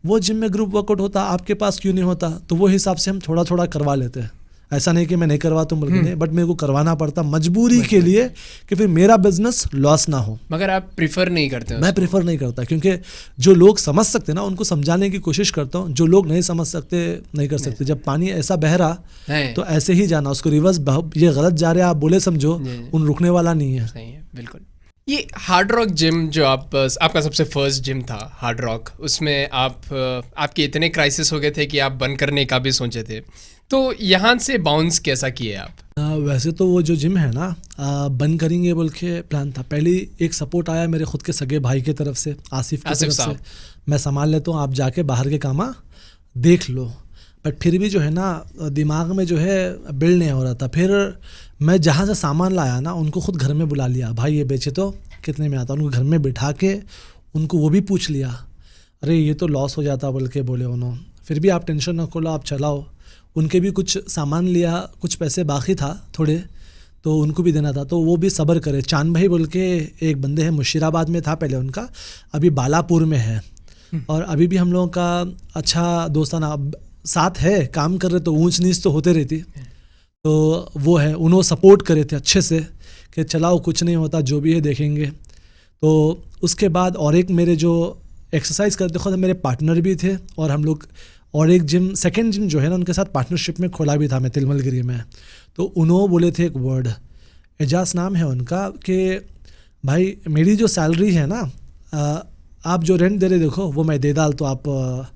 वो जिम में ग्रुप वर्कआउट होता, आपके पास क्यों नहीं होता, तो वो हिसाब से हम थोड़ा थोड़ा करवा लेते हैं। ऐसा नहीं कि मैं नहीं करवाता हूँ बल्कि नहीं, बट मेरे को करवाना पड़ता मजबूरी के लिए कि फिर मेरा बिजनेस लॉस ना हो। मगर आप प्रिफर नहीं करते हो मैं प्रेफर नहीं करता, क्योंकि जो लोग समझ सकते ना उनको समझाने की कोशिश करता हूँ, जो लोग नहीं समझ सकते नहीं कर सकते। जब पानी ऐसा बह रहा है। तो ऐसे ही जाना, उसको रिवर्स ये गलत जा रहे हैं आप बोले समझो, उन रुकने वाला नहीं है। सही है, बिल्कुल। ये हार्ड रॉक जिम जो आपका सबसे फर्स्ट जिम था हार्ड रॉक, उसमें आपके इतने क्राइसिस हो गए थे कि आप बंद करने का भी सोचे थे, तो यहाँ से बाउंस कैसा किए आप? वैसे तो वो जो जिम है ना बंद करेंगे बोल के प्लान था। पहले एक सपोर्ट आया मेरे खुद के सगे भाई की तरफ से, आसिफ की तरफ से, मैं संभाल लेता हूँ, आप जाके बाहर के कामा देख लो। बट फिर भी जो है ना दिमाग में जो है बिल्ड नहीं हो रहा था। फिर मैं जहाँ से सामान लाया ना उनको खुद घर में बुला लिया, भाई ये बेचे तो कितने में आता, उनको घर में बिठा के उनको वो भी पूछ लिया, अरे ये तो लॉस हो जाता बोल के बोले उन्होंने, फिर भी आप टेंशन न खोलो, आप चलाओ। उनके भी कुछ सामान लिया, कुछ पैसे बाकी था थोड़े, तो उनको भी देना था, तो वो भी सब्र करे। चांद भाई बोल के एक बंदे हैं, मुशीराबाद में था पहले उनका, अभी बालापुर में है, और अभी भी हम लोगों का अच्छा दोस्ताना साथ है, काम कर रहे, तो ऊंच नीच तो होते रहती। तो वो है, उन्होंने सपोर्ट करे थे अच्छे से कि चलाओ कुछ नहीं होता, जो भी है देखेंगे। तो उसके बाद और एक मेरे जो एक्सरसाइज करते खुद मेरे पार्टनर भी थे, और हम लोग और एक जिम, सेकंड जिम जो है ना उनके साथ पार्टनरशिप में खोला भी था मैं तिलमलगिरी में। तो उन्होंने बोले थे एक वर्ड, एजाज नाम है उनका, कि भाई मेरी जो सैलरी है ना आप जो रेंट दे रहे देखो वो मैं दे डाल, तो आप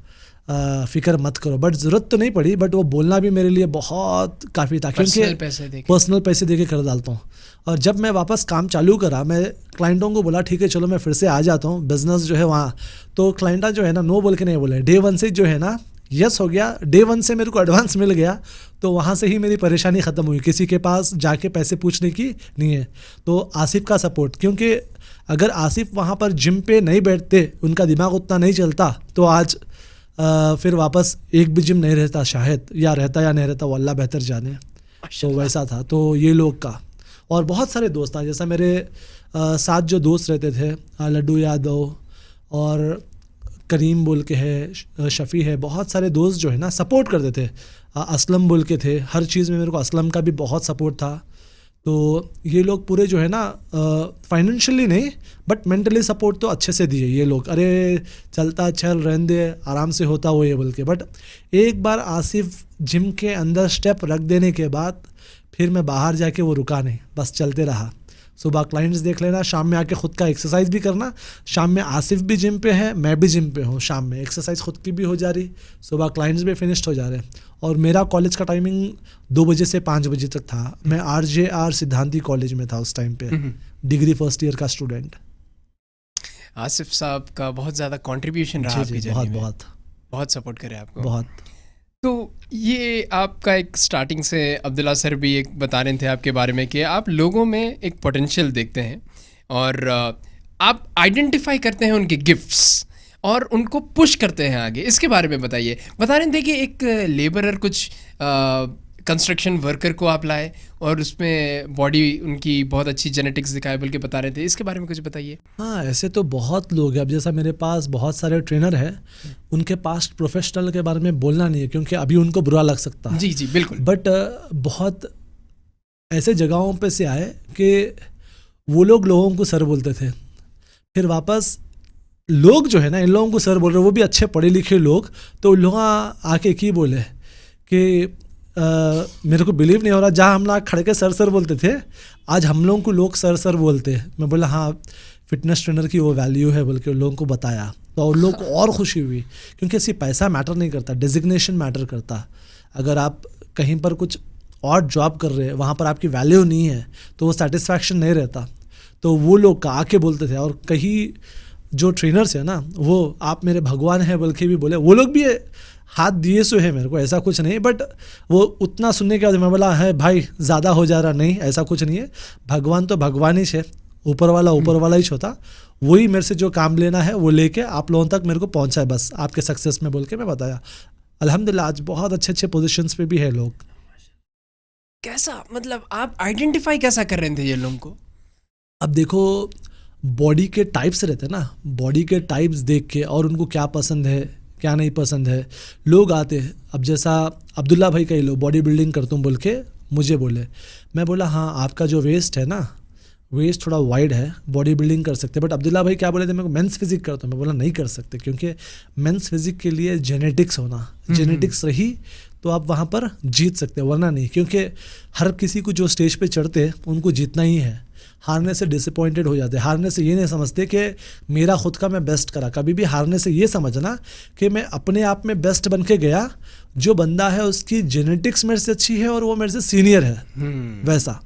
फिक्र मत करो। बट ज़रूरत तो नहीं पड़ी, बट वो बोलना भी मेरे लिए बहुत काफ़ी था, क्योंकि पर्सनल पैसे दे के कर डालता हूँ। और जब मैं वापस काम चालू करा, मैं क्लाइंटों को बोला ठीक है चलो मैं फिर से आ जाता हूँ, बिजनेस जो है वहाँ, तो क्लाइंटा जो है ना नो बोल के नहीं बोले, डे 1 से जो है ना यस हो गया, डे 1 से मेरे को एडवांस मिल गया, तो वहाँ से ही मेरी परेशानी ख़त्म हुई, किसी के पास जाके पैसे पूछने की नहीं है। तो आसिफ का सपोर्ट, क्योंकि अगर आसिफ वहाँ पर जिम पे नहीं बैठते, उनका दिमाग उतना नहीं चलता, तो आज फिर वापस एक भी जिम नहीं रहता शायद, या रहता या नहीं रहता वो अल्लाह बेहतर जाने। तो वैसा था। तो ये लोग का और बहुत सारे दोस्त हैं, जैसा मेरे साथ जो दोस्त रहते थे, लड्डू यादव और करीम बोल के है, शफ़ी है, बहुत सारे दोस्त जो है ना सपोर्ट करते थे। असलम बोल के थे, हर चीज़ में मेरे को असलम का भी बहुत सपोर्ट था। तो ये लोग पूरे जो है ना फाइनेंशियली नहीं बट मेंटली सपोर्ट तो अच्छे से दिए ये लोग, अरे चलता चल रहने दे आराम से होता वो ये बोल के। बट एक बार आसिफ जिम के अंदर स्टेप रख देने के बाद फिर मैं बाहर जाके वो रुका नहीं, बस चलते रहा। सुबह क्लाइंट्स देख लेना, शाम में आके खुद का एक्सरसाइज भी करना। शाम में आसिफ भी जिम पे है, मैं भी जिम पे हूँ, शाम में एक्सरसाइज खुद की भी हो जा रही, सुबह क्लाइंट्स भी फिनिश्ड हो जा रहे। और मेरा कॉलेज का टाइमिंग 2 बजे से 5 बजे तक था। मैं RJR सिद्धांति कॉलेज में था उस टाइम पे, डिग्री फर्स्ट ईयर का स्टूडेंट। आसिफ साहब का बहुत ज़्यादा कंट्रीब्यूशन रहा आपकी जर्नी में, बहुत सपोर्ट करे आपको बहुत। तो ये आपका एक स्टार्टिंग से अब्दुल्ला सर भी एक बता रहे थे आपके बारे में कि आप लोगों में एक पोटेंशियल देखते हैं और आप आइडेंटिफाई करते हैं उनके गिफ्ट्स और उनको पुश करते हैं आगे। इसके बारे में बताइए। बता रहे थे कि एक लेबरर कुछ कंस्ट्रक्शन वर्कर को आप लाए और उसमें बॉडी उनकी बहुत अच्छी जेनेटिक्स दिखाए बोल के बता रहे थे, इसके बारे में कुछ बताइए। हाँ, ऐसे तो बहुत लोग हैं। अब जैसा मेरे पास बहुत सारे ट्रेनर हैं, उनके पास्ट प्रोफेशनल के बारे में बोलना नहीं है क्योंकि अभी उनको बुरा लग सकता है। जी जी बिल्कुल। बट बहुत ऐसे जगहों पे से आए कि वो लोगों को सर बोलते थे, फिर वापस लोग जो है ना इन लोगों को सर बोल रहे, वो भी अच्छे पढ़े लिखे लोग, तो लोग आके की बोले कि मेरे को बिलीव नहीं हो रहा, जहाँ हम लोग खड़े के सर बोलते थे आज हम लोगों को लोग सर बोलते हैं। मैं बोला हाँ, फिटनेस ट्रेनर की वो वैल्यू है बोल के लोगों को बताया, तो उन लोगों को और खुशी हुई क्योंकि ऐसी पैसा मैटर नहीं करता, डेजिग्नेशन मैटर करता। अगर आप कहीं पर कुछ और जॉब कर रहे हैं, वहाँ पर आपकी वैल्यू नहीं है तो वो सेटिस्फैक्शन नहीं रहता। तो वो लोग आके बोलते थे, और कहीं जो ट्रेनर्स है ना वो आप मेरे भगवान हैं बोल के भी बोले, वो लोग भी हाथ दिए सो है मेरे को, ऐसा कुछ नहीं। बट वो उतना सुनने के बाद मैं बोला है भाई ज़्यादा हो जा रहा, नहीं ऐसा कुछ नहीं है, भगवान तो भगवान ही है, ऊपर वाला ही होता, वही मेरे से जो काम लेना है वो लेके आप लोगों तक मेरे को पहुंचा है, बस आपके सक्सेस में बोल के मैं बताया। अल्हम्दुलिल्लाह आज बहुत अच्छे पोजीशंस पे भी है लोग। कैसा मतलब आप आइडेंटिफाई कैसा कर रहे थे ये लोगों को? अब देखो बॉडी के टाइप्स रहते हैं ना, बॉडी के टाइप्स देख के और उनको क्या पसंद है क्या नहीं पसंद है। लोग आते हैं, अब जैसा अब्दुल्ला भाई का ही लो बॉडी बिल्डिंग करता हूँ बोल के मुझे बोले, मैं बोला हाँ आपका जो वेस्ट है ना, वेस्ट थोड़ा वाइड है, बॉडी बिल्डिंग कर सकते हैं। बट अब्दुल्ला भाई क्या बोले थे, मेरे को मेंस फिजिक करता हूँ। मैं बोला नहीं कर सकते, क्योंकि मेंस फिजिक के लिए जेनेटिक्स होना, जेनेटिक्स रही तो आप वहाँ पर जीत सकते हैं, वरना नहीं। क्योंकि हर किसी को जो स्टेज पे चढ़ते हैं उनको जीतना ही है। हारने से डिसअपॉइंटेड हो जाते हैं, हारने से ये नहीं समझते कि मेरा खुद का मैं बेस्ट करा। कभी भी हारने से ये समझना कि मैं अपने आप में बेस्ट बन के गया, जो बंदा है उसकी जेनेटिक्स मेरे से अच्छी है और वो मेरे से सीनियर है, वैसा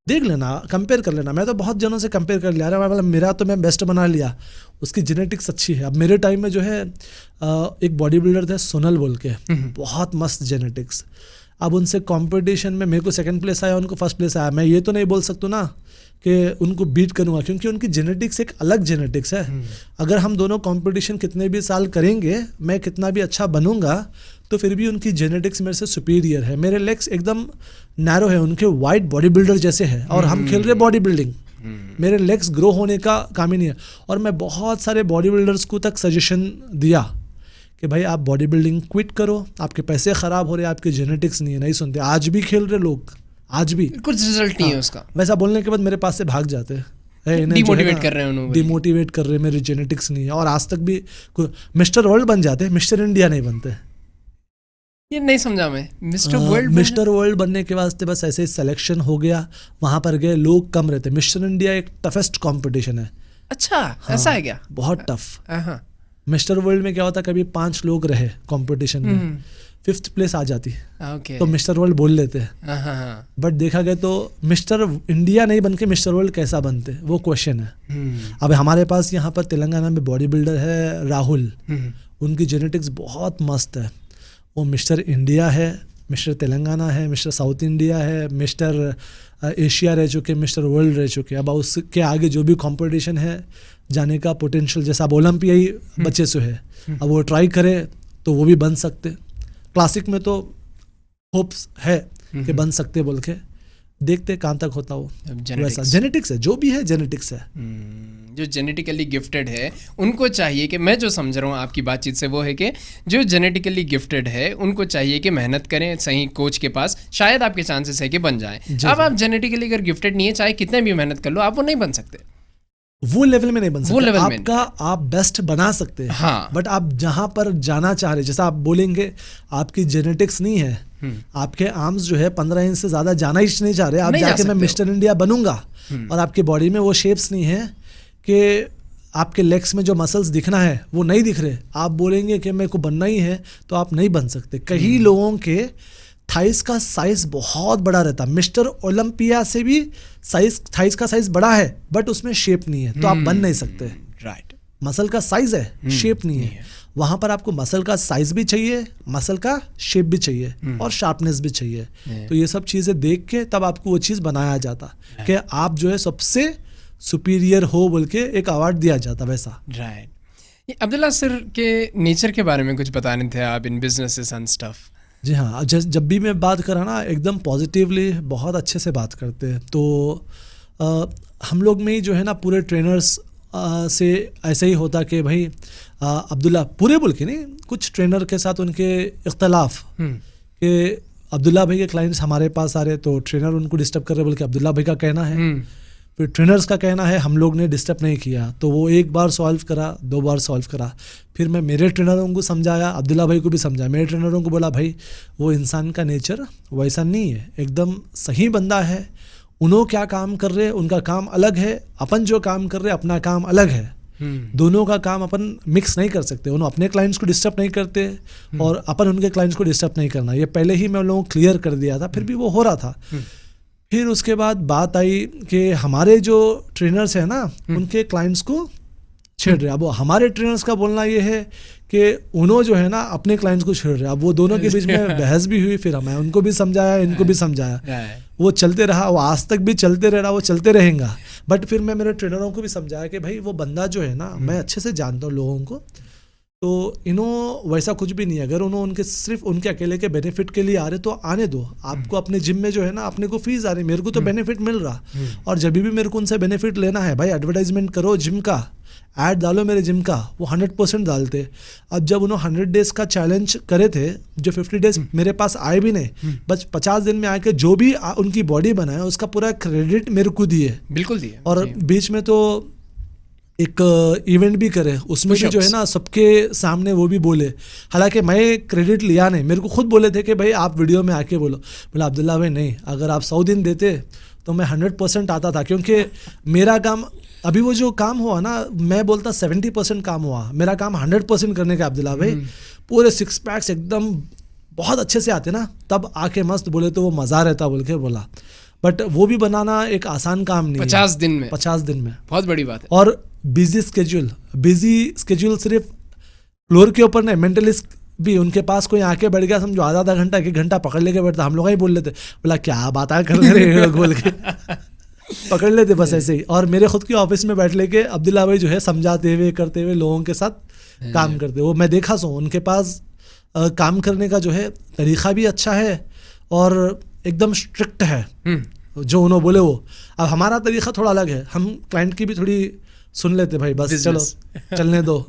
देख लेना, कंपेयर कर लेना। मैं तो बहुत जनों से कंपेयर कर लिया, मतलब मेरा तो मैं बेस्ट बना लिया, उसकी जेनेटिक्स अच्छी है। अब मेरे टाइम में जो है एक बॉडी बिल्डर थे सोनल बोल के, बहुत मस्त जेनेटिक्स। अब उनसे कंपटीशन में मेरे को सेकंड प्लेस आया, उनको फर्स्ट प्लेस आया। मैं ये तो नहीं बोल सकता ना कि उनको बीट करूँगा, क्योंकि उनकी जेनेटिक्स एक अलग जेनेटिक्स है। अगर हम दोनों कंपटीशन कितने भी साल करेंगे, मैं कितना भी अच्छा बनूंगा, तो फिर भी उनकी जेनेटिक्स मेरे से सुपीरियर है। मेरे लेग्स एकदम नैरो है, उनके वाइड बॉडी बिल्डर जैसे है, और हम खेल रहे बॉडी बिल्डिंग। मेरे लेग्स ग्रो होने का काम ही नहीं है। और मैं बहुत सारे बॉडी बिल्डर्स को तक सजेशन दिया कि भाई आप बॉडी बिल्डिंग क्विट करो, आपके पैसे ख़राब हो रहे हैं, आपके जेनेटिक्स नहीं है। नहीं सुनते, आज भी खेल रहे लोग, आज भी कुछ रिजल्ट नहीं है उसका। वैसा बोलने के बाद मेरे पास से भाग जाते हैं, डिमोटिवेट कर रहे हैं उन्होंने, डिमोटिवेट कर रहे हैं, मेरी जेनेटिक्स नहीं है। और आज तक भी मिस्टर वर्ल्ड बन जाते हैं, मिस्टर इंडिया नहीं बनते। ये नहीं समझा मैं, मिस्टर वर्ल्ड बनने के वास्ते बस ऐसे ही सिलेक्शन हो गया, वहां पर गए, लोग कम रहते। मिस्टर इंडिया एक टफेस्ट कंपटीशन है। अच्छा, हाँ, ऐसा है क्या? बहुत टफ। मिस्टर वर्ल्ड में क्या होता, कभी 5 लोग रहे कंपटीशन में, 5th प्लेस आ जाती, तो मिस्टर वर्ल्ड बोल लेते हैं। बट देखा गया तो मिस्टर इंडिया नहीं बन के मिस्टर वर्ल्ड कैसा बनते, वो क्वेश्चन है। अब हमारे पास यहाँ पर तेलंगाना में बॉडी बिल्डर है राहुल, उनकी जेनेटिक्स बहुत मस्त है। वो मिस्टर इंडिया है, मिस्टर तेलंगाना है, मिस्टर साउथ इंडिया है, मिस्टर एशिया रह चुके, मिस्टर वर्ल्ड रह चुके। अब उसके आगे जो भी कंपटीशन है जाने का पोटेंशियल, जैसा अब ओलंपियाई बच्चे से है, अब वो ट्राई करे तो वो भी बन सकते। क्लासिक में तो होप्स है कि बन सकते बोल के, देखते कहाँ तक होता हो। वैसा जेनेटिक्स है, जो भी है जेनेटिक्स है। जो जेनेटिकली गिफ्टेड है उनको चाहिए कि, मैं जो समझ रहा हूँ आपकी बातचीत से वो है कि जो जेनेटिकली गिफ्टेड है उनको चाहिए कि मेहनत करें सही कोच के पास, शायद आपके चांसेस है कि बन जाए। अब आप जेनेटिकली अगर गिफ्टेड नहीं है, चाहे कितने भी मेहनत कर लो, आप वो नहीं बन सकते, वो लेवल में नहीं बन सकते। वो लेवल आपका आप बेस्ट बना सकते हैं, हाँ। बट आप जहां पर जाना चाह रहे, जैसा आप बोलेंगे आपकी जेनेटिक्स नहीं है, आपके आर्म्स जो है 15 इंच से ज्यादा जाना ही नहीं चाह रहे, आप जाके मैं मिस्टर इंडिया बनूंगा, और आपकी बॉडी में वो शेप्स नहीं है कि आपके लेग्स में जो मसल्स दिखना है वो नहीं दिख रहे, आप बोलेंगे कि मेरे को बनना ही है, तो आप नहीं बन सकते। कई लोगों के थाइस का साइज बहुत बड़ा रहता, मिस्टर ओलंपिया से भी थाइस का साइज बड़ा है, बट उसमें शेप नहीं है, तो आप बन नहीं सकते। राइट, मसल का साइज है, शेप नहीं है। वहां पर आपको मसल का साइज भी चाहिए, मसल का शेप भी चाहिए, और शार्पनेस भी चाहिए। तो ये सब चीजें देख के तब आपको वो चीज बनाया जाता कि आप जो है सबसे सुपीरियर हो बोल के एक अवार्ड दिया जाता, वैसा। राइट। अब्दुल्ला सर के नेचर के बारे में कुछ बताने थे आप इन बिजनेसेस एंड स्टफ। जी हाँ, जब भी मैं बात करा ना एकदम पॉजिटिवली, बहुत अच्छे से बात करते हैं। तो हम लोग में ही जो है ना पूरे ट्रेनर्स से ऐसे ही होता कि भाई अब्दुल्ला, पूरे बोल के नहीं, कुछ ट्रेनर के साथ उनके इख्तलाफ कि अब्दुल्ला भाई के क्लाइंट्स हमारे पास आ रहे तो ट्रेनर उनको डिस्टर्ब कर रहे बोल के अब्दुल्ला भाई का कहना है, फिर ट्रेनर्स का कहना है हम लोग ने डिस्टर्ब नहीं किया। तो वो एक बार सॉल्व करा, 2 बार सॉल्व करा, फिर मैं मेरे ट्रेनरों को समझाया, अब्दुल्ला भाई को भी समझाया। मेरे ट्रेनरों को बोला भाई वो इंसान का नेचर वैसा नहीं है, एकदम सही बंदा है, उन्हों क्या काम कर रहे उनका काम अलग है, अपन जो काम कर रहे अपना काम अलग है। दोनों का काम अपन मिक्स नहीं कर सकते, उन्होंने अपने क्लाइंट्स को डिस्टर्ब नहीं करते और अपन उनके क्लाइंट्स को डिस्टर्ब नहीं करना। ये पहले ही मैं उन लोगों को क्लियर कर दिया था, फिर भी वो हो रहा था। फिर उसके बाद बात आई कि हमारे जो ट्रेनर्स हैं ना उनके क्लाइंट्स को छेड़ रहे। अब हमारे ट्रेनर्स का बोलना ये है कि उन्होंने जो है ना अपने क्लाइंट्स को छेड़ रहे। अब वो दोनों के बीच में बहस भी हुई, फिर मैं उनको भी समझाया, इनको भी समझाया, वो चलते रहा, वो आज तक भी चलते रह रहा, वो चलते रहेगा। बट फिर मैं मेरे ट्रेनरों को भी समझाया कि भाई वो बंदा जो है ना, मैं अच्छे से जानता हूँ लोगों को, तो इन्हों वैसा कुछ भी नहीं है। अगर उन्होंने उनके सिर्फ उनके अकेले के बेनिफिट के लिए आ रहे तो आने दो। आपको अपने जिम में जो है ना अपने को फीस आ रही, मेरे को तो बेनिफिट मिल रहा, और जब भी मेरे को उनसे बेनिफिट लेना है भाई एडवर्टाइजमेंट करो जिम का, ऐड डालो मेरे जिम का, वो 100% डालते। अब जब उन्होंने 100 डेज का चैलेंज करे थे, जो 50 डेज मेरे पास आए भी नहीं, बस 50 दिन में आके जो भी उनकी बॉडी बनाए उसका पूरा क्रेडिट मेरे को दिए। बिल्कुल दिए। और बीच में तो एक इवेंट भी करे, उसमें भी जो है ना सबके सामने वो भी बोले, हालांकि मैं क्रेडिट लिया नहीं, मेरे को खुद बोले थे कि भाई आप वीडियो में आके बोलो। बोला अब्दुल्ला भाई नहीं, अगर आप 100 दिन देते तो मैं 100% आता था, क्योंकि मेरा काम अभी वो जो काम हुआ ना, मैं बोलता 70% काम हुआ, मेरा काम 100% करने का। अब्दुल्ला भाई पूरे 6 पैक्स एकदम बहुत अच्छे से आते ना, तब आके मस्त बोले तो वो मज़ा रहता बोल के बोला। बट वो भी बनाना एक आसान काम नहीं है। 50 दिन में 50 दिन में बहुत बड़ी बात है। और बिजी स्केड्यूल सिर्फ फ्लोर के ऊपर नहीं, मेंटली भी उनके पास कोई आके बैठ गया समझो, आधा घंटा 1 घंटा पकड़ लेके बैठता, हम लोग ही बोल लेते, बोला क्या बात कर रहे हैं बोल के पकड़ लेते बस ऐसे ही। और मेरे खुद के ऑफिस में बैठ लेके अब्दुल्ला भाई जो है समझाते हुए करते हुए लोगों के साथ काम करते, वो मैं देखा सो उनके पास काम करने का जो है तरीका भी अच्छा है और एकदम स्ट्रिक्ट है जो उन्होंने बोले वो। अब हमारा तरीका थोड़ा अलग है, हम क्लाइंट की भी थोड़ी सुन लेते, भाई बस चलो चलने दो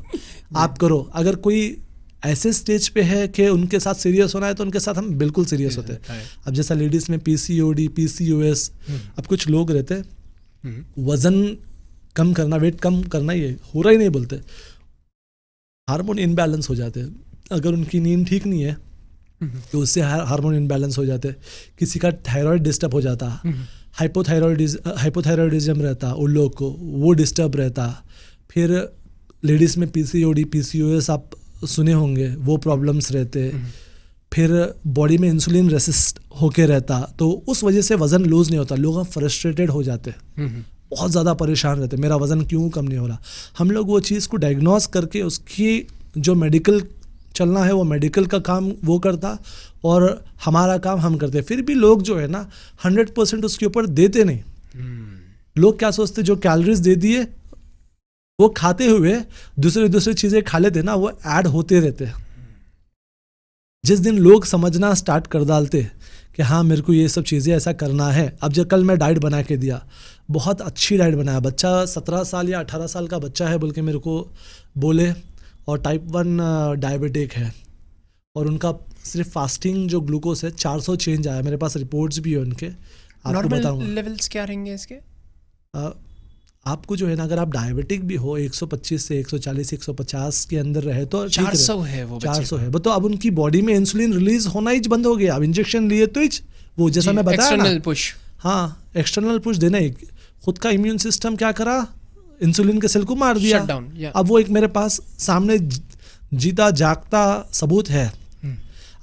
आप करो। अगर कोई ऐसे स्टेज पे है कि उनके साथ सीरियस होना है तो उनके साथ हम बिल्कुल सीरियस होते हैं। अब जैसा लेडीज़ में PCOD, PCOS, अब कुछ लोग रहते वज़न कम करना, वेट कम करना, ये हो रहा ही नहीं बोलते, हार्मोन इनबैलेंस हो जाते हैं। अगर उनकी नींद ठीक नहीं है तो उससे हार्मोन इनबैलेंस हो जाते, किसी का थायराइड डिस्टर्ब हो जाता, हाइपोथायरॉयडिज्म रहता उन लोगों को, वो डिस्टर्ब रहता। फिर लेडीज़ में PCOD, PCOS आप सुने होंगे, वो प्रॉब्लम्स रहते। फिर बॉडी में इंसुलिन रेसिस्ट होके रहता, तो उस वजह से वज़न लूज़ नहीं होता, लोग फ्रस्ट्रेटेड हो जाते, बहुत ज़्यादा परेशान रहते, मेरा वज़न क्यों कम नहीं हो रहा। हम लोग वो चीज़ को डायग्नोस करके उसकी जो मेडिकल चलना है वो मेडिकल का काम वो करता और हमारा काम हम करते। फिर भी लोग जो है ना 100% उसके ऊपर देते नहीं। लोग क्या सोचते, जो कैलोरीज दे दिए वो खाते हुए दूसरी चीज़ें खा लेते ना, वो ऐड होते रहते। जिस दिन लोग समझना स्टार्ट कर डालते कि हाँ मेरे को ये सब चीज़ें ऐसा करना है। अब जब कल मैं डाइट बना के दिया, बहुत अच्छी डाइट बनाया, बच्चा 17 साल या 18 साल का बच्चा है बोल के मेरे को बोले, और टाइप 1 डायबिटिक है, और उनका सिर्फ फास्टिंग जो ग्लूकोज है 400 चेंज आया, मेरे पास रिपोर्ट्स भी है उनके, आपको बताऊंगा। लेवल्स क्या रहेंगे इसके? आपको जो है ना, अगर आप डायबिटिक भी हो 125 से 140 150 के अंदर रहे तो 400 है, वो 400 है, तो अब उनकी बॉडी में इंसुलिन रिलीज होना ही बंद हो गया। अब इंजेक्शन लिए तो वो जैसा मैं बताया एक्सटर्नल पुश, हाँ एक्सटर्नल पुश देना ही, खुद का इम्यून सिस्टम क्या करा, इंसुलिन के सेल को मार दिया। अब वो एक मेरे पास सामने जीता जागता सबूत है।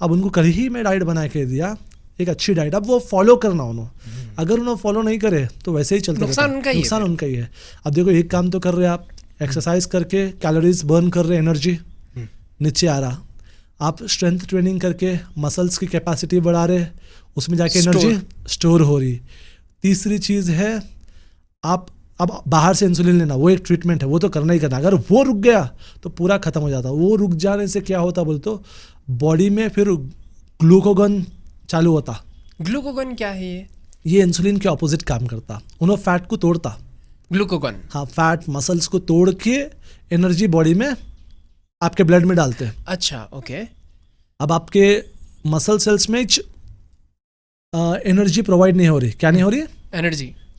अब उनको कल ही मैं डाइट बना के दिया, एक अच्छी डाइट, अब वो फॉलो करना उन्होंने, अगर उन्होंने फॉलो नहीं करे तो वैसे ही चलता नुकसान उनका ही है। अब देखो एक काम तो कर रहे आप, एक्सरसाइज करके कैलोरीज बर्न कर रहे, एनर्जी नीचे आ रहा, आप स्ट्रेंथ ट्रेनिंग करके मसल्स की कैपेसिटी बढ़ा रहे, उसमें जाके एनर्जी स्टोर हो रही। तीसरी चीज़ है आप अब बाहर से इंसुलिन लेना, वो एक ट्रीटमेंट है, वो तो करना ही करना, अगर वो रुक गया तो पूरा खत्म हो जाता। वो रुक जाने से क्या होता बोल तो बॉडी में फिर ग्लूकोगन चालू होता। ग्लूकोगन क्या है ये इंसुलिन के ऑपोजिट काम करता, उन्होंने फैट को तोड़ता। ग्लूकोगन, हाँ, फैट मसल्स को तोड़ के एनर्जी बॉडी में आपके ब्लड में डालते हैं। अच्छा, ओके। अब आपके मसल सेल्स में एनर्जी प्रोवाइड नहीं हो रही, क्या नहीं हो रही,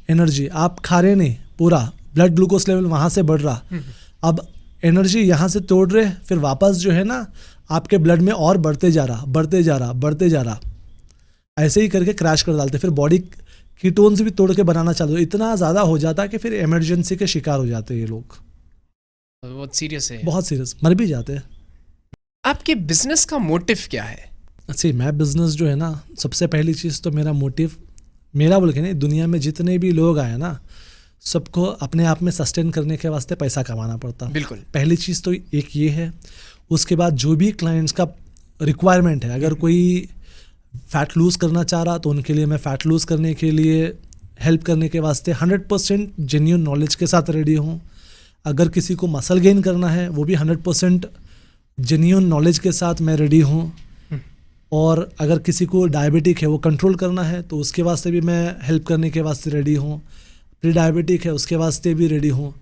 एनर्जी आप खा रहे नहीं, पूरा ब्लड ग्लूकोज लेवल वहाँ से बढ़ रहा। अब एनर्जी यहाँ से तोड़ रहे, फिर वापस जो है ना आपके ब्लड में और बढ़ते जा रहा, ऐसे ही करके क्रैश कर डालते। फिर बॉडी कीटोन्स भी तोड़ के बनाना चालू, इतना ज़्यादा हो जाता है कि फिर इमरजेंसी के शिकार हो जाते हैं ये लोग। बहुत सीरियस है, बहुत सीरियस, मर भी जाते हैं। आपके बिजनेस का मोटिव क्या है? अच्छा, मैं बिजनेस जो है ना, सबसे पहली चीज़ तो मेरा मोटिव, मेरा बोल के नहीं, दुनिया में जितने भी लोग आए ना, सबको अपने आप में सस्टेन करने के वास्ते पैसा कमाना पड़ता। बिल्कुल, पहली चीज़ तो एक ये है। उसके बाद जो भी क्लाइंट्स का रिक्वायरमेंट है, अगर कोई फ़ैट लूज़ करना चाह रहा तो उनके लिए मैं फ़ैट लूज़ करने के लिए हेल्प करने के वास्ते 100% जेन्युइन नॉलेज के साथ रेडी हूँ। अगर किसी को मसल गेन करना है वो भी 100% जेन्युइन नॉलेज के साथ मैं रेडी हूँ। और अगर किसी को डायबिटिक है वो कंट्रोल करना है तो उसके वास्ते भी मैं हेल्प करने के वास्ते रेडी हूँ। प्री डायबिटिक है उसके वास्ते भी रेडी हूँ।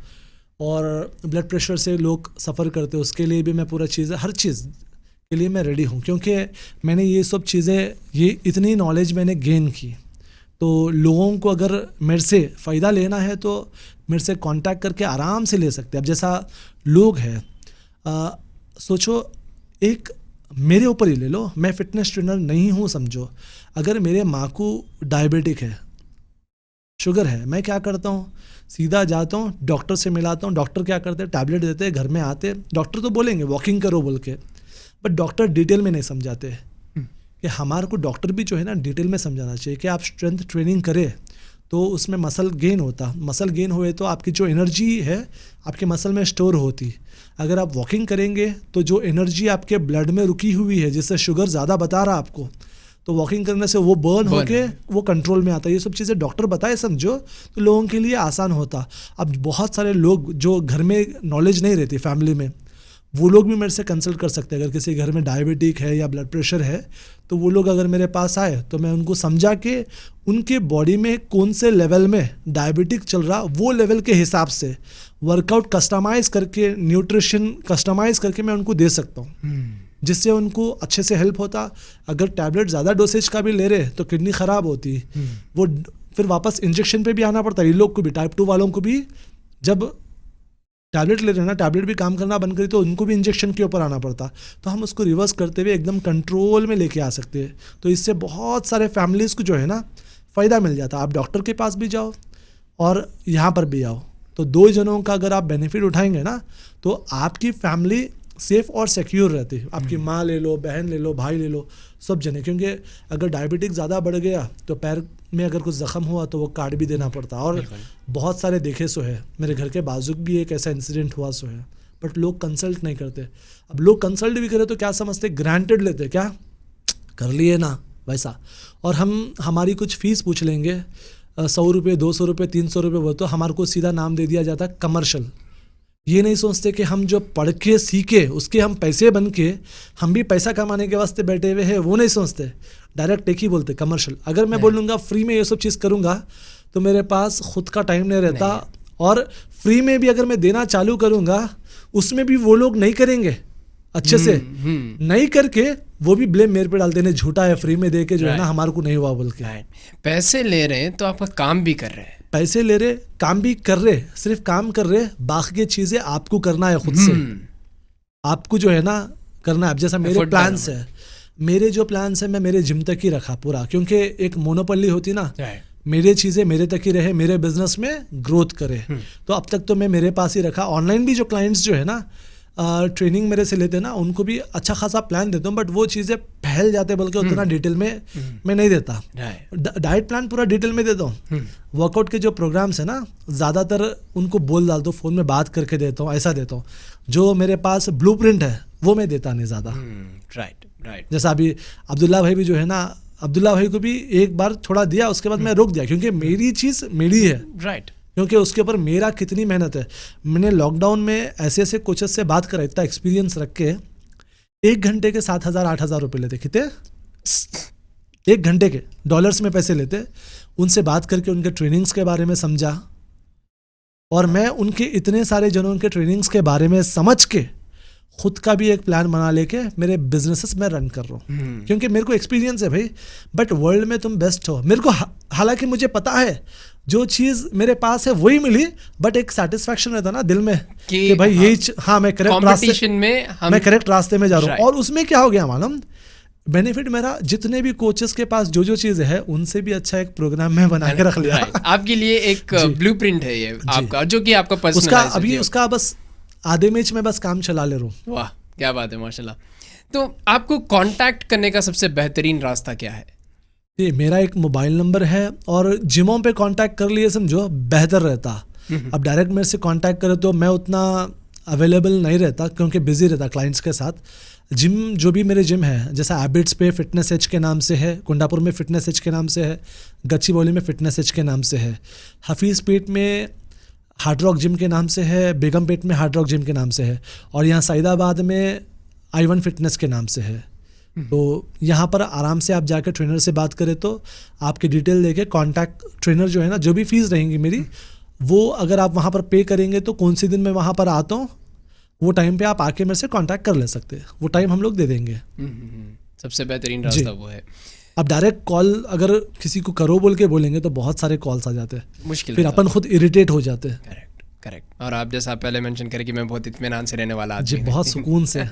और ब्लड प्रेशर से लोग सफ़र करते हैं, उसके लिए भी मैं पूरा चीज़, हर चीज़ के लिए मैं रेडी हूँ, क्योंकि मैंने ये सब चीज़ें, ये इतनी नॉलेज मैंने गेन की। तो लोगों को अगर मेरे से फ़ायदा लेना है तो मेरे से कांटेक्ट करके आराम से ले सकते हैं। अब जैसा लोग हैं, सोचो, एक मेरे ऊपर ही ले लो, मैं फ़िटनेस ट्रेनर नहीं हूँ समझो, अगर मेरे माँ को डायबिटिक है, शुगर है, मैं क्या करता हूँ, सीधा जाता हूँ डॉक्टर से मिलाता हूँ। डॉक्टर क्या करते हैं, टैबलेट देते हैं, घर में आते, डॉक्टर तो बोलेंगे वॉकिंग करो बोल के, बट डॉक्टर डिटेल में नहीं समझाते कि हमारे को डॉक्टर भी जो है ना डिटेल में समझाना चाहिए कि आप स्ट्रेंथ ट्रेनिंग करें तो उसमें मसल गेन होता, मसल गेन हुए तो आपकी जो एनर्जी है आपके मसल में स्टोर होती। अगर आप वॉकिंग करेंगे तो जो एनर्जी आपके ब्लड में रुकी हुई है, जिससे शुगर ज़्यादा बता रहा आपको, तो वॉकिंग करने से वो बर्न होके वो कंट्रोल में आता है। ये सब चीज़ें डॉक्टर बताए समझो तो लोगों के लिए आसान होता। अब बहुत सारे लोग जो घर में नॉलेज नहीं रहती फैमिली में, वो लोग भी मेरे से कंसल्ट कर सकते हैं। अगर किसी घर में डायबिटिक है या ब्लड प्रेशर है तो वो लोग अगर मेरे पास आए तो मैं उनको समझा के उनके बॉडी में कौन से लेवल में डायबिटिक चल रहा, वो लेवल के हिसाब से वर्कआउट कस्टमाइज करके, न्यूट्रिशन कस्टमाइज करके मैं उनको दे सकता हूँ, जिससे उनको अच्छे से हेल्प होता। अगर टैबलेट ज़्यादा डोसेज का भी ले रहे तो किडनी ख़राब होती, वो फिर वापस इंजेक्शन पे भी आना पड़ता। ये लोग को भी, टाइप 2 वालों को भी, जब टैबलेट ले रहे हैं ना, टैबलेट भी काम करना बंद करी तो उनको भी इंजेक्शन के ऊपर आना पड़ता। तो हम उसको रिवर्स करते हुए एकदम कंट्रोल में लेके आ सकते हैं। तो इससे बहुत सारे फैमिलीज़ को जो है ना फ़ायदा मिल जाता। आप डॉक्टर के पास भी जाओ और यहाँ पर भी आओ, तो 2 जनों का अगर आप बेनिफिट उठाएंगे ना तो आपकी फैमिली सेफ और सिक्योर रहती है। आपकी माँ ले लो, बहन ले लो, भाई ले लो, सब जने। क्योंकि अगर डायबिटिक ज़्यादा बढ़ गया तो पैर में अगर कुछ ज़ख्म हुआ तो वो कार्ड भी देना पड़ता। और बहुत सारे देखे सो है, मेरे घर के बाजू भी एक ऐसा इंसिडेंट हुआ सो है, बट लोग कंसल्ट नहीं करते। अब लोग कंसल्ट भी करें तो क्या समझते, ग्रांटेड लेते, क्या कर लिए ना वैसा। और हम हमारी कुछ फ़ीस पूछ लेंगे, 100 रुपये, 200 रुपये, 300 रुपये, वो तो हमारे को सीधा नाम दे दिया जाता कमर्शियल। ये नहीं सोचते कि हम जो पढ़ के सीखे उसके हम पैसे बन के हम भी पैसा कमाने के वास्ते बैठे हुए हैं, वो नहीं सोचते। डायरेक्ट एक ही बोलते, कमर्शियल। अगर मैं बोलूँगा फ्री में ये सब चीज़ करूँगा तो मेरे पास खुद का टाइम नहीं रहता, और फ्री में भी अगर मैं देना चालू करूँगा उसमें भी वो लोग नहीं करेंगे अच्छे से, नहीं करके वो भी ब्लेम मेरे पे डालते हैं, झूठा है, फ्री में दे के जो है ना हमारे को नहीं हुआ बोल के। पैसे ले रहे हैं तो आपका काम भी कर रहे हैं, पैसे ले रहे, काम भी कर रहे, सिर्फ काम कर रहे, बाकी चीज़ें आपको करना है खुद से। आपको जो है ना करना है। अब जैसा मेरे प्लान्स है, मेरे जो प्लान्स है मैं मेरे जिम तक ही रखा पूरा, क्योंकि एक मोनोपोली होती ना, मेरे चीज़ें मेरे तक ही रहे, मेरे बिजनेस में ग्रोथ करे। तो अब तक तो मैं मेरे पास ही रखा। ऑनलाइन भी जो क्लाइंट्स जो है ना ट्रेनिंग मेरे से लेते ना, उनको भी अच्छा खासा प्लान देता हूँ, बट वो चीज़ें फैल जाते बल्कि उतना डिटेल में मैं नहीं देता। डाइट प्लान पूरा डिटेल में देता हूँ। वर्कआउट के जो प्रोग्राम्स है ना, ज़्यादातर उनको बोल डालता हूँ, फ़ोन में बात करके देता हूँ, ऐसा देता हूँ। जो मेरे पास ब्लूप्रिंट है वो मैं देता नहीं ज़्यादा। राइट। जैसा अभी अब्दुल्ला भाई भी जो है ना, अब्दुल्ला भाई को भी एक बार थोड़ा दिया, उसके बाद मैं रोक दिया, क्योंकि मेरी चीज़ मेरी है। राइट। क्योंकि उसके ऊपर मेरा कितनी मेहनत है। मैंने लॉकडाउन में ऐसे ऐसे कोचेस से बात करा, इतना एक्सपीरियंस रख के, 1 घंटे के 7,000 8,000 रुपये लेते। कितने? 1 घंटे के डॉलर्स में पैसे लेते। उनसे बात करके उनके ट्रेनिंग्स के बारे में समझा, और मैं उनके इतने सारे जनों के ट्रेनिंग्स के बारे में समझ के खुद का भी एक प्लान बना लेके मेरे बिजनेसेस में रन कर रहा हूँ। क्योंकि मेरे को एक्सपीरियंस है भाई, बट वर्ल्ड में तुम बेस्ट हो। मेरे को हालांकि मुझे पता है जो चीज़ मेरे पास है वही मिली, बट एक सेटिस्फैक्शन रहता ना दिल में कि भाई यही, हाँ मैं करेक्ट रास्ते में जा रहा हूँ। और उसमें क्या हो गया मालूम, बेनिफिट मेरा जितने भी कोचेस के पास जो चीज़ है उनसे भी अच्छा एक प्रोग्राम में बना के रख लिया। आपके लिए एक ब्लूप्रिंट है ये आपका, जो कि आपका पर्सनल उसका अभी उसका बस आधे मैच में बस काम चला ले रहा हूँ। वाह क्या बात है, माशाल्लाह। तो आपको कांटेक्ट करने का सबसे बेहतरीन रास्ता क्या है? ये मेरा एक मोबाइल नंबर है, और जिमों पे कांटेक्ट कर लिए समझो बेहतर रहता। अब डायरेक्ट मेरे से कांटेक्ट करे तो मैं उतना अवेलेबल नहीं रहता, क्योंकि बिजी रहता क्लाइंट्स के साथ। जिम जो भी मेरे जिम है, जैसा एबिट्स पे फिटनेस एज के नाम से है, कुंडापुर में फिटनेस एज के नाम से है, गच्चीबौली में फिटनेस एज के नाम से है, हफीज़ पेट में हार्ड रॉक जिम के नाम से है, बेगम पेट में हार्ड रॉक जिम के नाम से है, और यहाँ सईदाबाद में I1 फिटनेस के नाम से है। तो यहाँ पर आराम से आप जाकर ट्रेनर से बात करें तो आपकी डिटेल देके कॉन्टैक्ट ट्रेनर जो है ना, जो भी फीस रहेंगी मेरी वो अगर आप वहाँ पर पे करेंगे तो कौन से दिन मैं वहाँ पर आता हूँ, वो टाइम पे आप आके मेरे से कांटेक्ट कर ले सकते हैं, वो टाइम हम लोग दे देंगे। सबसे बेहतरीन रास्ता वो है। अब डायरेक्ट कॉल अगर किसी को करो बोल के बोलेंगे तो बहुत सारे कॉल्स आ जाते हैं, मुश्किल फिर अपन खुद इरिटेट हो जाते हैं। Correct correct. और आप जैसा पहले मेंशन करें कि मैं बहुत इत्मीनान से रहने वाला जी, आदमी हूं। बहुत सुकून से।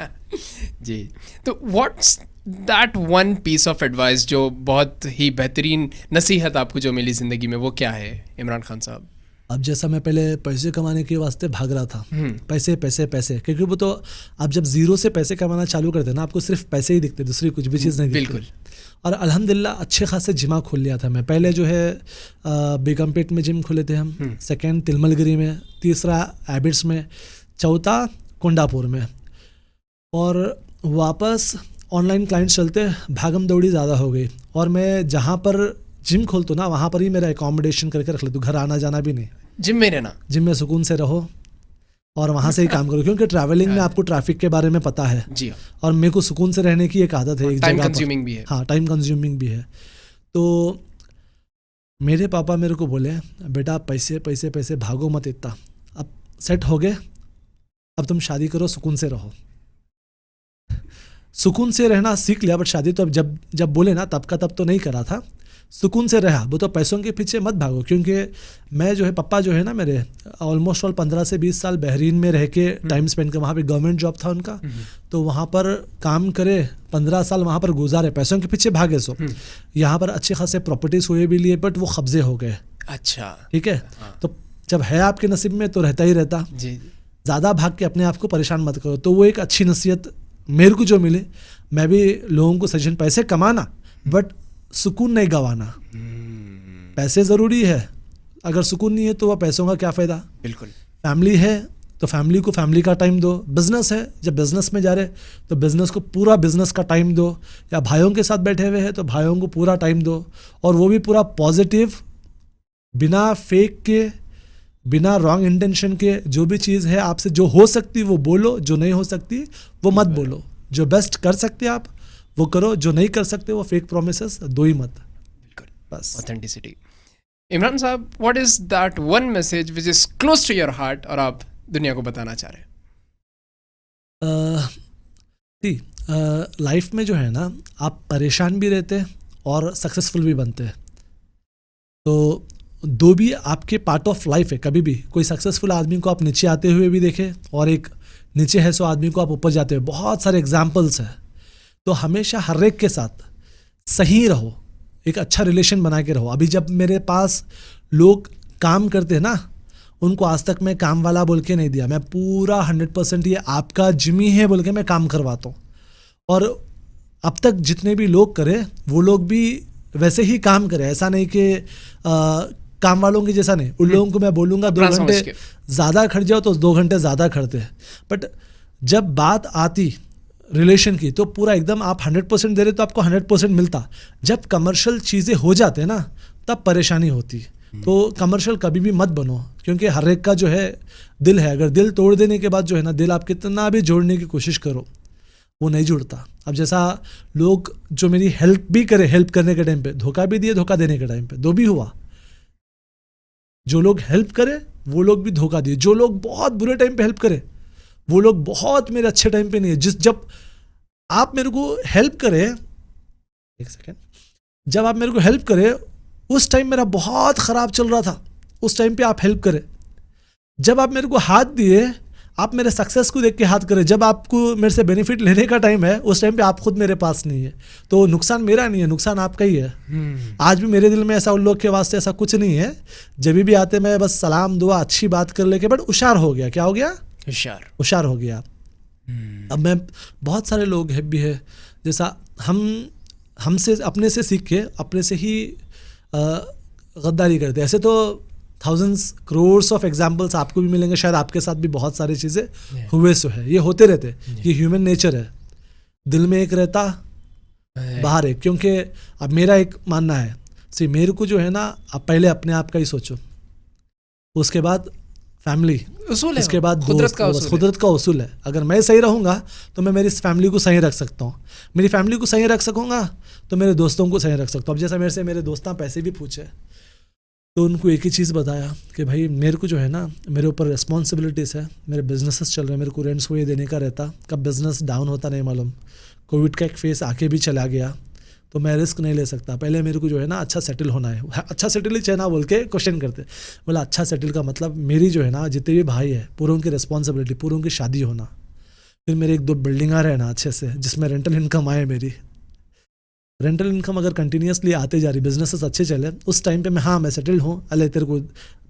जी, तो what's that one piece of advice जो बहुत ही बेहतरीन नसीहत आपको जो मिली ज़िंदगी में, वो क्या है इमरान खान साहब? अब जैसा मैं पहले पैसे कमाने के वास्ते भाग रहा था, पैसे पैसे पैसे, क्योंकि वो तो आप जब जीरो से पैसे कमाना चालू करते हैं ना, आपको सिर्फ पैसे ही दिखते, दूसरी कुछ भी चीज़ नहीं दिखती। बिल्कुल। और अल्हम्दुलिल्लाह अच्छे खासे जिमा खोल लिया था मैं। पहले जो है बेगमपेट में जिम खोले थे हम, सेकंड तिलमलगिरी में, तीसरा एबिट्स में, चौथा कुंडापुर में, और वापस ऑनलाइन क्लाइंट्स चलते भागम दौड़ी ज़्यादा हो गई। और मैं जहाँ पर जिम खोलता ना वहाँ पर ही मेरा एकोमोडेशन करके रख लेता हूँ, घर आना जाना भी नहीं। जिम में रहना, जिम में सुकून से रहो और वहाँ से ही काम करो, क्योंकि ट्रैवलिंग में आपको ट्रैफिक के बारे में पता है। जी, और मेरे को सुकून से रहने की एक आदत है, एक टाइम जगह पर। कंज्यूमिंग भी है। हाँ, टाइम कंज्यूमिंग भी है। तो मेरे पापा मेरे को बोले, बेटा पैसे पैसे पैसे भागो मत इतना, अब सेट हो गए, अब तुम शादी करो, सुकून से रहो। सुकून से रहना सीख लिया, बट शादी तो अब जब बोले ना तब का तब तो नहीं करा था। सुकून से रहा, वो तो पैसों के पीछे मत भागो, क्योंकि मैं जो है पप्पा जो है ना मेरे ऑलमोस्ट ऑल 15 से 20 साल बहरीन में रह के टाइम स्पेंड कर, वहाँ पे गवर्नमेंट जॉब था उनका, तो वहाँ पर काम करे, 15 साल वहाँ पर गुजारे, पैसों के पीछे भागे। सो यहाँ पर अच्छे खासे प्रॉपर्टीज हुए भी लिए, बट वो कब्जे हो गए। अच्छा, ठीक है। तो जब है आपके नसीब में तो रहता ही रहता। जी, ज़्यादा भाग के अपने आप को परेशान मत करो। तो वो एक अच्छी नसीहत मेरे को जो मिली, मैं भी लोगों को सजेशन, पैसे कमाना बट सुकून नहीं गंवाना। पैसे ज़रूरी है, अगर सुकून नहीं है तो वह पैसों का क्या फ़ायदा। बिल्कुल। फैमिली है तो फैमिली को फैमिली का टाइम दो। बिजनेस है, जब बिजनेस में जा रहे तो बिजनेस को पूरा बिजनेस का टाइम दो। या भाइयों के साथ बैठे हुए हैं तो भाइयों को पूरा टाइम दो, और वो भी पूरा पॉजिटिव, बिना फेक के, बिना रॉन्ग इंटेंशन के। जो भी चीज़ है आपसे जो हो सकती वो बोलो, जो नहीं हो सकती वो मत बोलो। जो बेस्ट कर सकते आप वो करो, जो नहीं कर सकते वो फेक प्रोमिसेस दो ही मत। बिल्कुल, बस। ऑथेंटिसिटी। इमरान साहब, what is that one message which is close to your heart और आप दुनिया को बताना चाह रहे हैं? लाइफ में जो है ना, आप परेशान भी रहते हैं और सक्सेसफुल भी बनते हैं। तो दो भी आपके पार्ट ऑफ लाइफ है। कभी भी कोई सक्सेसफुल आदमी को आप नीचे आते हुए भी देखें, और एक नीचे है सो आदमी को आप ऊपर जाते हुए, बहुत सारे एग्जाम्पल्स हैं। तो हमेशा हर एक के साथ सही रहो, एक अच्छा रिलेशन बना के रहो। अभी जब मेरे पास लोग काम करते हैं ना, उनको आज तक मैं काम वाला बोल के नहीं दिया। मैं पूरा 100% ये आपका जिमी है बोल के मैं काम करवाता हूँ। और अब तक जितने भी लोग करे वो लोग भी वैसे ही काम करे। ऐसा नहीं कि काम वालों की जैसा नहीं। उन लोगों को मैं बोलूँगा 2 घंटे ज़्यादा खड़ जाओ तो 2 घंटे ज़्यादा खड़ते हैं। बट जब बात आती रिलेशन की तो पूरा एकदम आप 100% दे रहे तो आपको 100% मिलता। जब कमर्शियल चीज़ें हो जाते हैं ना तब परेशानी होती। तो कमर्शियल कभी भी मत बनो, क्योंकि हर एक का जो है दिल है। अगर दिल तोड़ देने के बाद जो है ना, दिल आप कितना भी जोड़ने की कोशिश करो वो नहीं जुड़ता। अब जैसा लोग जो मेरी हेल्प भी करे, हेल्प करने के टाइम पे धोखा भी दिए, धोखा देने के टाइम पे दो भी हुआ। जो लोग हेल्प करे वो लोग भी धोखा दिए। जो लोग बहुत बुरे टाइम पे हेल्प करे वो लोग बहुत मेरे अच्छे टाइम पे नहीं है। जब आप मेरे को हेल्प करे, एक सेकेंड, जब आप मेरे को हेल्प करे उस टाइम मेरा बहुत ख़राब चल रहा था, उस टाइम पे आप हेल्प करे। जब आप मेरे को हाथ दिए, आप मेरे सक्सेस को देख के हाथ करें। जब आपको मेरे से बेनिफिट लेने का टाइम है उस टाइम पे आप खुद मेरे पास नहीं है। तो नुकसान मेरा नहीं है, नुकसान आपका ही है। आज भी मेरे दिल में ऐसा, उन लोग के वास्ते ऐसा कुछ नहीं है। जब भी आते मैं बस सलाम दुआ अच्छी बात कर लेके, बट होशियार हो गया। क्या हो गया? होशियार हो गया। अब मैं बहुत सारे लोग है भी है जैसा हमसे अपने से सीख के अपने से ही गद्दारी करते। ऐसे तो थाउजेंड्स करोड्स ऑफ एग्जाम्पल्स आपको भी मिलेंगे, शायद आपके साथ भी बहुत सारी चीज़ें हुए सो है। ये होते रहते, ये ह्यूमन नेचर है। दिल में एक रहता, बाहर एक। क्योंकि अब मेरा एक मानना है, मेरे को जो है ना, आप पहले अपने आप का ही सोचो, उसके बाद फैमिली, उसके बाद कुदरत का उसूल है। अगर मैं सही रहूँगा तो मैं मेरी फैमिली को सही रख सकता हूँ। मेरी फैमिली को सही रख सकूँगा तो मेरे दोस्तों को सही रख सकता हूँ। अब जैसा मेरे से मेरे दोस्त पैसे भी पूछे तो उनको एक ही चीज़ बताया कि भाई मेरे को जो है ना, मेरे ऊपर रिस्पॉन्सिबिलिटीज़ है, मेरे बिजनेसेस चल रहे हैं, मेरे को रेंट्स को ये देने का रहता, कब बिज़नेस डाउन होता नहीं मालूम, कोविड का एक फेस आके भी चला गया, तो मैं रिस्क नहीं ले सकता, पहले मेरे को जो है ना अच्छा सेटल होना है। अच्छा सेटल ही चाहिए ना बोल के क्वेश्चन करते। बोला अच्छा सेटल का मतलब मेरी जो है ना जितने भी भाई है पूरों की रिस्पॉन्सिबिलिटी, पूरों की शादी होना, फिर मेरे 1-2 बिल्डिंगा रहना अच्छे से जिसमें रेंटल इनकम आए, मेरी रेंटल इनकम अगर कंटिन्यूसली आते जा रही, बिजनेसेस अच्छे चले, उस टाइम पे मैं सेटल हूँ, अले तेरे को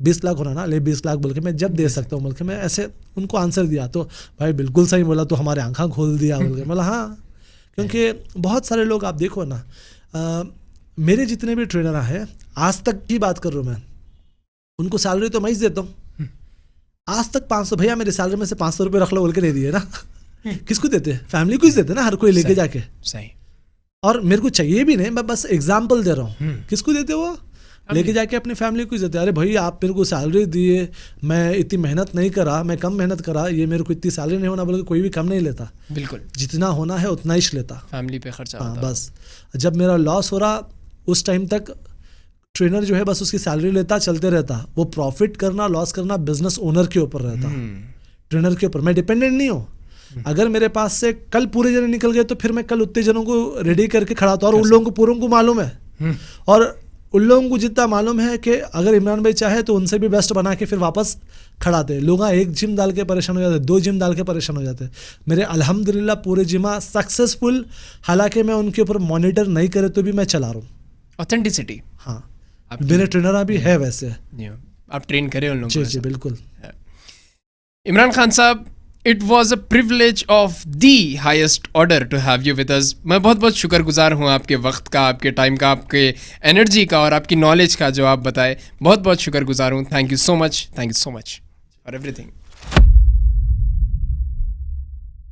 20 लाख होना ना, ले 20 लाख बोल के मैं जब दे सकता हूँ बोल के मैं ऐसे उनको आंसर दिया। तो भाई बिल्कुल सही बोला, तो हमारे आंखें खोल दिया बोल के। बोला हाँ, क्योंकि बहुत सारे लोग आप देखो ना, मेरे जितने भी ट्रेनर हैं, आज तक की बात कर रहा हूँ मैं, उनको सैलरी तो मैं ही देता हूँ। आज तक 500, भैया मेरी सैलरी में से 500 रुपये रख लो बोल के नहीं दिए ना। किसको देते? फैमिली को ही देते ना, हर कोई लेके जाके। सही। और मेरे को चाहिए भी नहीं, मैं बस एग्जाम्पल दे रहा हूँ। किसको देते वो? लेके जाके अपनी फैमिली को ही देते। अरे भाई आप मेरे को सैलरी दिए, मैं इतनी मेहनत नहीं करा, मैं कम मेहनत करा, ये मेरे को इतनी सैलरी नहीं होना बोल के कोई भी कम नहीं लेता। बिल्कुल, जितना होना है उतना ही लेता, फैमिली पे खर्चा हाँ होता। बस। जब मेरा लॉस हो रहा उस टाइम तक ट्रेनर जो है बस उसकी सैलरी लेता, चलते रहता। वो प्रॉफिट करना लॉस करना बिजनेस ओनर के ऊपर रहता, ट्रेनर के ऊपर। मैं डिपेंडेंट नहीं हूँ। अगर मेरे पास से कल पूरे जने निकल गए तो फिर मैं कल उतने जनों को रेडी करके खड़ा था। और उन लोगों को पूरों को मालूम है, और उन लोगों को जितना मालूम है कि अगर इमरान भाई चाहे तो उनसे भी बेस्ट बना के फिर वापस खड़ाते। लोग एक जिम डाल के परेशान हो जाते, 2 जिम डाल के परेशान हो जाते। मेरे अल्हम्दुलिल्लाह पूरे जिमा सक्सेसफुल, हालांकि मैं उनके ऊपर मॉनिटर नहीं करे तो भी मैं चला रहा हूँ। ऑथेंटिसिटी। हाँ, मेरे ट्रेनर भी है वैसे, आप ट्रेन करें उन लोगों जी को। जी बिल्कुल। इमरान खान साहब, it was a privilege of the highest order to have you with us. मैं बहुत बहुत शुक्रगुजार हूँ आपके वक्त का, आपके टाइम का, आपके एनर्जी का और आपकी नॉलेज का जो आप बताए। बहुत बहुत शुक्रगुजार हूँ। Thank you so much, thank you so much for everything.